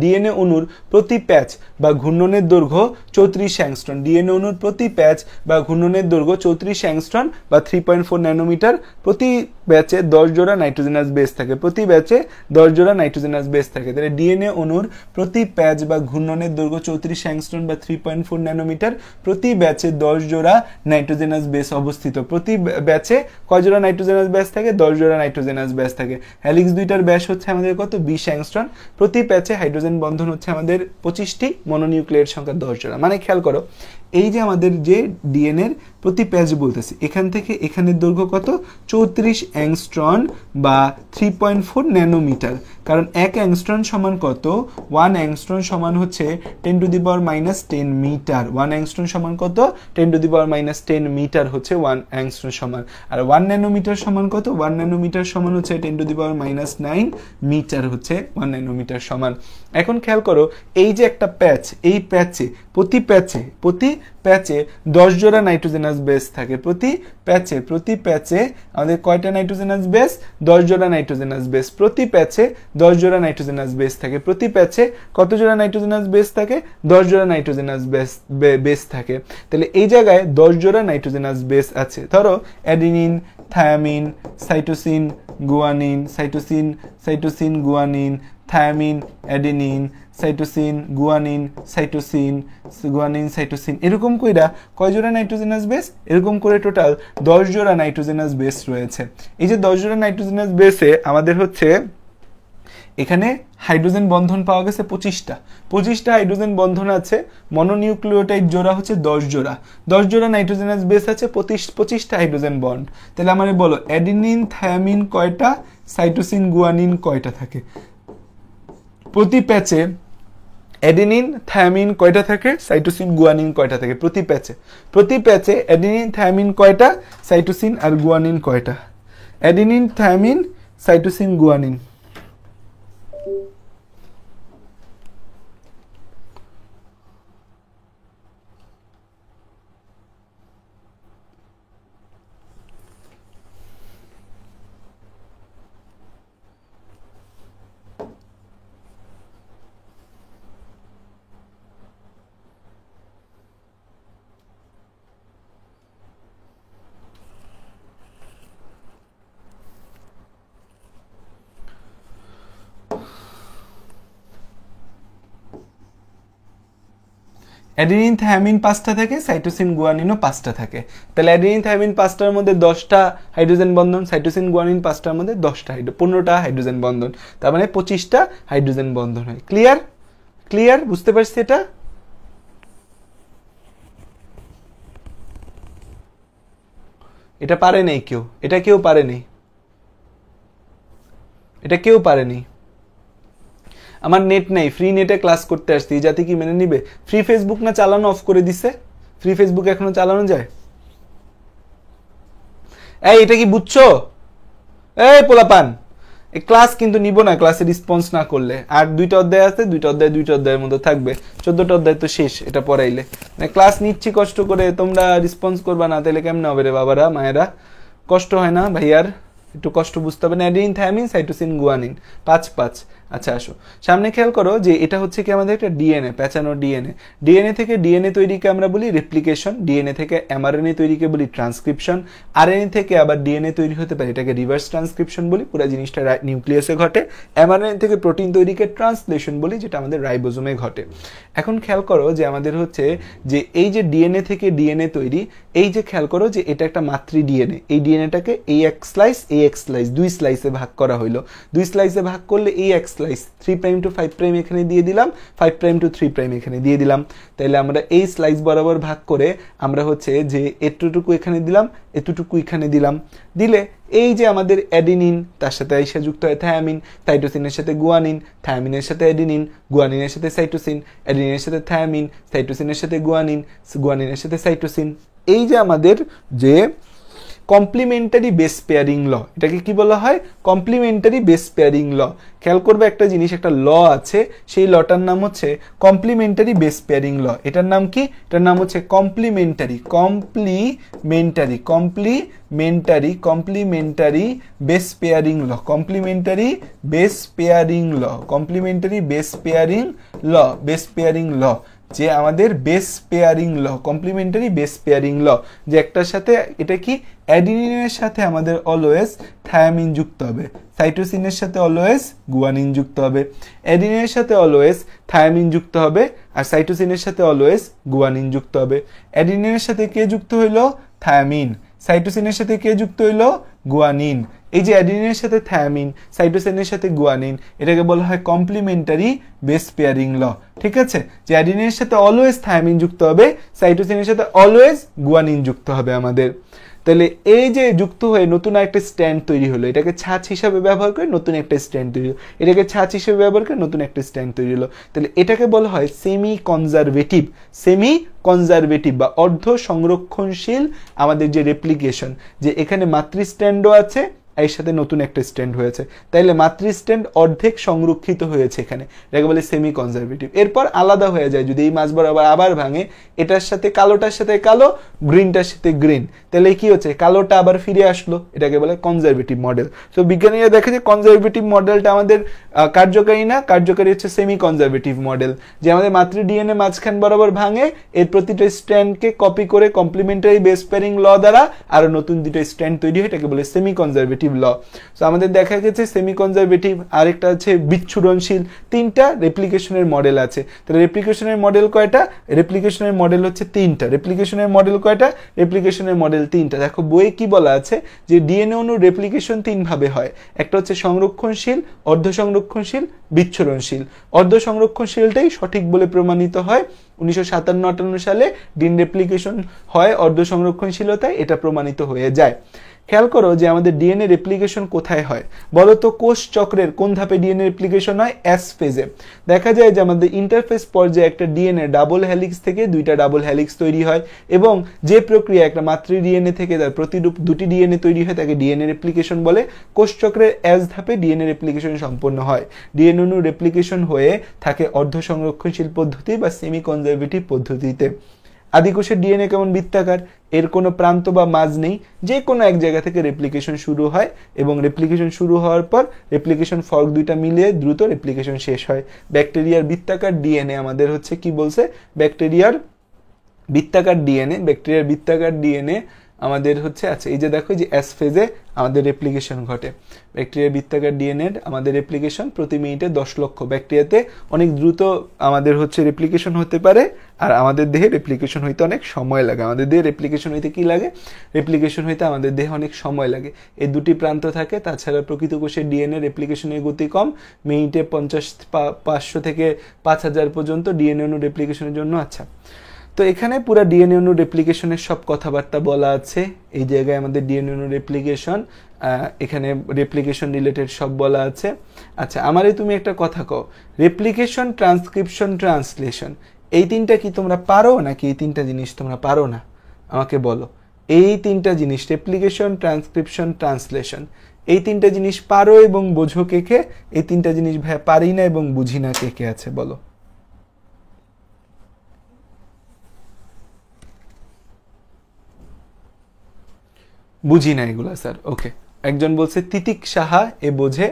ডিএনএ অণুর প্রতি প্যাচ বা ঘূর্ণনের দৈর্ঘ্য 34 অ্যাংস্ট্রন, ডিএনএ অণুর প্রতি প্যাচ বা ঘূর্ণনের দৈর্ঘ্য 34 অ্যাংস্ট্রন বা 3.4 ন্যানোমিটার। প্রতি ব্যাচে 10 জোড়া নাইট্রোজেনাস বেস থাকে, প্রতি ব্যাচে 10 জোড়া নাইট্রোজেনাস বেস থাকে। তাহলে ডিএনএ অণুর প্রতি প্যাচ বা ঘূর্ণনের দৈর্ঘ্য 34 অ্যাংস্ট্রন বা 3.4 ন্যানোমিটার, প্রতি ব্যাচে 10 জোড়া নাইট্রোজেনাস বেস অবস্থিত। প্রতি ব্যাচে কয় জোড়া নাইট্রোজেনাস বেস থাকে? 10 জোড়া নাইট্রোজেনাস বেস থাকে। হেলিক্স দুইটার ব্যাস হচ্ছে আমাদের কত? 20 অ্যাংস্ট্রন। প্রতি প্যাচে হাইড্রোজেন বন্ধন হচ্ছে আমাদের 25টি, মনোনিউক্লিয়েট সংখ্যা 10 জোড়া। মানে খেয়াল করো এই যে আমাদের যে ডিএনএর প্রতি প্যাচ বলতেছি, এখান থেকে এখানের দৈর্ঘ্য কত? 34 অ্যাংস্ট্রন বা 3.4 ন্যানোমিটার। কারণ 1 অ্যাংস্ট্রন সমান কত? 1 অ্যাংস্ট্রন সমান হচ্ছে 10⁻⁻10 মিটার। 1 অ্যাংস্ট্রন সমান কত? 10⁻⁻10 মিটার হচ্ছে 1 অ্যাংস্ট্রন সমান। আর 1 ন্যানোমিটার সমান কত? 1 ন্যানোমিটার সমান হচ্ছে 10⁻⁹ মিটার হচ্ছে 1 ন্যানোমিটার সমান। এখন খেয়াল করো এই যে একটা প্যাচ, এই প্যাচে প্রতি প্যাচে 10 জোড়া নাইট্রোজেনাস বেস থাকে। প্রতি প্যাচে আমাদের কয়টা নাইট্রোজেনাস বেস? 10 জোড়া নাইট্রোজেনাস বেস। প্রতি প্যাচে 10 জোড়া নাইট্রোজেনাস বেস থাকে। প্রতি প্যাচে কত জোড়া নাইট্রোজেনাস বেস থাকে? 10 জোড়া নাইট্রোজেনাস বেস থাকে। তাহলে এই জায়গায় 10 জোড়া নাইট্রোজেনাস বেস আছে। ধরো adenine, thymine, cytosine, guanine, cytosine guanine, thymine, adenine, cytosine, guanine, cytosine, guanine, cytosine, এরকম কইরা কয় জোড়া নাইট্রোজেনাস বেস? এরকম করে টোটাল 10 জোড়া নাইট্রোজেনাস বেস রয়েছে। এই যে 10 জোড়া নাইট্রোজেনাস বেসে আমাদের হচ্ছে এখানে হাইড্রোজেন বন্ধন পাওয়া গেছে 25টা হাইড্রোজেন বন্ধন আছে। মনোনিউক্লিওটাইড জোড়া হচ্ছে 10 জোড়া, 10 জোড়া নাইট্রোজেনাস বেস আছে, 25টা হাইড্রোজেন বন্ড। তাহলে আমারে বলো অ্যাডিনিন, থায়ামিন কয়টা, সাইটোসিন, গুয়ানিন কয়টা থাকে? প্রতি প্যাচে অ্যাডিনিন, থায়ামিন কয়টা থাকে, সাইটোসিন, গুয়ানিন কয়টা থাকে? প্রতি প্যাচে অ্যাডিনিন, থায়ামিন কয়টা, সাইটোসিন আর গুয়ানিন কয়টা? Adenine, thymine, cytosine, guanine. Adenine, thymine 5টা থাকে, সাইটোসিন, গুয়ানিনও 5টা থাকে। তাহলে অ্যাডিনিন, থায়ামিন 5টার মধ্যে 10টা হাইড্রোজেন বন্ধন, সাইটোসিন, গুয়ানিন 5টার মধ্যে 15টা হাইড্রোজেন বন্ধন, তার মানে 25টা হাইড্রোজেন বন্ধন হয়। ক্লিয়ার বুঝতে পারছি? এটা পারে নাই কেউ, এটা কেউ পারেনি। আমার নেট নাই, ফ্রি নেটে ক্লাস করতে আসছি, যাতে কি মেনে নিবে? ফ্রি ফেসবুক না চালানো অফ করে দিছে? ফ্রি ফেসবুক এখনো চালানো যায়? এই এটা কি বুঝছো? এই পোলাপান, এই ক্লাস কিন্তু নিব না ক্লাসে রেসপন্স না করলে। আর 2টা অধ্যায় আছে, 2টা অধ্যায়ের মতো থাকবে, 14টা অধ্যায় তো শেষ এটা পড়াইলে। মানে ক্লাস নিচ্ছি কষ্ট করে, তোমরা রেসপন্স করবা না, তাহলে কেমন হবে রে বাবারা, মায়েরা? কষ্ট হয় না ভাইয়ার? একটু কষ্ট বুঝতে হবে না। Adenine, thymine, cytosine, guanine 5। আচ্ছা আসো সামনে, খেয়াল করো যে এটা হচ্ছে কি আমাদের একটা ডিএনএ, পেঁচানো ডিএনএ থেকে ডিএনএ তৈরিকে আমরা বলি রেপ্লিকেশন, ডিএনএ থেকে এমআরএনএ তৈরিকে বলি ট্রান্সক্রিপশন, আরএনএ থেকে আবার ডিএনএ তৈরি হতে পারে, এটাকে রিভার্স ট্রান্সক্রিপশন বলি, পুরো জিনিসটা নিউক্লিয়াসে ঘটে। এমআরএনএ থেকে প্রোটিন তৈরিকে ট্রান্সলেশন বলি, যেটা আমাদের রাইবোজোমে ঘটে। এখন খেয়াল করো যে আমাদের হচ্ছে যে এই যে ডিএনএ থেকে ডিএনএ তৈরি, এই যে খেয়াল করো যে এটা একটা মাতৃ ডিএনএ, এই ডিএনএটাকে এই এক স্লাইস 2 স্লাইসে ভাগ করা হইলো। 2 স্লাইসে ভাগ করলে এই এক স্লাইস 3' to 5' এখানে দিয়ে দিলাম, 5' to 3' এখানে দিয়ে দিলাম। তাহলে আমরা এই স্লাইস বরাবর ভাগ করে আমরা হচ্ছে যে এতটুকু এখানে দিলাম, এতটুকু এখানে দিলাম, দিলে এই যে আমাদের অ্যাডিনিন, তার সাথে এসে যুক্ত হয় থায়ামিন, সাইটোসিনের সাথে গুয়ানিন, থায়ামিনের সাথে অ্যাডিনিন, গুয়ানিনের সাথে সাইটোসিন, অ্যাডিনিনের সাথে থায়ামিন, সাইটোসিনের সাথে গুয়ানিন, গুয়ানিনের সাথে সাইটোসিন। এই যে আমাদের যে কমপ্লিমেন্টারি বেস পেয়ারিং ল, এটাকে কি বলা হয়? কমপ্লিমেন্টারি বেস পেয়ারিং ল। খেয়াল করবে একটা জিনিস, একটা ল আছে, সেই লটার নাম হচ্ছে কমপ্লিমেন্টারি বেস পেয়ারিং ল। এটার নাম কি? এটার নাম হচ্ছে কমপ্লিমেন্টারি বেস পেয়ারিং ল। কমপ্লিমেন্টারি বেস পেয়ারিং ল, যে আমাদের বেস পেয়ারিং ল, কমপ্লিমেন্টারি বেস পেয়ারিং ল, যে একটার সাথে এটা কি অ্যাডিনিনের সাথে আমাদের অলওয়েজ থায়ামিন যুক্ত হবে, সাইটোসিনের সাথে অলওয়েজ গুয়ানিন যুক্ত হবে, অ্যাডিনিনের সাথে অলওয়েজ থায়ামিন যুক্ত হবে, আর সাইটোসিনের সাথে অলওয়েজ গুয়ানিন যুক্ত হবে। অ্যাডিনিনের সাথে কে যুক্ত হইলো? থায়ামিন। সাইটোসিনের সাথে কে যুক্ত হইলো? গুয়ানিন। এই যে অ্যাডিনিনের সাথে থায়ামিন, সাইটোসিনের সাথে গুয়ানিন, এটাকে বলা হয় কমপ্লিমেন্টারি বেস পেয়ারিং ল। ঠিক আছে, যে অ্যাডিনিনের সাথে অলওয়েজ থায়ামিন যুক্ত হবে, সাইটোসিনের সাথে অলওয়েজ গুয়ানিন যুক্ত হবে আমাদের। তাহলে এই যে যুক্ত হয়ে নতুন একটা স্ট্যান্ড তৈরি হলো, এটাকে ছাঁচ হিসাবে ব্যবহার করে নতুন একটা স্ট্যান্ড তৈরি হলো, এটাকে ছাঁচ হিসেবে ব্যবহার করে নতুন একটা স্ট্যান্ড তৈরি হলো। তাহলে এটাকে বলা হয় সেমি কনজারভেটিভ বা অর্ধ সংরক্ষণশীল আমাদের যে রেপ্লিকেশন, যে এখানে মাতৃ স্ট্যান্ডও আছে, এর সাথে নতুন একটা স্ট্যান্ড হয়েছে, তাইলে মাতৃ স্ট্যান্ড অর্ধেক সংরক্ষিত হয়েছে এখানে, এটাকে বলে সেমি কনজারভেটিভ। এরপর আলাদা হয়ে যায় যদি এই মাছ বরাবর আবার ভাঙে, এটার সাথে কালোটার সাথে কালো, গ্রিনটার সাথে গ্রিন, তাহলে কি হচ্ছে? কালোটা আবার ফিরে আসলো, এটাকে বলে কনজারভেটিভ মডেল। তো বিজ্ঞানীরা দেখে যে কনজারভেটিভ মডেলটা আমাদের কার্যকারী না, কার্যকারী হচ্ছে সেমি কনজারভেটিভ মডেল, যে আমাদের মাতৃ ডিএনএ মাঝখান বরাবর ভাঙে, এর প্রতিটা স্ট্র্যান্ডকে কপি করে কমপ্লিমেন্টারি বেস পেয়ারিং ল দ্বারা আরো নতুন দুটো স্ট্র্যান্ড তৈরি হয়, এটাকে বলে সেমি কনজারভেটিভ কনজারভেটিভ ল। সো আমাদের দেখা গেছে সেমি কনজারভেটিভ, আরেকটা আছে বিচ্ছুরণশীল, তিনটা রেপ্লিকেশনের মডেল আছে। তাহলে রেপ্লিকেশনের মডেল কয়টা? রেপ্লিকেশনের মডেল হচ্ছে তিনটা। রেপ্লিকেশনের মডেল কয়টা? রেপ্লিকেশনের মডেল তিনটা। দেখো বইয়ে কি বলা আছে যে ডিএনএ অণুর রেপ্লিকেশন তিন ভাবে হয়। একটা হচ্ছে সংরক্ষণশীল, অর্ধ সংরক্ষণশীল, বিচ্ছুরণশীল। অর্ধ সংরক্ষণশীলটাই সঠিক বলে প্রমাণিত হয়। 1957-58 সালে ডিএনএ রেপ্লিকেশন হয় অর্ধ সংরক্ষণশীলতায়, এটা প্রমাণিত হয়ে যায়। খেয়াল করো যে আমাদের ডিএনএ রেপ্লিকেশন কোথায় হয় বলো তো? কোষ চক্রের কোন ধাপে ডিএনএ রেপ্লিকেশন হয়? এস ফেজে। দেখা যায় যে আমাদের ইন্টারফেস পর্যায়ে একটা ডিএনএ ডাবল হেলিক্স থেকে দুইটা ডাবল হেলিক্স তৈরি হয়, এবং যে প্রক্রিয়া একটা মাতৃ ডিএনএ থেকে তার প্রতিরূপ দুটি ডিএনএ তৈরি হয় তাকে ডিএনএ রেপ্লিকেশন বলে। কোষ চক্রের এস ধাপে ডিএনএ রেপ্লিকেশন সম্পন্ন হয়। ডিএনএ অণু রেপ্লিকেশন হয়ে থাকে অর্ধ সংরক্ষণশীল পদ্ধতি বা সেমি কনজারভেটিভ পদ্ধতিতে। আদিকোষের ডিএনএ কেমন? বৃত্তাকার, এর কোনো প্রান্ত বা মাঝ নেই, যে কোনো এক জায়গা থেকে রেপ্লিকেশন শুরু হয়, এবং রেপ্লিকেশন শুরু হওয়ার পর রেপ্লিকেশন ফর্ক দুইটা মিলিয়ে দ্রুত রেপ্লিকেশন শেষ হয়। ব্যাকটেরিয়ার বৃত্তাকার ডিএনএ আমাদের হচ্ছে কি বলছে? ব্যাকটেরিয়ার বৃত্তাকার ডিএনএ আমাদের হচ্ছে, আচ্ছা এই যে দেখো যে এস ফেজে আমাদের রেপ্লিকেশন ঘটে। ব্যাকটেরিয়ার বৃত্তাকার ডিএনএ আমাদের রেপ্লিকেশন প্রতি মিনিটে 10 লক্ষ। ব্যাকটেরিয়াতে অনেক দ্রুত আমাদের হচ্ছে রেপ্লিকেশন হতে পারে, আর আমাদের দেহে রেপ্লিকেশন হইতে অনেক সময় লাগে। আমাদের দেহে রেপ্লিকেশন হইতে কি লাগে? রেপ্লিকেশন হইতে আমাদের দেহে অনেক সময় লাগে। এই দুটি প্রান্ত থাকে। তাছাড়া প্রকৃত কোষের ডিএনএ রেপ্লিকেশনের গতি কম, মিনিটে 500 থেকে 5000 পর্যন্ত ডিএনএ অণু রেপ্লিকেশনের জন্য। আচ্ছা, তো এখানে পুরো ডিএনএ অণু রেপ্লিকেশনের সব কথাবার্তা বলা আছে। এই জায়গায় আমাদের ডিএনএ অণু রেপ্লিকেশন, এখানে রেপ্লিকেশন রিলেটেড সব বলা আছে। আচ্ছা, আমারে তুমি একটা কথা কও, রেপ্লিকেশন, ট্রান্সক্রিপশন, ট্রান্সলেশন, এই তিনটা কি তোমরা পারো, নাকি এই তিনটা জিনিস তোমরা পারো না? আমাকে বলো। এই তিনটা জিনিস, রেপ্লিকেশন, ট্রান্সক্রিপশন, ট্রান্সলেশন, এই তিনটা জিনিস পারো এবং বোঝো কে কে? এই তিনটা জিনিস ভাই পারি না এবং বুঝি না কে কে আছে বলো? বুঝি না এগুলা স্যার। ওকে, একজন বলছে তিতিক সাহা এ বোঝে,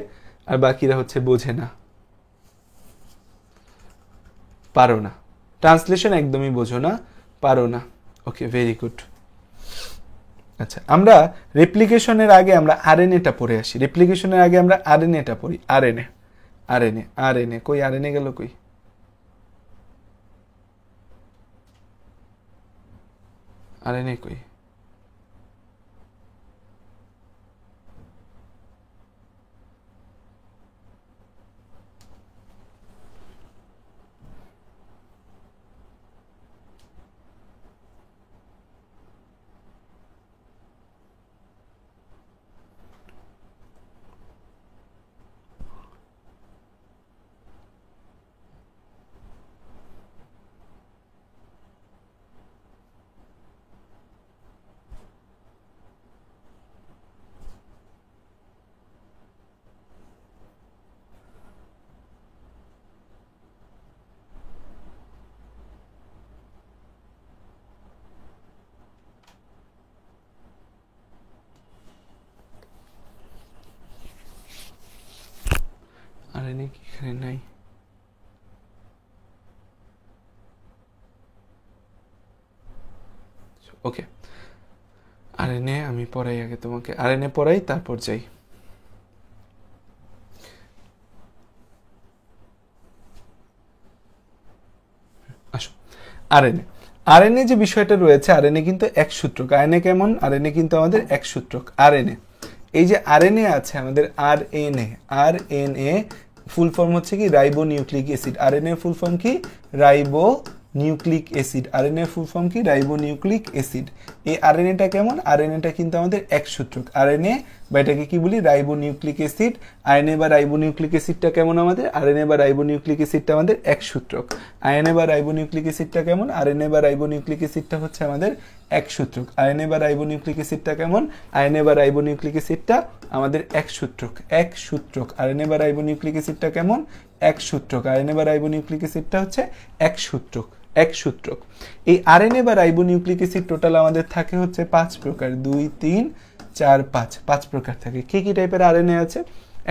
আর বাকিরা হচ্ছে বোঝে না, পারো না। ট্রান্সলেশন একদমই বোঝো না, পারো না। ওকে, ভেরি গুড। আচ্ছা, আমরা রেপ্লিকেশনের আগে আমরা আরএনএটা পড়ে আসি। রেপ্লিকেশনের আগে আমরা আরএনএটা পড়ি। আরএনএ, আরএনএ, আরএনএ কই? আরএনএ গেল কই? আরএনএ কই? আরএনএ কি এখানে নাই? ওকে, আরএনএ আমি পড়াই আগে তোমাকে। আরএনএ পড়াই, তারপর যাই। আসো, আরএনএ। আরএনএ যে বিষয়টা রয়েছে, আরএনএ কিন্তু এক সূত্রক। আরএনএ কেমন? আরএনএ কিন্তু আমাদের এক সূত্রক। আরএনএ, এই যে আরএনএ আছে আমাদের, আরএনএ, আরএনএ ফুল ফর্ম হচ্ছে কি? Ribo nucleic acid. RNA full form কি? Ribo nucleic acid. RNA full form কি? Ribo nucleic acid. এই আরএনএটা কেমন? আরএনএটা কিন্তু আমাদের এক সূত্রক। আরএনএ বা এটাকে কি বলি? Ribo nucleic acid. আরএনএ বা রাইবো নিউক্লিক অ্যাসিডটা কেমন আমাদের? আরএনএ বা রাইবো নিউক্লিক অ্যাসিডটা আমাদের এক সূত্রক। আরএনএ বা রাইবো নিউক্লিক অ্যাসিডটা কেমন? আরএনএ বা রাইবো নিউক্লিক অ্যাসিডটা হচ্ছে আমাদের এক সূত্রক। আরএনএ বা রাইবো নিউক্লিক অ্যাসিডটা কেমন? আরএনএ বা রাইবো নিউক্লিক অ্যাসিডটা আমাদের এক সূত্রক। এক সূত্রক। আরএনএ বা রাইবো নিউক্লিক অ্যাসিডটা কেমন? এক সূত্রক। আরএনএ বা রাইবো নিউক্লিক অ্যাসিডটা হচ্ছে এক সূত্রক। এক সূত্রক। এই আরএনএ বা রাইবো নিউক্লিক অ্যাসিড টোটাল আমাদের থাকে হচ্ছে 5 প্রকার। 2, 3, 4, 5, 5 প্রকার থাকে। কি কি টাইপের আরএনএ আছে?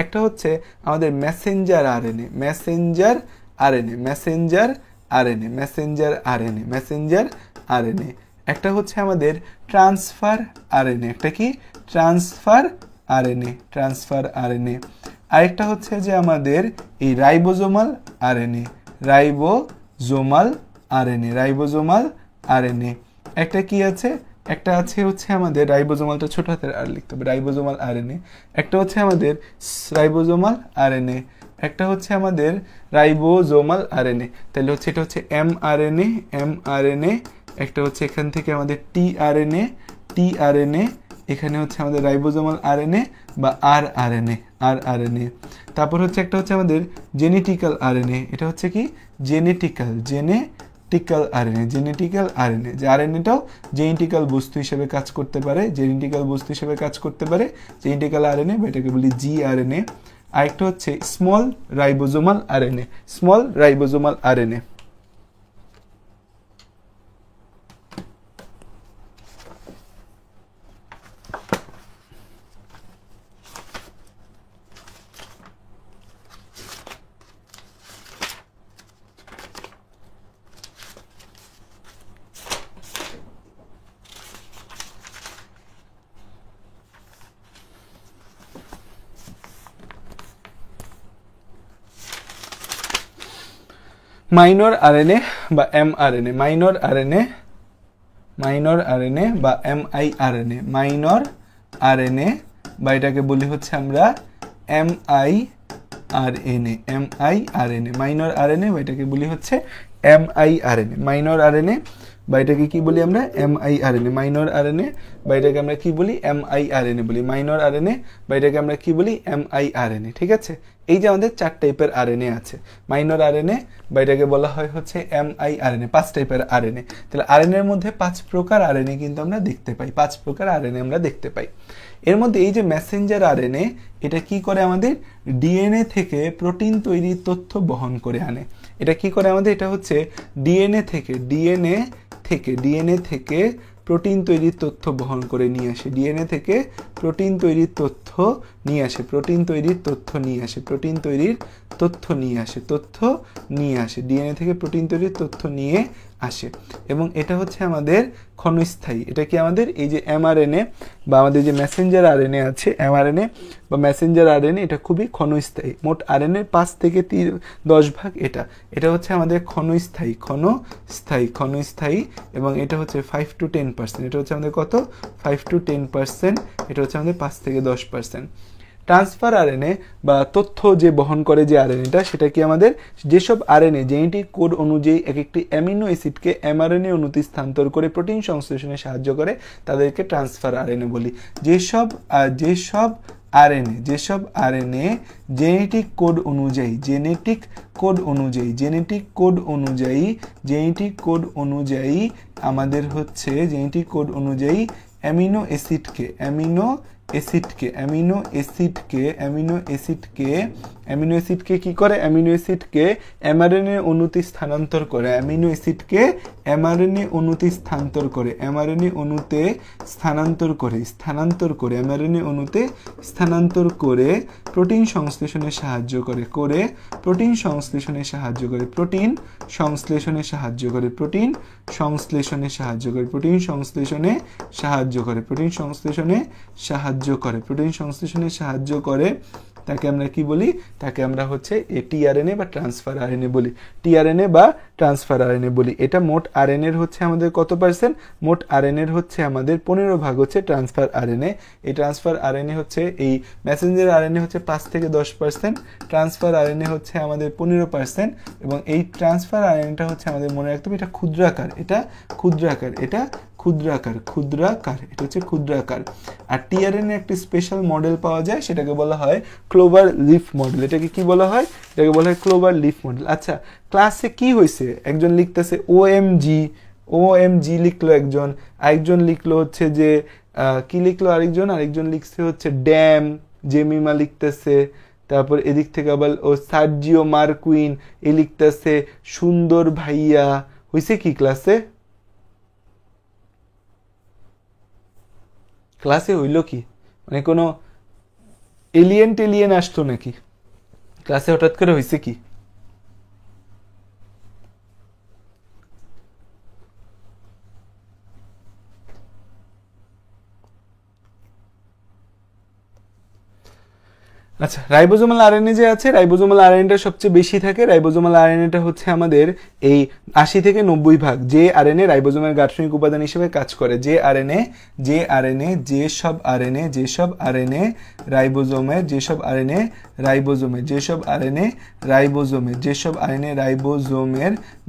একটা হচ্ছে আমাদের Messenger RNA, Messenger RNA, Messenger RNA, Messenger RNA, Messenger RNA. একটা হচ্ছে আমাদের ট্রান্সফার আরএনএ। একটা কি? Transfer RNA, transfer RNA. আরেকটা হচ্ছে যে আমাদের এই ribosomal RNA, ribosomal RNA, ribosomal RNA. একটা কি আছে, একটা আছে হচ্ছে আমাদের রাইবোজোমালটা ছোট হাতের আর লিখতে হবে, রাইবোজোমাল আরএনএ। একটা হচ্ছে আমাদের রাইবোজোমাল আরএনএ, একটা হচ্ছে আমাদের রাইবোজোমাল আরএনএ। তাহলে হচ্ছে এটা হচ্ছে এমআরএনএ, এমআরএনএ। একটা হচ্ছে এখান থেকে আমাদের টিআরএনএ, টিআরএনএ। এখানে হচ্ছে আমাদের রাইবোজোমাল আরএনএ বা আরআরএনএ, আরআরএনএ। তারপর হচ্ছে একটা হচ্ছে আমাদের জেনেটিক্যাল আরএনএ। এটা হচ্ছে কি genetical, genetical RNA, genetical RNA. যে আরএনএটাও জেনেটিক্যাল বস্তু হিসেবে কাজ করতে পারে, জেনেটিক্যাল বস্তু হিসেবে কাজ করতে পারে, জেনেটিক্যাল আরএনএ বা এটাকে বলি জিআরএনএ। আরেকটা হচ্ছে small ribosomal RNA, small ribosomal RNA. Minor RNA বা mRNA, minor RNA, minor RNA বা এমআইআরএনএ, মাইনর আরএনএ বা এটাকে বলি হচ্ছে আমরা এমআইআরএনএ, এমআইআরএনএ, মাইনর আরএনএ বা এটাকে বলি হচ্ছে এমআইআরএনএ, মাইনর আরএনএ বা এটাকে কি বলি আমরা এমআইআরএনএ, মাইনর আরএনএ বা এটাকে আমরা কি বলি এমআইআরএনএ বলি, মাইনর আরএনএ বা এটাকে আমরা কি বলি এমআইআরএনএ। ঠিক আছে, এই যে আমাদের 4 টাইপের আরএনএ আছে, মাইনর আরএনএ বা এটাকে বলা হয় হচ্ছে এমআইআরএনএ, 5 টাইপের আরএনএ। তাহলে আরএনএ এর মধ্যে 5 প্রকার আরএনএ কিন্তু আমরা দেখতে পাই, 5 প্রকার আরএনএ আমরা দেখতে পাই। এর মধ্যে এই যে মেসেঞ্জার আরএনএ, এটা কি করে আমাদের ডিএনএ থেকে প্রোটিন তৈরির তথ্য বহন করে আনে। এটা কি করে আমাদের, এটা হচ্ছে ডিএনএ থেকে, ডিএনএ থেকে প্রোটিন তৈরির তথ্য বহন করে নিয়ে আসে, ডিএনএ থেকে প্রোটিন তৈরির তথ্য নিয়ে আসে, প্রোটিন তৈরির তথ্য নিয়ে আসে, প্রোটিন তৈরির তথ্য নিয়ে আসে, তথ্য নিয়ে আসে, ডিএনএ থেকে প্রোটিন তৈরির তথ্য নিয়ে আসে। এবং এটা হচ্ছে আমাদের ক্ষণস্থায়ী। এটা কি আমাদের এই যে এমআরএনএ বা আমাদের যে মেসেঞ্জার আরএনএ আছে, এমআরএনএ বা মেসেঞ্জার আরএনএ, এটা খুবই ক্ষণস্থায়ী। মোট আরএনএ 5 থেকে 10 ভাগ এটা, এটা হচ্ছে আমাদের ক্ষণস্থায়ী, ক্ষণস্থায়ী, ক্ষণস্থায়ী। এবং এটা হচ্ছে 5 to 10%, এটা হচ্ছে আমাদের কত 5 to 10%, এটা হচ্ছে আমাদের 5 থেকে 10%। ট্রান্সফার আরএনএ বা তথ্য যে বহন করে যে আরএনএটা, সেটা কি আমাদের যেসব আরএনএ জেনেটিক কোড অনুযায়ী এক একটি অ্যামিনো অ্যাসিডকে এমআরএনএ অণুতে স্থানান্তর করে প্রোটিন সংশ্লেষণে সাহায্য করে, তাদেরকে ট্রান্সফার আরএনএ বলি। যেসব আরএনএ জেনেটিক কোড অনুযায়ী, জেনেটিক কোড অনুযায়ী আমাদের হচ্ছে জেনেটিক কোড অনুযায়ী অ্যামিনো অ্যাসিডকে কি করে, অ্যামিনো অ্যাসিডকে এমআরএনএ অণুতে স্থানান্তর করে, অ্যামিনো অ্যাসিডকে এমআরএনএ অণুতে স্থানান্তর করে, এমআরএনএ অণুতে স্থানান্তর করে প্রোটিন সংশ্লেষণে সাহায্য করে, প্রোটিন সংশ্লেষণে সাহায্য করে, প্রোটিন সংশ্লেষণে সাহায্য করে, প্রোটিন সংশ্লেষণে সাহায্য করে, প্রোটিন সংশ্লেষণে সাহায্য করে, প্রোটিন সংশ্লেষণে সাহায্য করে, প্রোটিন সংশ্লেষণে সাহায্য করে। তাকে আমরা কি বলি, তাকে আমরা হচ্ছে টিআরএনএ বা ট্রান্সফার আরএনএ বলি, টিআরএনএ বা ট্রান্সফার আরএনএ বলি। এটা মোট আরএনএর হচ্ছে আমাদের কত পার্সেন্ট, মোট আরএনএর হচ্ছে আমাদের 15 ভাগ হচ্ছে ট্রান্সফার আরএনএ। এই ট্রান্সফার আরএনএ হচ্ছে, এই মেসেঞ্জার আরএনএ হচ্ছে 5 থেকে 10%, ট্রান্সফার আরএনএ হচ্ছে আমাদের 15%। এবং এই ট্রান্সফার আরএনএটা হচ্ছে আমাদের মনে রাখতে হবে এটা ক্ষুদ্রাকার, এটা ক্ষুদ্রাকার, এটা ক্ষুদ্রাকার, এটা হচ্ছে ক্ষুদ্রাকার। আর টিআরএনএ একটি স্পেশাল মডেল পাওয়া যায়, সেটাকে বলা হয় ক্লোভার লিফ মডেল। এটাকে কি বলা হয়, এটাকে বলা হয় ক্লোভার লিফ মডেল। আচ্ছা, ক্লাসে কি হয়েছে, একজন লিখতেছে ওএমজি লিখলো একজন, আরেকজন লিখলো হচ্ছে যে কি লিখলো আরেকজন লিখছে হচ্ছে ড্যাম, জেমিমা লিখতেছে। তারপর এদিক থেকে আবার ও সার্জিও মার্কুইন এ লিখতেছে সুন্দর ভাইয়া। হয়েছে কি ক্লাসে হইল কি, মানে কোনো এলিয়েন আসতো নাকি ক্লাসে, হঠাৎ করে হয়েছে কি? আচ্ছা, রাইবোজোমাল আরএনএ যে আছে, রাইবোজোমাল আরএনএটা সবচেয়ে বেশি থাকে। রাইবোজোমাল আরএনএটা হচ্ছে আমাদের এই 80 থেকে 90 ভাগ যে আরএনএ রাইবোজোমের গাঠনিক উপাদান হিসেবে কাজ করে। যে আরএনএ যেসব আরএনএ রাইবোজোমের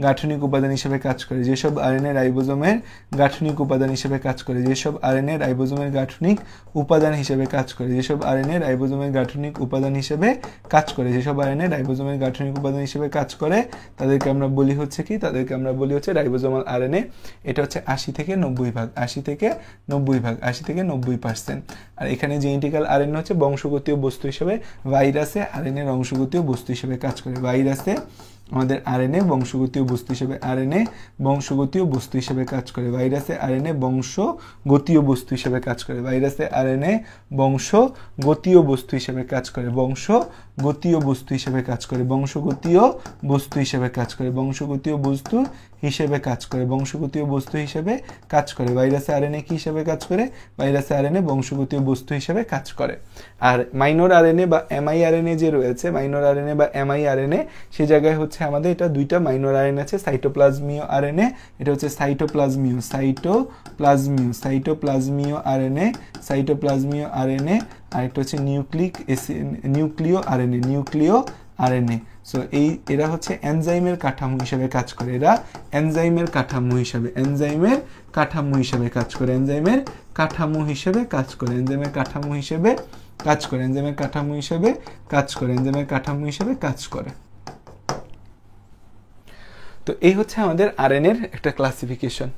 গাঠনিক উপাদান হিসেবে কাজ করে, যেসব আরএনএ রাইবোজোমের গাঠনিক উপাদান হিসেবে কাজ করে, যেসব আরএনএ রাইবোজোমের গাঠনিক উপাদান হিসেবে কাজ করে, যেসব আরএনএ রাইবোজোমের গাঠনিক উপাদান হিসেবে কাজ করে, যেসব আরএনএ রাইবোজোমের গাঠনিক উপাদান হিসেবে কাজ করে, তাদেরকে আমরা বলি হচ্ছে কি, তাদেরকে আমরা বলি হচ্ছে রাইবোজোমাল আরএনএ। এটা হচ্ছে 80 থেকে 90 ভাগ, 80 থেকে 90%। আর এখানে জেনেটিক্যাল আরএনএ হচ্ছে বংশগতীয় বস্তু হিসেবে, ভাইরাসে আরএনএ বংশগতীয় বস্তু হিসেবে কাজ করে। ভাইরাসে আমাদের আরএনএ বংশগতীয় বস্তু হিসেবে, আরএনএ বংশগতীয় বস্তু হিসেবে কাজ করে। ভাইরাসে আরএনএ বংশগতীয় বস্তু হিসেবে কাজ করে। ভাইরাসে আরএনএ বংশগতীয় বস্তু হিসেবে কাজ করে। বংশগতীয় বস্তু হিসেবে কাজ করে। বংশগতীয় বস্তু হিসেবে কাজ করে। বংশগতীয় বস্তু হিসেবে কাজ করে। বংশগতীয় বস্তু হিসেবে কাজ করে। ভাইরাসে আরএনএ কি হিসেবে কাজ করে? ভাইরাসে আরএনএ বংশগতীয় বস্তু হিসেবে কাজ করে। আর মাইনর আরএনএ বা এমআইআরএনএ যে রয়েছে, মাইনর আরএনএ বা এমআইআরএনএ, সে জায়গায় হচ্ছে আমাদের এটা দুইটা মাইনর আরএনএ আছে। সাইটোপ্লাজমীয় আরএনএ, এটা হচ্ছে সাইটোপ্লাজমীয় আরএনএ, আর একটা হচ্ছে নিউক্লিয় আরএনএ। সো এরা হচ্ছে এনজাইমের কাঠামো হিসেবে কাজ করে। এরা এনজাইমের কাঠামো হিসেবে কাজ করে। তো এই হচ্ছে আমাদের আরএনএর একটা ক্লাসিফিকেশন।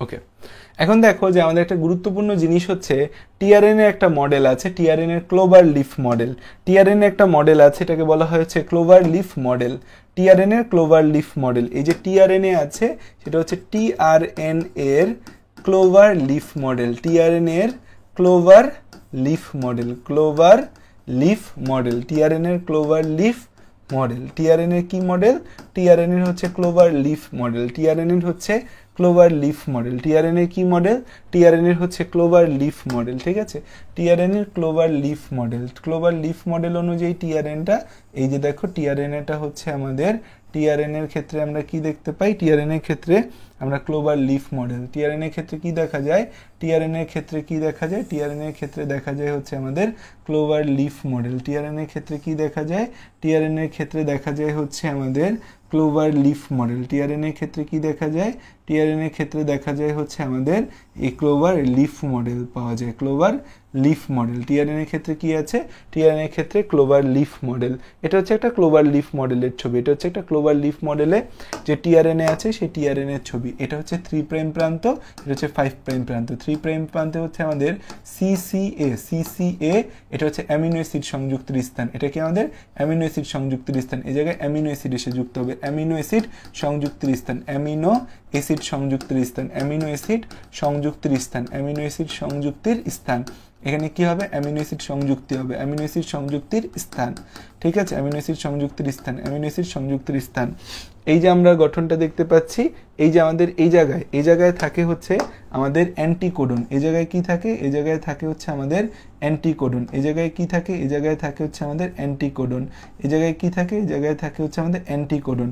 ওকে, এখন দেখো যে আমাদের একটা গুরুত্বপূর্ণ জিনিস হচ্ছে টিআরএনএ একটা মডেল আছে, tRNA clover leaf model. TRNA একটা মডেল আছে, এটাকে বলা হয়েছে clover leaf model. TRNA clover leaf model, এই যে টিআরএনএ আছে সেটা হচ্ছে টিআরএনএ এর ক্লোভার লিফ মডেল। টিআরএনএ এর ক্লোভার লিফ মডেল, টিআরএনএ এর ক্লোভার লিফ মডেল। টিআরএনএ কি মডেল? টিআরএনএ হচ্ছে ক্লোভার লিফ মডেল। টিআরএনএ হচ্ছে ক্লোভার লিফ মডেল। টিআরএনএ কি মডেল? টিআরএনএ হচ্ছে ক্লোভার লিফ মডেল। ঠিক আছে, tRNA clover leaf model. Clover leaf model অনুযায়ী টিআরএনটা, এই যে দেখো টিআরএনএটা হচ্ছে আমাদের, টিআরএনএর ক্ষেত্রে আমরা কি দেখতে পাই? টিআরএনএর ক্ষেত্রে আমরা ক্লোভার লিফ মডেল। টিআরএনএর ক্ষেত্রে কি দেখা যায়? টিআরএনএর ক্ষেত্রে কি দেখা যায়? টিআরএনএর ক্ষেত্রে দেখা যায় হচ্ছে আমাদের ক্লোভার লিফ মডেল। টিআরএনএর ক্ষেত্রে কি দেখা যায়? টিআরএনএর ক্ষেত্রে দেখা যায় হচ্ছে আমাদের ক্লোভার লিফ মডেল। টিআরএনএর ক্ষেত্রে কি দেখা যায়? টিআরএনএর ক্ষেত্রে দেখা যায় হচ্ছে আমাদের এই ক্লোভার লিফ মডেল পাওয়া যায়, ক্লোভার লিফ মডেল। টিআরএনএর ক্ষেত্রে কি আছে? টিআরএনএর ক্ষেত্রে ক্লোভার লিফ মডেল। এটা হচ্ছে একটা ক্লোভার লিফ মডেলের ছবি। এটা হচ্ছে একটা ক্লোভার লিফ মডেলে যে টিআরএনএ আছে সেই টিআরএনএ এর ছবি। এটা হচ্ছে 3 প্রাইম প্রান্ত, এটা হচ্ছে 5 প্রাইম প্রান্ত। 3 প্রাইম প্রান্তে হচ্ছে আমাদের সিসিএ, এটা হচ্ছে অ্যামিনো অ্যাসিড সংযুক্তের স্থান। এটা কি আমাদের অ্যামিনো অ্যাসিড সংযুক্তের স্থান। এই জায়গায় অ্যামিনো অ্যাসিড এসে যুক্ত হবে, অ্যামিনো অ্যাসিড সংযুক্তের স্থান, অ্যামিনো অ্যাসিড সংযুক্তের স্থান, অ্যামিনো অ্যাসিড সংযুক্তের স্থান, অ্যামিনো অ্যাসিড সংযুক্তের স্থান। এখানে কি হবে? অ্যামিনো অ্যাসিড সংযুক্তি হবে, অ্যামিনো অ্যাসিড সংযুক্তির স্থান। ঠিক আছে, অ্যামিনো অ্যাসিড সংযুক্তির স্থান, অ্যামিনো অ্যাসিড সংযুক্তির স্থান। এই যে আমরা গঠনটা দেখতে পাচ্ছি, এই যে আমাদের এই জায়গায় থাকে হচ্ছে আমাদের অ্যান্টিকোডন। এই জায়গায় কি থাকে? এই জায়গায় থাকে হচ্ছে আমাদের অ্যান্টিকোডন। এই জায়গায় কি থাকে? এই জায়গায় থাকে হচ্ছে আমাদের অ্যান্টিকোডন। এই জায়গায় কি থাকে? এই জায়গায় থাকে হচ্ছে আমাদের অ্যান্টিকোডন।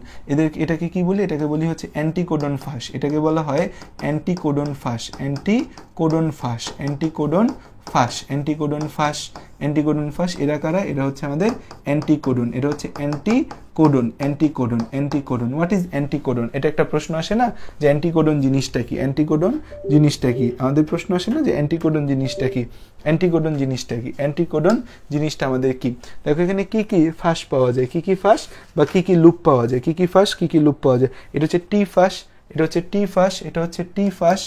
এটাকে কি বলি? এটাকে বলি হচ্ছে অ্যান্টিকোডন ফাঁস। এটাকে বলা হয় অ্যান্টিকোডন ফাঁস, অ্যান্টিকোডন ফাঁস, অ্যান্টিকোডন ফাঁস, অ্যান্টিকোডন ফাঁস, অ্যান্টিকোডন ফাঁস। এরা কারা? এরা হচ্ছে আমাদের অ্যান্টিকোডন। এটা হচ্ছে anticodon, anticodon, anticodon. What is anticodon? এটা একটা প্রশ্ন আসে না যে অ্যান্টিকোডন জিনিসটা কি? অ্যান্টিকোডন জিনিসটা কি? আমাদের প্রশ্ন আসে না যে অ্যান্টিকোডন জিনিসটা কি? অ্যান্টিকোডন জিনিসটা কি? অ্যান্টিকোডন জিনিসটা আমাদের কি? দেখো এখানে কি কি ফাঁস পাওয়া যায়, কি কি ফাঁস বা কি কি লুপ পাওয়া যায়, কি কি ফাঁস কি কি লুপ পাওয়া যায়। এটা হচ্ছে টি ফাঁস, এটা হচ্ছে টি ফাঁস, এটা হচ্ছে টি ফাঁস,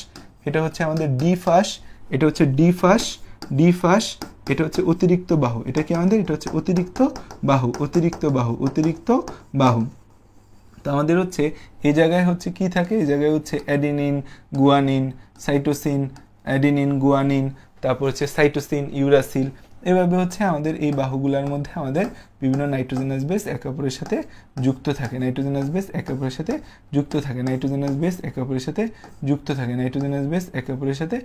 এটা হচ্ছে আমাদের ডি ফাঁস, এটা হচ্ছে ডিফাস, ডিফাস, এটা হচ্ছে অতিরিক্ত বাহু, এটা কি আমাদের, এটা হচ্ছে অতিরিক্ত বাহু, অতিরিক্ত বাহু, অতিরিক্ত বাহু। তো আমাদের হচ্ছে এই জায়গায় হচ্ছে কি থাকে, এই জায়গায় হচ্ছে adenine, guanine, cytosine, adenine, guanine, তারপর হচ্ছে সাইটোসিন, ইউরাসিল, এভাবে হচ্ছে আমাদের এই বাহুগুলোর মধ্যে আমাদের বিভিন্ন নাইট্রোজেনাস বেস একে অপরের সাথে যুক্ত থাকে, নাইট্রোজেনাস বেস একে অপরের সাথে যুক্ত থাকে, নাইট্রোজেনাস বেস একে অপরের সাথে যুক্ত থাকে, নাইট্রোজেনাস বেস একে অপরের সাথে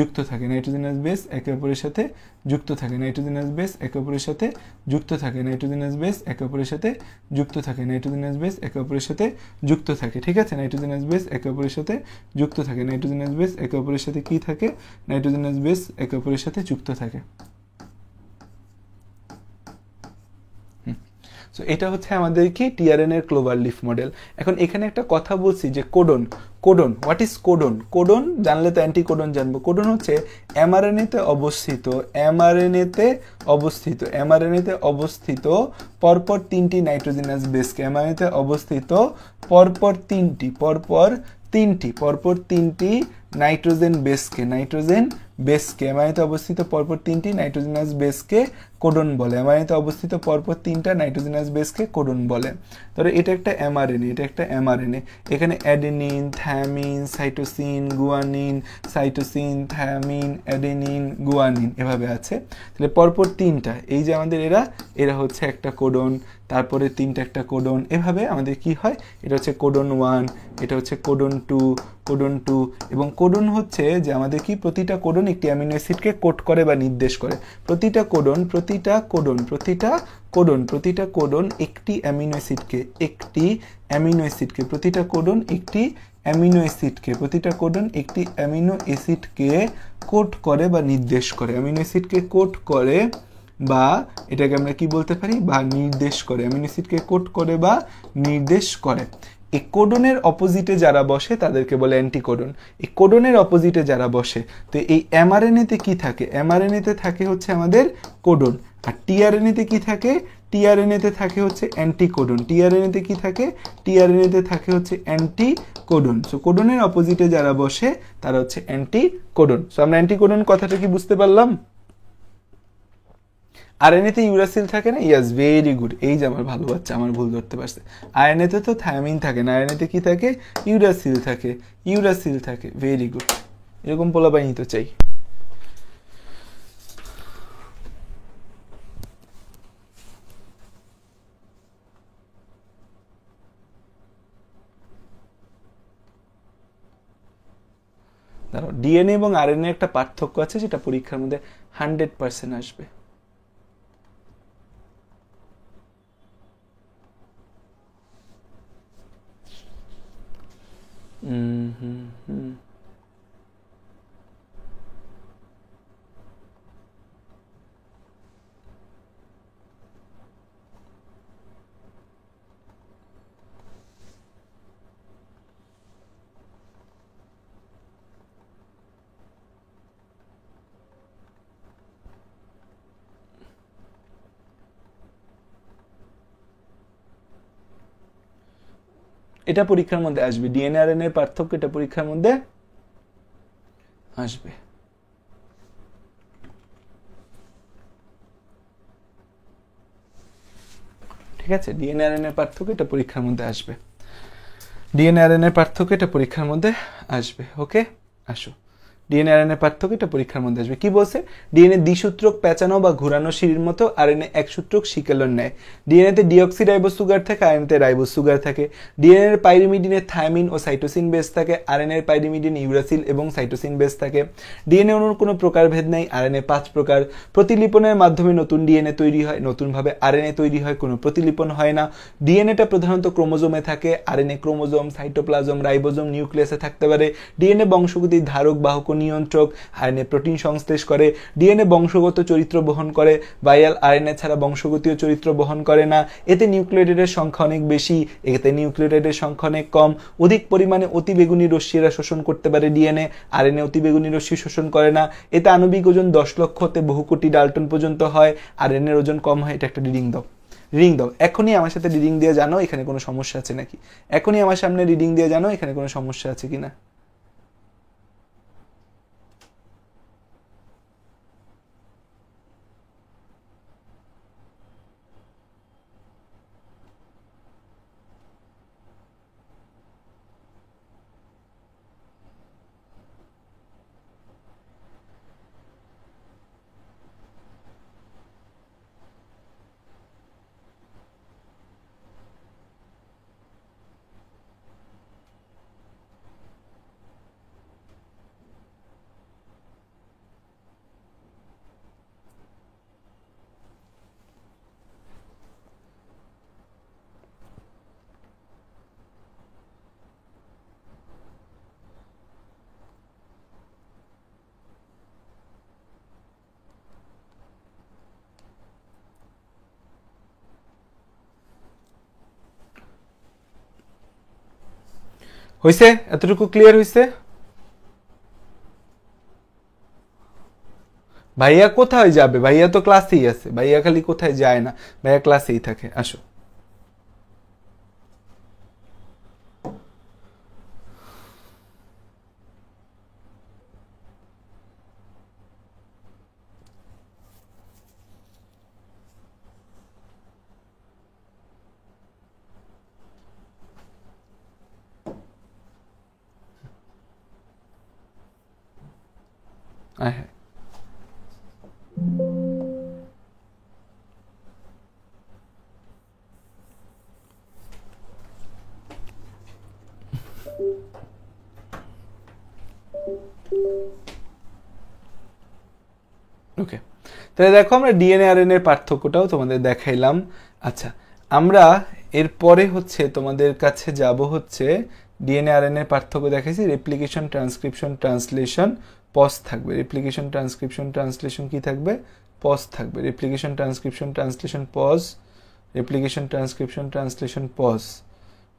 যুক্ত থাকে, নাইট্রোজেনাস বেস একে অপরের সাথে যুক্ত থাকে, নাইট্রোজেনাস বেস একে অপরের সাথে যুক্ত থাকে, নাইট্রোজেনাস বেস একে অপরের সাথে যুক্ত থাকে, নাইট্রোজেনাস বেস একে অপরের সাথে যুক্ত থাকে, ঠিক আছে, নাইট্রোজেনাস বেস একে অপরের সাথে যুক্ত থাকে, নাইট্রোজেনাস বেস একে অপরের সাথে কি থাকে, নাইট্রোজেনাস বেস একে অপরের সাথে যুক্ত থাকে। সো এটা হচ্ছে আমাদের কি টিআরএন এর ক্লোভার লিফ মডেল। এখন এখানে একটা কথা বলছি যে codon, codon, what is codon? Codon জানলে তো অ্যান্টিকোডন জানবো। কোডন হচ্ছে এমআরএনএতে অবস্থিত, এমআরএনএতে অবস্থিত, এমআরএনএতে অবস্থিত পরপর 3টি নাইট্রোজেনাস বেসকে, এমআরএনএতে অবস্থিত পরপর 3টি, পরপর 3টি নাইট্রোজেন বেসকে, নাইট্রোজেন বেসকে, এমআরএনএতে অবস্থিত পরপর 3টি নাইট্রোজেনাস বেসকে কোডন বলে, এমআরএনএতে অবস্থিত পরপর 3টা নাইট্রোজেনাস বেসকে কোডন বলে। ধরো এটা একটা এমআরএনএ, এটা একটা এমআরএনএ, এখানে adenine, thymine, cytosine, guanine, cytosine, thymine, adenine, guanine এভাবে আছে। তাহলে পরপর 3টা, এই যে আমাদের এরা হচ্ছে একটা কোডন, তারপরে 3টা একটা কোডন, এভাবে আমাদের কি হয়, এটা হচ্ছে কোডন 1, এটা হচ্ছে কোডন 2, কোডন 2, এবং কোডন হচ্ছে যে আমাদের কি প্রতিটা কোডন একটি অ্যামিনো অ্যাসিডকে কোড করে বা নির্দেশ করে। প্রতিটা কোডন একটি অ্যামিনো অ্যাসিডকে, একটি অ্যামিনো অ্যাসিডকে, প্রতিটা কোডন একটি অ্যামিনো অ্যাসিডকে, প্রতিটা কোডন একটি অ্যামিনো অ্যাসিডকে কোড করে বা নির্দেশ করে, অ্যামিনো অ্যাসিডকে কোড করে বা এটাকে আমরা কি বলতে পারি, বা নির্দেশ করে, অ্যামিনো অ্যাসিডকে কোড করে বা নির্দেশ করে। এই কোডনের অপোজিটে যারা বসে তাদেরকে বলে অ্যান্টিকোডন। এই কোডনের অপোজিটে যারা বসে, তো এই এমআরএনএতে কি থাকে, এমআরএনএতে থাকে হচ্ছে আমাদের কোডন, আর টিআরএনএতে কি থাকে, টিআরএনএতে থাকে হচ্ছে অ্যান্টিকোডন, টিআরএনএতে কি থাকে, টিআরএনএতে থাকে হচ্ছে অ্যান্টিকোডন। সো কোডনের অপোজিটে যারা বসে তারা হচ্ছে অ্যান্টিকোডন। সো আমরা অ্যান্টিকোডন কথাটা কি বুঝতে পারলাম? আরএনএতে ইউরাসিল থাকে না, ইয়াস, ভেরি গুড, এই যে আমার ভালো বাচ্চা আমার ভুল ধরতে পারছে। আরএনএতে তো থায়ামিন থাকে না, আরএনএতে কি থাকে, ইউরাসিল থাকে, ইউরাসিল থাকে, ভেরি গুড, এরকম পোলাপাইনি তো চাই। দাঁড়াও, ডিএনএ এবং আরএনএ একটা পার্থক্য আছে যেটা পরীক্ষার মধ্যে 100% আসবে। এটা পরীক্ষার মধ্যে আসবে, ডিএনএ আরএনএ এর পার্থক্য এটা পরীক্ষার মধ্যে আসবে। ঠিক আছে, ডিএনএ আরএনএ এর পার্থক্য এটা পরীক্ষার মধ্যে আসবে, ডিএনএ আরএনএ এর পার্থক্য এটা পরীক্ষার মধ্যে আসবে। ওকে, আসো, ডিএনএ আরএনএ পার্থক্য এটা পরীক্ষার মধ্যে আসবে। কি বলছে, ডিএনএ দ্বিসূত্রক পেঁচানো বা ঘোরানো সিঁড়ির মতো, আরএনএ একসূত্রক শিকেলন নেয়। ডিএনএতে ডিঅক্সিরাইবোজ সুগার থাকে, আরএনএতে রাইবোজ সুগার থাকে। ডিএনএ এর পাইরিমিডিনে থায়ামিন ও সাইটোসিন বেস থাকে, আরএনএ এর পাইরিমিডিনে ইউরাসিল এবং সাইটোসিন বেস থাকে। ডিএনএ অণুর কোনো প্রকারভেদ নেই, আরএনএ 5 প্রকার। প্রতিলিপনের মাধ্যমে নতুন ডিএনএ তৈরি হয়, নতুনভাবে আরএনএ তৈরি হয়, কোনো প্রতিলিপন হয় না। ডিএনএটা প্রধানত ক্রোমোজোমে থাকে, আরএনএ ক্রোমোজোম, সাইটোপ্লাজম, রাইবোজোম, নিউক্লিয়াসে থাকতে পারে। ডিএনএ বংশগতির ধারক, বাহক, নিয়ন্ত্রক। আরএনএ প্রোটিন সংশ্লেষ করে। ডিএনএ বংশগত চরিত্র বহন করে, ভাইরাল আরএনএ ছাড়া বংশগতীয় চরিত্র বহন করে না। এতে নিউক্লিওটাইডের সংখ্যা অনেক বেশি, এতে নিউক্লিওটাইডের সংখ্যা অনেক কম। অধিক পরিমাণে অতিবেগুনি রশ্মিরা শোষণ করতে পারে ডিএনএ, আরএনএ অতিবেগুনি রশ্মি শোষণ করে না। এতে আণবিক ওজন 10 লক্ষ হতে বহু কোটি ডাল্টন পর্যন্ত হয়, আরএনএর ওজন কম হয়। এটা একটা রিডিং দাও, রিডিং দাও, এখনই আমার সাথে রিডিং দিয়ে জানো এখানে কোনো সমস্যা আছে নাকি, এখনই আমার সামনে রিডিং দিয়ে জানো এখানে কোনো সমস্যা আছে কিনা। হইছে? এতটুকু ক্লিয়ার হইছে? ভাইয়া কোথায় যাবে? ভাইয়া তো ক্লাসেই আছে, ভাইয়া খালি কোথায় যায় না, ভাইয়া ক্লাসেই থাকে। আসো। হ্যাঁ, ওকে, তাহলে দেখো আমরা ডিএনএ আরএনএ এর পার্থক্যটাও তোমাদের দেখাইলাম। আচ্ছা, আমরা এরপরে হচ্ছে তোমাদের কাছে যাব হচ্ছে ডিএনএ আরএনএ এর পার্থক্য দেখাইছি, রেপ্লিকেশন, ট্রান্সক্রিপশন, ট্রান্সলেশন, পজ থাকবে। রেপ্লিকেশন, ট্রান্সক্রিপশন, ট্রান্সলেশন কি থাকবে? পজ থাকবে। Replication, transcription, translation, pause. Replication, transcription, translation, pause,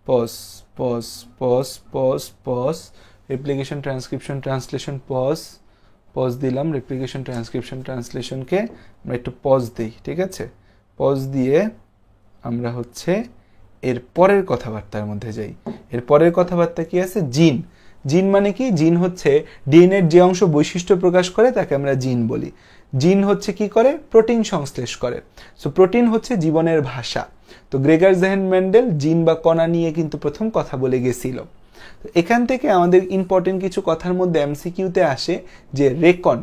pause, pause, pause, pause, pause. Replication, transcription, translation, pause, pause দিলাম। রেপ্লিকেশন, ট্রান্সক্রিপশন, ট্রান্সলেশনকে আমরা একটু পজ দিই, ঠিক আছে? পজ দিয়ে আমরা হচ্ছে এর পরের কথাবার্তার মধ্যে যাই। এর পরের কথাবার্তা কি আছে? জিন। জিন মানে কি? জিন হচ্ছে ডিএনএর যে অংশ বৈশিষ্ট্য প্রকাশ করে তাকে আমরা জিন বলি। জিন হচ্ছে কি করে? প্রোটিন সংশ্লেষ করে। সো প্রোটিন হচ্ছে জীবনের ভাষা। তো গ্রেগার জেহেন মেন্ডেল জিন বা কণা নিয়ে কিন্তু প্রথম কথা বলে গেছিল। এখান থেকে আমাদের ইম্পর্টেন্ট কিছু কথার মধ্যে এমসিকিউতে আসে যে রেকন,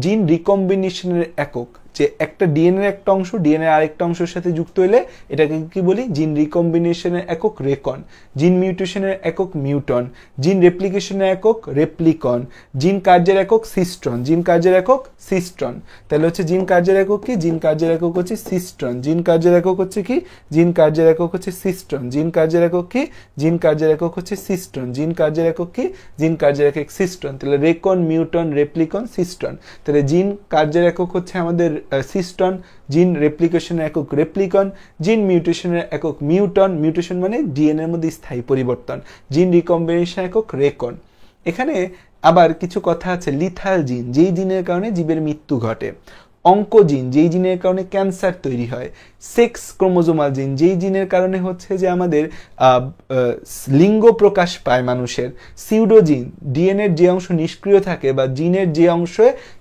জিন রিকম্বিনেশনের একক, যে একটা ডিএনএর একটা অংশ ডিএনএ আরেকটা অংশের সাথে যুক্ত হইলে এটাকে কি বলি? জিন রিকম্বিনেশনের একক রেকন। জিন মিউটেশনের একক মিউটন। জিন রেপ্লিকেশনের একক রেপ্লিকন। জিন কার্যের একক সিস্ট্রন। জিন কার্যের একক সিস্ট্রন। তাহলে হচ্ছে জিন কার্যের একক কি? জিন কার্যের একক হচ্ছে সিস্ট্রন। জিন কার্যের একক হচ্ছে কি? জিন কার্যের একক হচ্ছে সিস্ট্রন। জিন কার্যের একক কি? জিন কার্যের একক হচ্ছে সিস্ট্রন। জিন কার্যের একক কি? জিন কার্যের একক সিস্ট্রন। তাহলে রেকন, মিউটন, রেপ্লিকন, সিস্ট্রন। তাহলে জিন কার্যের একক হচ্ছে আমাদের সিস্টন। জিন রেপ্লিকেশনের একক রেপ্লিকন। জিন মিউটেশনের একক মিউটন। মিউটেশন মানে ডিএনএর মধ্যে স্থায়ী পরিবর্তন। জিন রিকম্বিনেশন একক রেকন। এখানে আবার কিছু কথা আছে। লিথাল জিন, যেই জিনের কারণে জীবের মৃত্যু ঘটে। অঙ্কোজিন, যেই জিনের কারণে ক্যান্সার তৈরি হয়। সেক্স ক্রোমোজোমাল জিন, যেই জিনের কারণে হচ্ছে যে আমাদের লিঙ্গ প্রকাশ পায় মানুষের। সিউডোজিন, ডিএনএর যে অংশ নিষ্ক্রিয় থাকে বা জিনের যে অংশ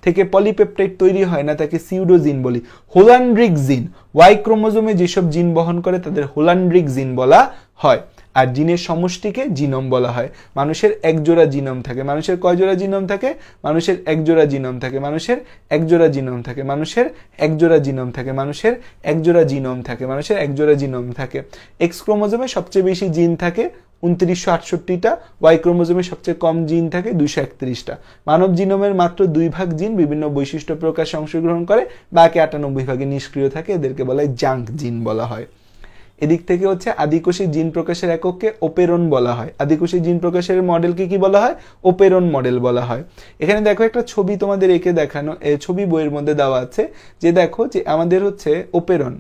থেকে পলিপেপটাইড তৈরি হয় না তাকে সিউডোজিন বলি। হোলান্ড্রিক জিন, ওয়াই ক্রোমোজোমে যেসব জিন বহন করে তাদের হোলান্ড্রিক জিন বলা হয়। আর জিনের সমষ্টিকে জিনোম বলা হয়। মানুষের এক জোড়া জিনোম থাকে। মানুষের কয় জোড়া জিনোম থাকে? মানুষের এক জোড়া জিনোম থাকে। মানুষের এক জোড়া জিনোম থাকে। মানুষের এক জোড়া জিনোম থাকে। মানুষের এক জোড়া জিনোম থাকে। মানুষের এক জোড়া জিনোম থাকে। এক্স ক্রোমোজোমে সবচেয়ে বেশি জিন থাকে 2968টা। ওয়াই ক্রোমোজোমে সবচেয়ে কম জিন থাকে 231টা। মানব জিনোমের মাত্র 2 ভাগ জিন বিভিন্ন বৈশিষ্ট্য প্রকাশে অংশগ্রহণ করে, বাকি 98 ভাগে নিষ্ক্রিয় থাকে। এদেরকে বলা হয় জাঙ্ক জিন বলা হয়। এদিক থেকে হচ্ছে আদিকোষী জিন প্রকাশের একককে ওপেরন বলা হয়। আদিকোষী জিন প্রকাশের মডেলকে কি বলা হয়? ওপেরন মডেল বলা হয়। এখানে দেখো একটা ছবি তোমাদের এঁকে দেখানো, ছবি বইয়ের মধ্যে দেওয়া আছে, যে দেখো যে আমাদের হচ্ছে ওপেরন,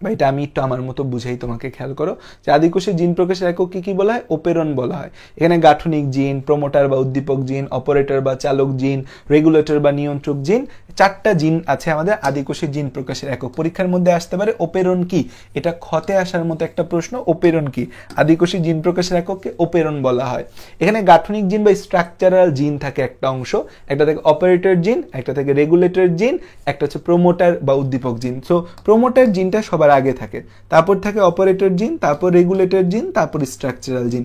বা এটা আমি একটু আমার মতো বুঝাই, তোমাকে খেয়াল করো যে আদিকোষে জিন প্রকাশের একক কি বলা হয়? ওপেরন বলা হয়। এখানে গাঠনিক জিন, প্রমোটার বা উদ্দীপক জিন, অপারেটর বা চালক জিন, রেগুলেটর বা নিয়ন্ত্রক জিন, 4টা জিন আছে আমাদের আদিকোষে জিন প্রকাশের একক। পরীক্ষার মধ্যে আসতে পারে ওপেরন কি, এটা খতে আসার মতো একটা প্রশ্ন। ওপেরন কি? আদিকোষে জিন প্রকাশের একককে ওপেরন বলা হয়। এখানে গাঠনিক জিন বা স্ট্রাকচারাল জিন থাকে একটা অংশ, একটা থেকে অপারেটর জিন, একটা থেকে রেগুলেটর জিন, একটা হচ্ছে প্রমোটার বা উদ্দীপক জিন। সো প্রমোটার জিনটা সবার আগে থাকে, তারপর থাকে অপারেটর জিন, তারপর রেগুলেটর জিন, তারপর স্ট্রাকচারাল জিন।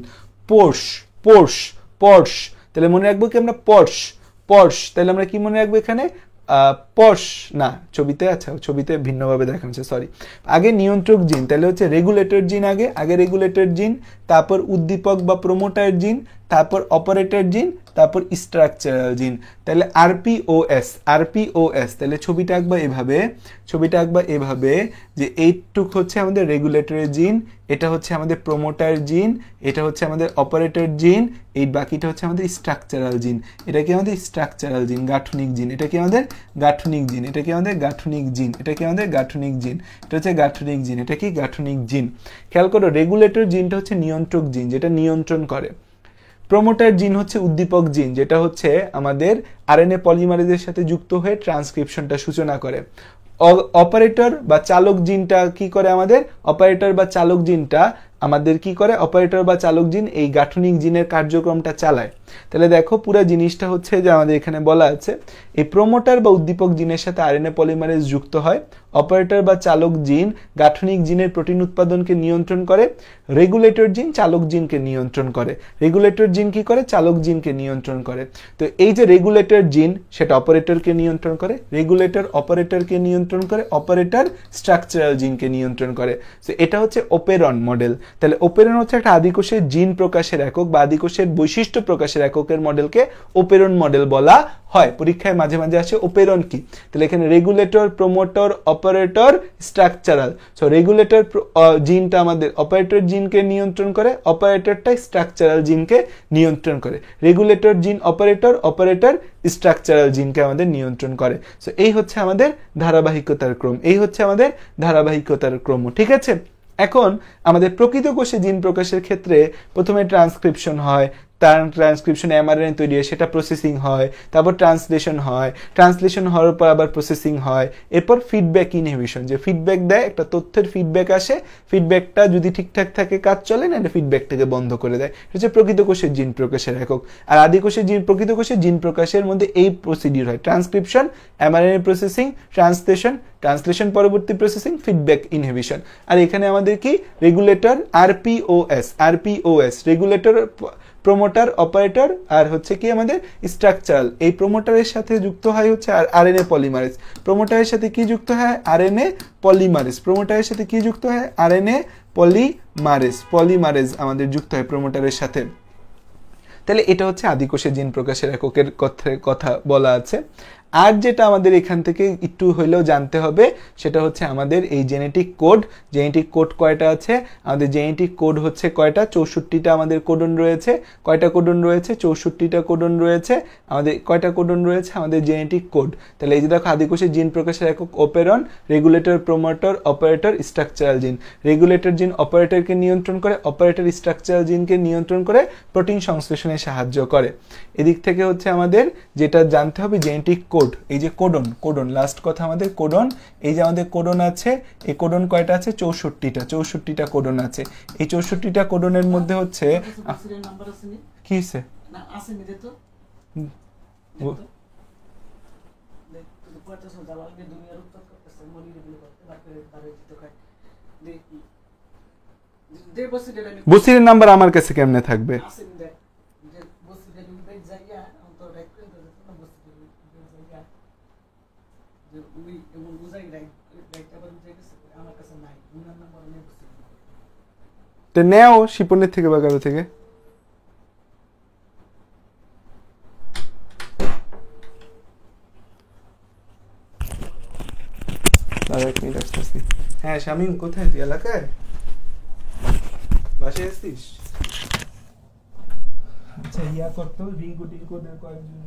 পোর্স, পোর্স, পর্স, তাহলে মনে রাখবো কি আমরা? পর্স, পর্স, তাহলে আমরা কি মনে রাখবো এখানে? পর্স না, ছবিতে, আচ্ছা ছবিতে ভিন্নভাবে দেখানো হচ্ছে, সরি। আগে নিয়ন্ত্রক জিন, তাহলে হচ্ছে রেগুলেটর জিন, আগে রেগুলেটর জিন, তারপর উদ্দীপক বা প্রমোটার জিন, তারপর অপারেটর জিন, তারপর স্ট্রাকচারাল জিন। তাহলে আরপিওএস তাহলে ছবিটা আঁকবা এভাবে যে এইটুক হচ্ছে আমাদের রেগুলেটরি জিন, এটা হচ্ছে আমাদের প্রমোটার জিন, এটা হচ্ছে আমাদের অপারেটর জিন, এই বাকিটা হচ্ছে আমাদের স্ট্রাকচারাল জিন। এটা কি আমাদের স্ট্রাকচারাল জিন, গাঠনিক জিন। এটা কি আমাদের গাঠনিক জিন। এটা কি আমাদের গাঠনিক জিন। এটা কি আমাদের গাঠনিক জিন। এটা হচ্ছে গাঠনিক জিন। এটা কি গাঠনিক জিন। খেয়াল করো, রেগুলেটর জিনটা হচ্ছে নিয়ন্ত্রক জিন, যেটা নিয়ন্ত্রণ করে। প্রোমোটার জিন হচ্ছে উদ্দীপক জিন, যেটা হচ্ছে আমাদের আরএনএ পলিমারেজের সাথে যুক্ত হয়ে ট্রান্সক্রিপশনটা সূচনা করে। অপারেটর বা চালক জিনটা কি করে আমাদের? অপারেটর বা চালক জিনটা আমাদের কি করে? অপারেটর বা চালক জিন এই গাঠনিক জিনের কার্যক্রমটা চালায়। তাহলে দেখো পুরো জিনিসটা হচ্ছে যে আমাদের এখানে বলা আছে এই প্রোমোটার বা উদ্দীপক জিনের সাথে আরএনএ পলিমারেজ যুক্ত হয়। অপারেটর বা চালক জিন গাঠনিক জিনের প্রোটিন উৎপাদনকে নিয়ন্ত্রণ করে। রেগুলেটর জিন চালক জিনকে নিয়ন্ত্রণ করে। রেগুলেটর জিন কি করে? চালক জিনকে নিয়ন্ত্রণ করে। তো এই যে রেগুলেটর জিন সেটা অপারেটরকে নিয়ন্ত্রণ করে, রেগুলেটর অপারেটরকে নিয়ন্ত্রণ করে, অপারেটর স্ট্রাকচারাল জিনকে নিয়ন্ত্রণ করে। তো এটা হচ্ছে ওপেরন মডেল। তাহলে ওপেরন হচ্ছে একটা আদিকোষের জিন প্রকাশের একক বা আদিকোষের বৈশিষ্ট্য প্রকাশের এককের মডেলকে ওপেরন মডেল বলা হয়। পরীক্ষায় মাঝে মাঝে আসে ওপেরন কি। তাহলে এখানে regulator, promoter, operator, structural. So regulator জিনটা আমাদের অপারেটর জিনকে নিয়ন্ত্রণ করে, অপারেটরটা স্ট্রাকচারাল জিনকে নিয়ন্ত্রণ করে। রেগুলেটর জিন অপারেটর, অপারেটর স্ট্রাকচারাল জিনকে আমাদের নিয়ন্ত্রণ করে। সো এই হচ্ছে আমাদের ধারাবাহিকতার ক্রম, এই হচ্ছে আমাদের ধারাবাহিকতার ক্রম। ঠিক আছে, এখন আমাদের প্রকৃত কোষে জিন প্রকাশের ক্ষেত্রে প্রথমে ট্রান্সক্রিপশন হয়, তার ট্রান্সক্রিপশন এমআরএনএ তৈরি হয়, সেটা প্রসেসিং হয়, তারপর ট্রান্সলেশন হয়, ট্রান্সলেশন হওয়ার পর আবার প্রসেসিং হয়, এরপর ফিডব্যাক ইনহিবিশন, যে ফিডব্যাক দেয়, একটা তথ্যের ফিডব্যাক আসে, ফিডব্যাকটা যদি ঠিকঠাক থাকে কাজ চলে, না ফিডব্যাকটাকে বন্ধ করে দেয়। এটা হচ্ছে প্রকৃত কোষের জিন প্রকাশের একক। আর আদি কোষের জিন, প্রকৃত কোষের জিন প্রকাশের মধ্যে এই প্রসিডিউর হয়: transcription, mRNA processing, translation, translation পরবর্তী প্রসেসিং, ফিডব্যাক ইনহিবিশন। আর এখানে আমাদের কি রেগুলেটর আরপিওএস রেগুলেটর, প্রোমোটার, অপারেটর, আর হচ্ছে কি আমাদের স্ট্রাকচারাল। এই প্রোমোটারের সাথে যুক্ত হয় হচ্ছে আরএনএ পলিমারেজ। প্রোমোটারের সাথে কি যুক্ত হয়? RNA polymerase. প্রোমোটারের সাথে কি যুক্ত হয়? আরএনএ পলিমারেজ আমাদের যুক্ত হয় প্রোমোটারের সাথে। তাহলে এটা হচ্ছে আদিকোষে জিন প্রকাশের এককের কথা বলা আছে। আর যেটা আমাদের এখান থেকে একটু হইলেও জানতে হবে সেটা হচ্ছে আমাদের এই জেনেটিক কোড। জেনেটিক কোড কয়টা আছে? আমাদের জেনেটিক কোড হচ্ছে কয়টা? 64টা আমাদের কোডন রয়েছে। কয়টা কোডন রয়েছে? 64টা কোডন রয়েছে। আমাদের কয়টা কোডন রয়েছে? আমাদের জেনেটিক কোড। তাহলে এই যে দেখো, আদিকোষে জিন প্রকাশের একক operon, regulator, promoter, operator, structural জিন। রেগুলেটর জিন অপারেটরকে নিয়ন্ত্রণ করে, অপারেটর স্ট্রাকচারাল জিনকে নিয়ন্ত্রণ করে, প্রোটিন সংশ্লেষণে সাহায্য করে। এদিক থেকে হচ্ছে আমাদের যেটা জানতে হবে জেনেটিক কোড। এই যে কোডন লাস্ট কথা আমাদের কোডন। এই যে আমাদের কোডন আছে, এই কোডন কয়টা আছে? 64টা কোডন আছে। এই 64টা কোডনের মধ্যে হচ্ছে কি হয়েছে? বসিরের নাম্বার আমার কাছে কেমনে থাকবে? তো নেও শিপনের থেকে বা কারো থেকে। হ্যাঁ শামিম, কোথায় তুই? এলাকায় বাসায় আসছিস? আচ্ছা, ইয়া করতো রিঙ্কু টিঙ্কুদের কয়েকজন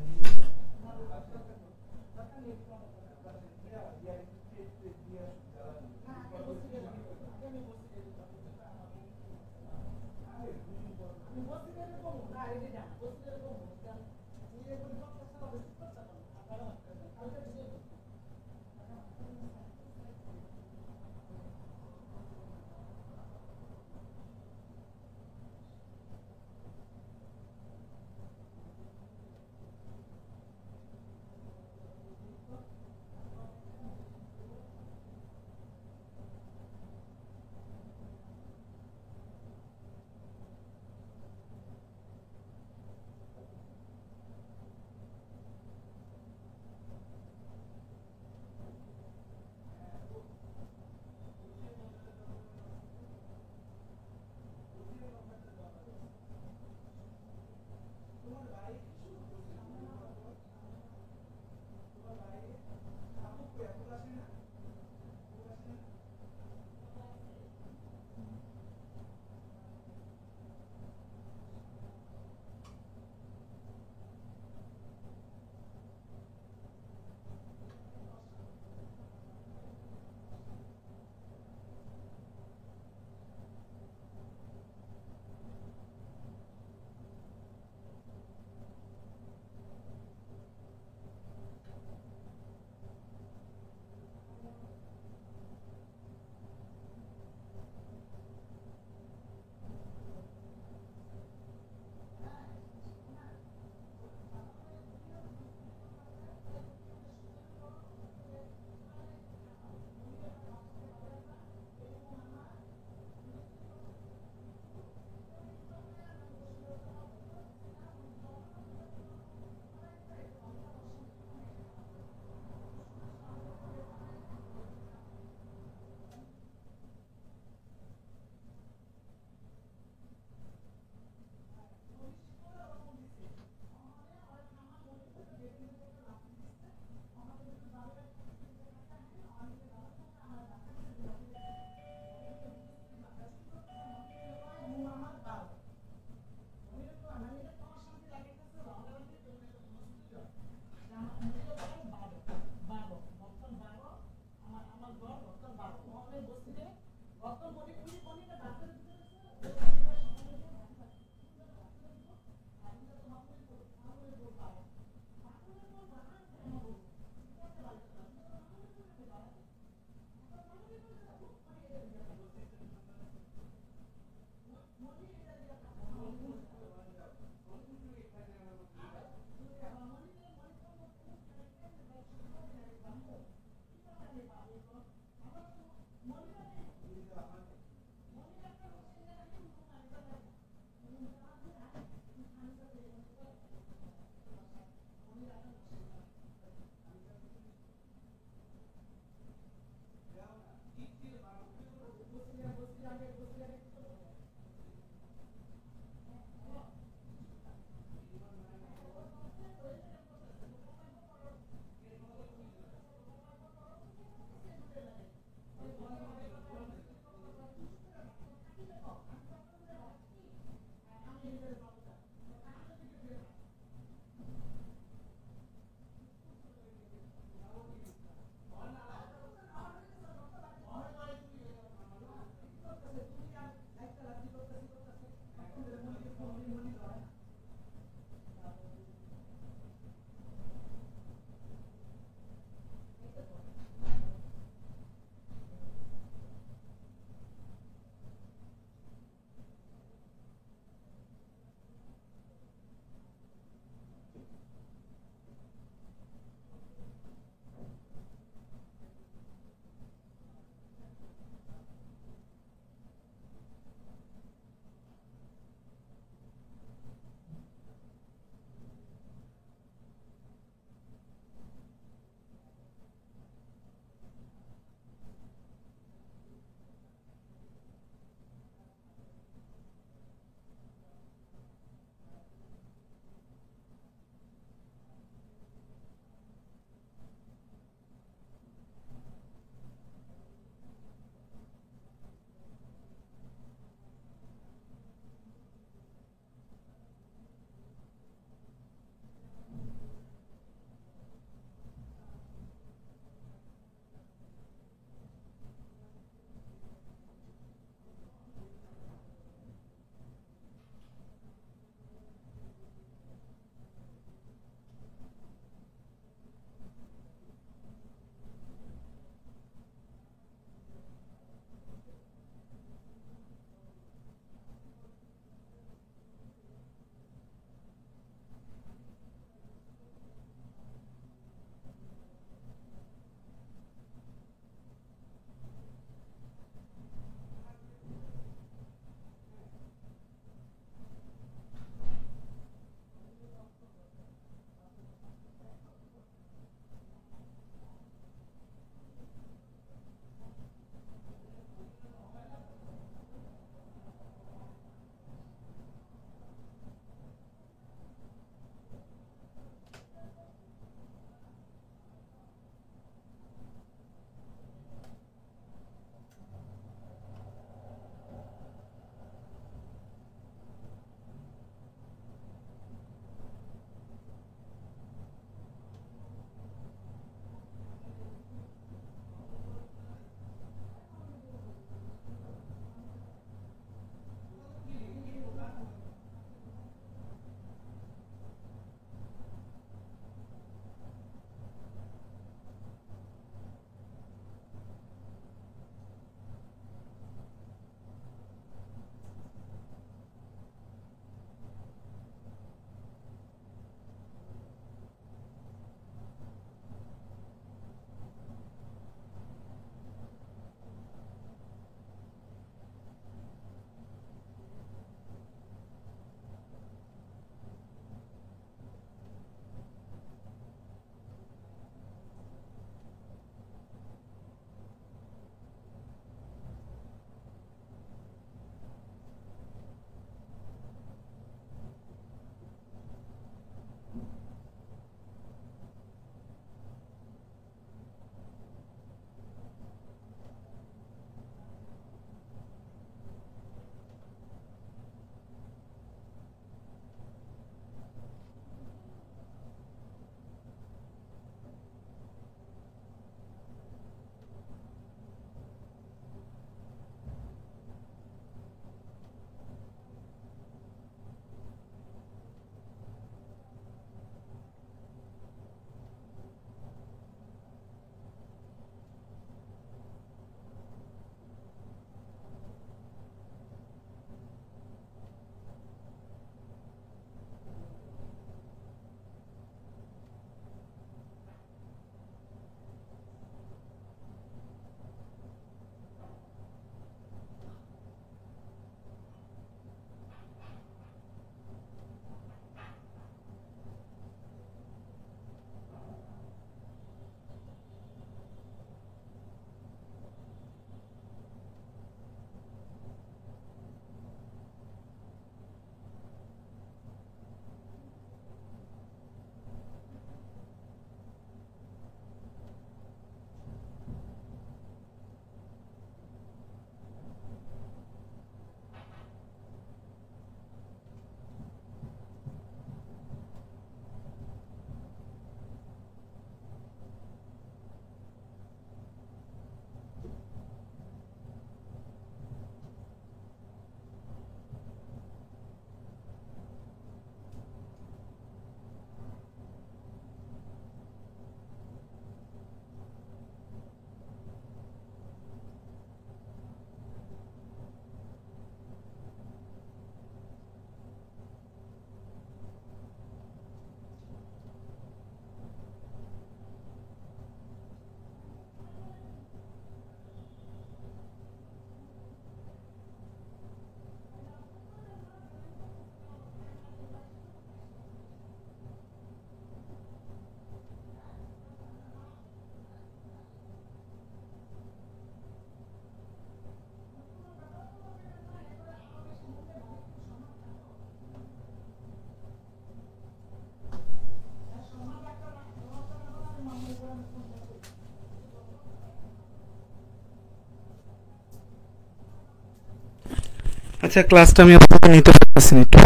আচ্ছা ক্লাসটা আমি আপাতত নিতে পারতেছি না, একটু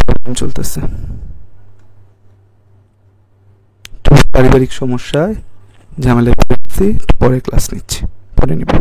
প্রবলেম চলতেছে, একটু পারিবারিক সমস্যায় ঝামেলায় পড়েছি, পরে ক্লাস নিচ্ছি, পরে নিব।